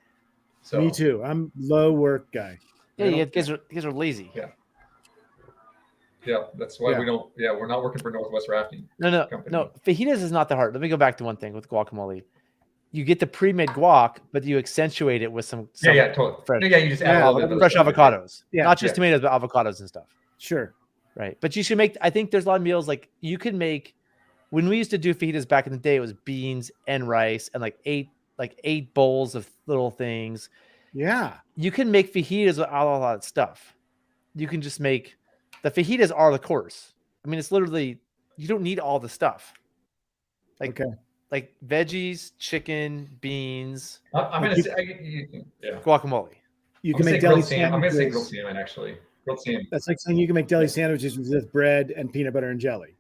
So Me too. I'm low work guy. Yeah, you guys are lazy. Yeah, that's why we don't. Yeah, we're not working for Northwest Rafting. No. Fajitas is not that hard. Let me go back to one thing with guacamole. You get the pre-made guac, but you accentuate it with some totally. fresh, You just add a little bit of fresh avocados. Yeah. Not just tomatoes, but avocados and stuff. Sure. Right. But you should make, I think there's a lot of meals like you can make, when we used to do fajitas back in the day, it was beans and rice and like eight bowls of little things. Yeah. You can make fajitas with a lot of stuff. You can just make, the fajitas are the course. I mean, it's literally, you don't need all the stuff. Like veggies, chicken, beans. I'm going to say, guacamole. You can make deli sandwiches. I'm going to say grilled salmon, actually. Grilled salmon. That's like saying you can make deli sandwiches with just bread and peanut butter and jelly.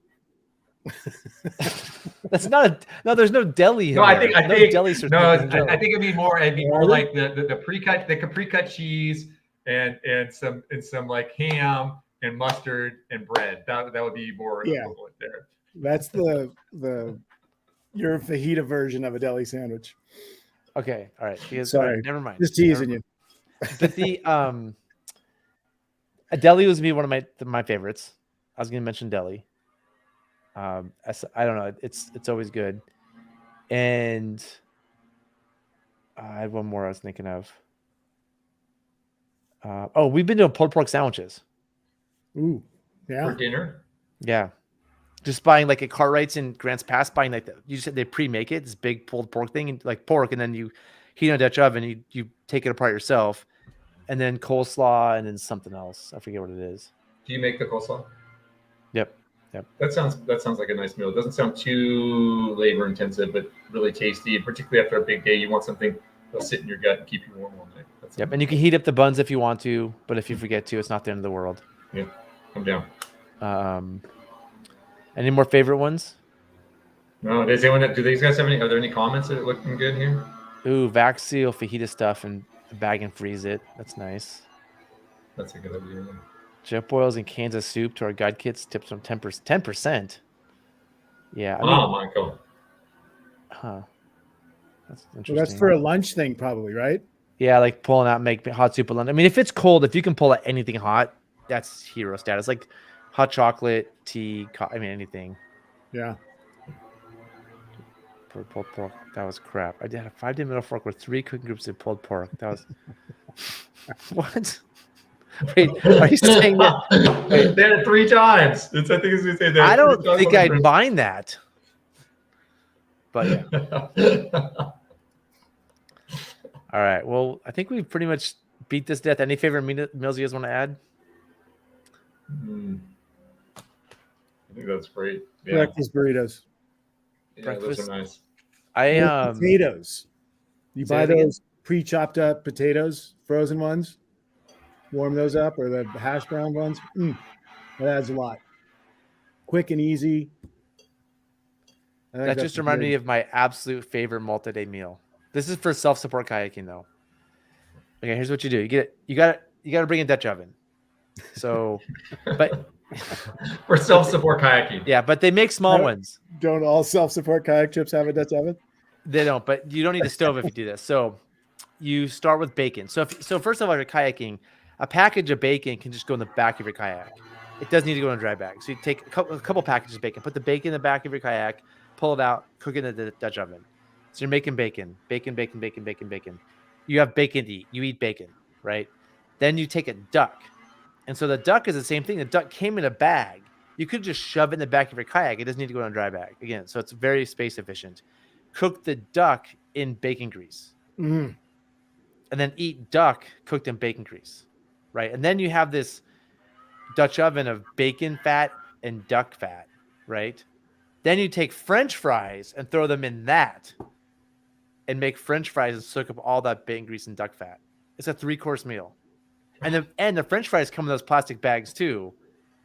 That's not there's no deli. No, I think deli. I think it'd be more like the pre-cut cheese and some like ham and mustard and bread. That would be more equivalent there. That's the your fajita version of a deli sandwich. Okay, all right. Sorry, never mind. Just teasing you. But the a deli was one of my favorites. I was going to mention deli. I don't know. It's always good. And I had one more I was thinking of. We've been doing pulled pork sandwiches. Ooh, yeah. For dinner? Yeah. Just buying like at Cartwright's in Grants Pass, buying like you said they pre-make it, this big pulled pork thing, and like pork, and then you heat it in a Dutch oven, you take it apart yourself, and then coleslaw and then something else. I forget what it is. Do you make the coleslaw? Yep. That sounds like a nice meal. It doesn't sound too labor intensive, but really tasty. And particularly after a big day, you want something that'll sit in your gut and keep you warm all night. Yep. And you can heat up the buns if you want to, but if you forget to, it's not the end of the world. Yeah, I'm down. Any more favorite ones? No. Does anyone? Do these guys have any? Are there any comments that are looking good here? Ooh, vac seal fajita stuff and bag and freeze it. That's nice. That's a good idea. Jet boils and cans of soup to our guide kits. Tips from 10%. Yeah. Michael. Huh. That's interesting. Well, that's for a lunch thing, probably, right? Yeah, like pulling out, make hot soup at lunch. I mean, if it's cold, if you can pull out anything hot, that's hero status. Like hot chocolate, tea, anything. Yeah. Pulled pork. That was crap. I had a 5-day middle fork with 3 cooking groups of pulled pork. That was what? Wait, are you saying that? They had it 3 times. I think it's going to say I don't think I'd mind that. But yeah. All right. Well, I think we've pretty much beat this death. Any favorite meals you guys want to add? I think that's great. Yeah. Breakfast burritos. Yeah, Breakfast. those are nice. Potatoes. You buy those pre-chopped up potatoes, frozen ones. Warm those up, or the hash brown ones. That adds a lot. Quick and easy. That just reminded me of my absolute favorite multi-day meal. This is for self-support kayaking, though. Okay, here's what you do: you got to bring a Dutch oven. So, but for self-support kayaking, yeah, but they make small ones. Don't all self-support kayak trips have a Dutch oven? They don't, but you don't need a stove if you do this. So, you start with bacon. So first of all, you're kayaking. A package of bacon can just go in the back of your kayak. It doesn't need to go in a dry bag. So you take a couple packages of bacon, put the bacon in the back of your kayak, pull it out, cook it in the Dutch oven. So you're making bacon. You have bacon to eat. You eat bacon, right? Then you take a duck. And so the duck is the same thing. The duck came in a bag. You could just shove it in the back of your kayak. It doesn't need to go in a dry bag. Again, so it's very space efficient. Cook the duck in bacon grease. Mm. And then eat duck cooked in bacon grease. Right. And then you have this Dutch oven of bacon fat and duck fat. Right. Then you take French fries and throw them in that and make French fries and soak up all that bacon grease and duck fat. It's a 3-course meal. And the French fries come in those plastic bags too.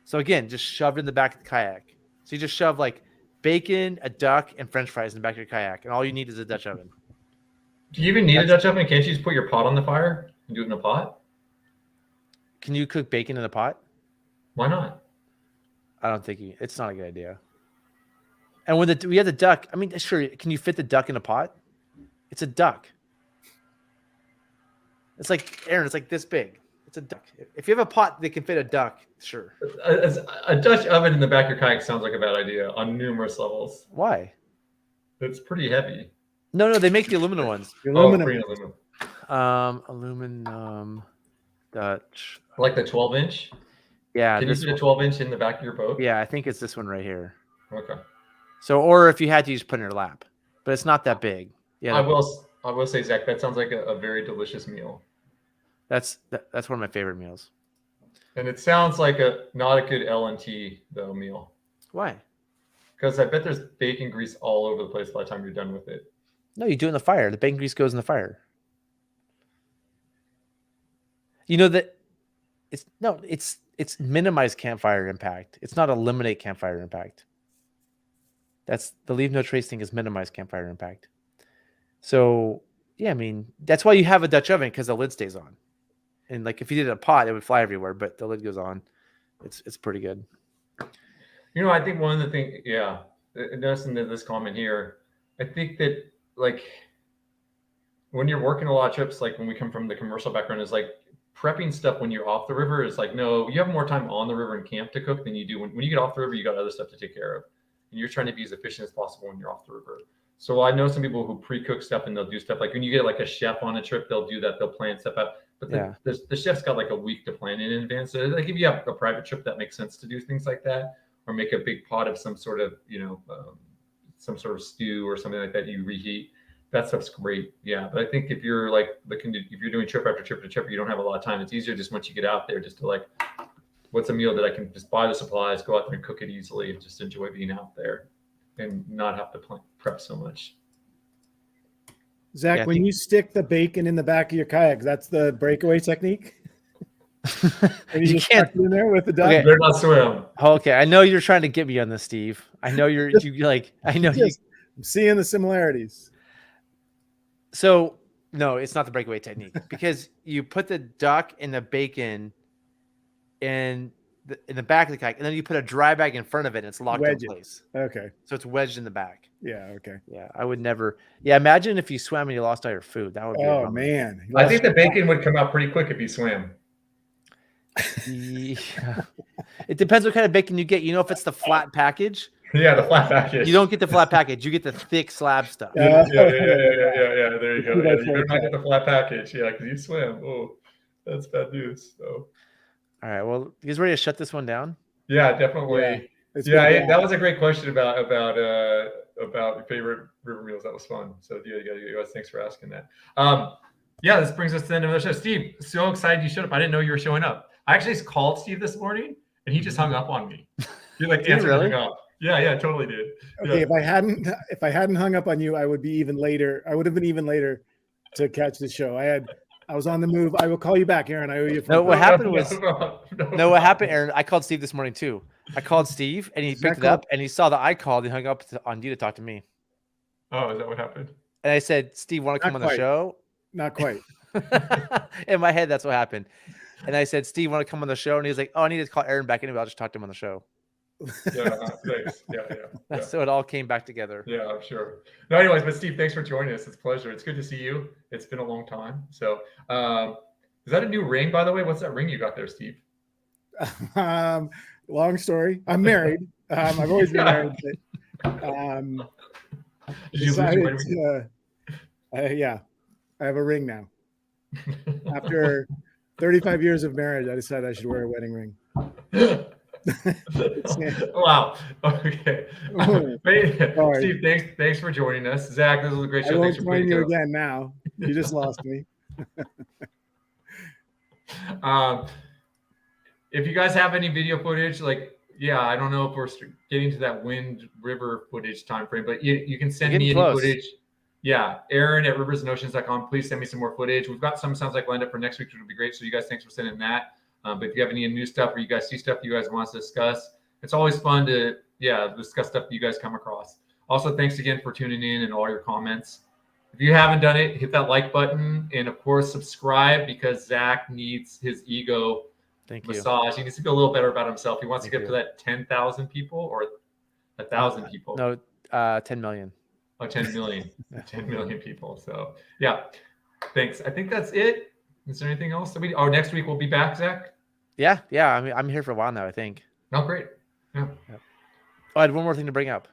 So again, just shove it in the back of the kayak. So you just shove like bacon, a duck, and French fries in the back of your kayak. And all you need is a Dutch oven. Do you even need a Dutch oven? Can't you just put your pot on the fire and do it in a pot? Can you cook bacon in a pot? Why not? I don't think it's not a good idea. And when we have the duck, I mean, sure, can you fit the duck in a pot? It's a duck. It's like, Aaron, it's like this big. It's a duck. If you have a pot that can fit a duck, sure. A Dutch oven in the back of your kayak sounds like a bad idea on numerous levels. Why? It's pretty heavy. No, they make the aluminum ones. The aluminum. Aluminum Dutch. Like the 12-inch? Yeah. Can you fit a 12-inch in the back of your boat? Yeah, I think it's this one right here. Okay. So, or if you had to, just put it in your lap, but it's not that big. Yeah. I will say, Zach, that sounds like a very delicious meal. That's one of my favorite meals. And it sounds like not a good L&T though meal. Why? Because I bet there's bacon grease all over the place by the time you're done with it. No, you do it in the fire. The bacon grease goes in the fire. You know that it's minimize campfire impact. It's not eliminate campfire impact. That's the leave no trace thing is minimize campfire impact. So yeah, I mean that's why you have a Dutch oven because the lid stays on. And like if you did a pot, it would fly everywhere, but the lid goes on. It's pretty good. You know, I think one of the things, noticing this comment here, I think that like when you're working a lot of trips, like when we come from the commercial background, is like prepping stuff when you're off the river is like, no, you have more time on the river and camp to cook than you do when you get off the river, you got other stuff to take care of. And you're trying to be as efficient as possible when you're off the river. So I know some people who pre-cook stuff and they'll do stuff like when you get like a chef on a trip, they'll do that. They'll plan stuff out. But the chef's got like a week to plan it in advance. So like if you have a private trip, that makes sense to do things like that, or make a big pot of some sort of, some sort of stew or something like that you reheat. That stuff's great. Yeah. But I think if you're like if you're doing trip after trip to trip, you don't have a lot of time. It's easier just once you get out there just to like, what's a meal that I can just buy the supplies, go out there and cook it easily and just enjoy being out there and not have to prep so much. Zach, when you stick the bacon in the back of your kayak, that's the breakaway technique? And you just can't in there with the duck. Okay. They're not swim. Okay, I know you're trying to get me on this, Steve. I know I'm seeing the similarities. So no, it's not the breakaway technique because you put the duck and the bacon in the back of the kayak, and then you put a dry bag in front of it, and it's locked in place. Okay, so it's wedged in the back. Yeah. Okay. Yeah, I would never. Yeah, imagine if you swam and you lost all your food. That would be. Oh man, I think the bacon would come out pretty quick if you swam. Yeah. It depends what kind of bacon you get. You know, if it's the flat package. Yeah, the flat package. You don't get the flat package. You get the thick slab stuff. Yeah. There you go. Yeah, you better not get the flat package. Yeah, because you swim. Oh, that's bad news. So. All right. Well, you guys ready to shut this one down? Yeah, definitely. Yeah, that was a great question about your favorite river meals. That was fun. So yeah, thanks for asking that. Yeah, this brings us to the end of the show. Steve, so excited you showed up. I didn't know you were showing up. I actually called Steve this morning, and he just hung up on me. He like answered really? hung up. Yeah, totally did. Okay, yeah. if I hadn't hung up on you, I would be even later. I would have been even later to catch the show. I was on the move. I will call you back, Aaron. I owe you. What happened, Aaron? I called Steve this morning too. I called Steve, and he picked it up, and he saw that I called, and hung up on you to talk to me. Oh, is that what happened? And I said, Steve, want to come on the show? Not quite. In my head, that's what happened. And I said, Steve, want to come on the show? And he was like, oh, I need to call Aaron back anyway. I'll just talk to him on the show. Thanks. Yeah. So it all came back together. Yeah, I'm sure. No, anyways, but Steve, thanks for joining us. It's a pleasure. It's good to see you. It's been a long time. So, is that a new ring, by the way? What's that ring you got there, Steve? Long story. I'm married. I've always been married. But, yeah, I have a ring now. After 35 years of marriage, I decided I should wear a wedding ring. Wow. Okay. Steve, thanks for joining us. Zach, this was a great show. I won't join you again now. You just lost me. If you guys have any video footage, I don't know if we're getting to that Wind River footage time frame, but you can send me any footage. Yeah, Aaron at riversanoceans.com. Please send me some more footage. We've got some sounds like lined up for next week, which would be great. So you guys, thanks for sending that. But if you have any new stuff or you guys see stuff you guys want us to discuss, it's always fun to discuss stuff that you guys come across. Also, thanks again for tuning in and all your comments. If you haven't done it, hit that like button, and of course subscribe, because Zach needs his ego Thank you. massage. He needs to feel a little better about himself. He wants Thank to get up you. to that 10,000 people or 1,000 people. No, 10 million. Oh, 10 million. 10 million people. So yeah, thanks. I think that's it. Is there anything else that next week we'll be back, Zach? Yeah. I mean, I'm here for a while now, I think. Oh, great. Yeah. Oh, I had one more thing to bring up.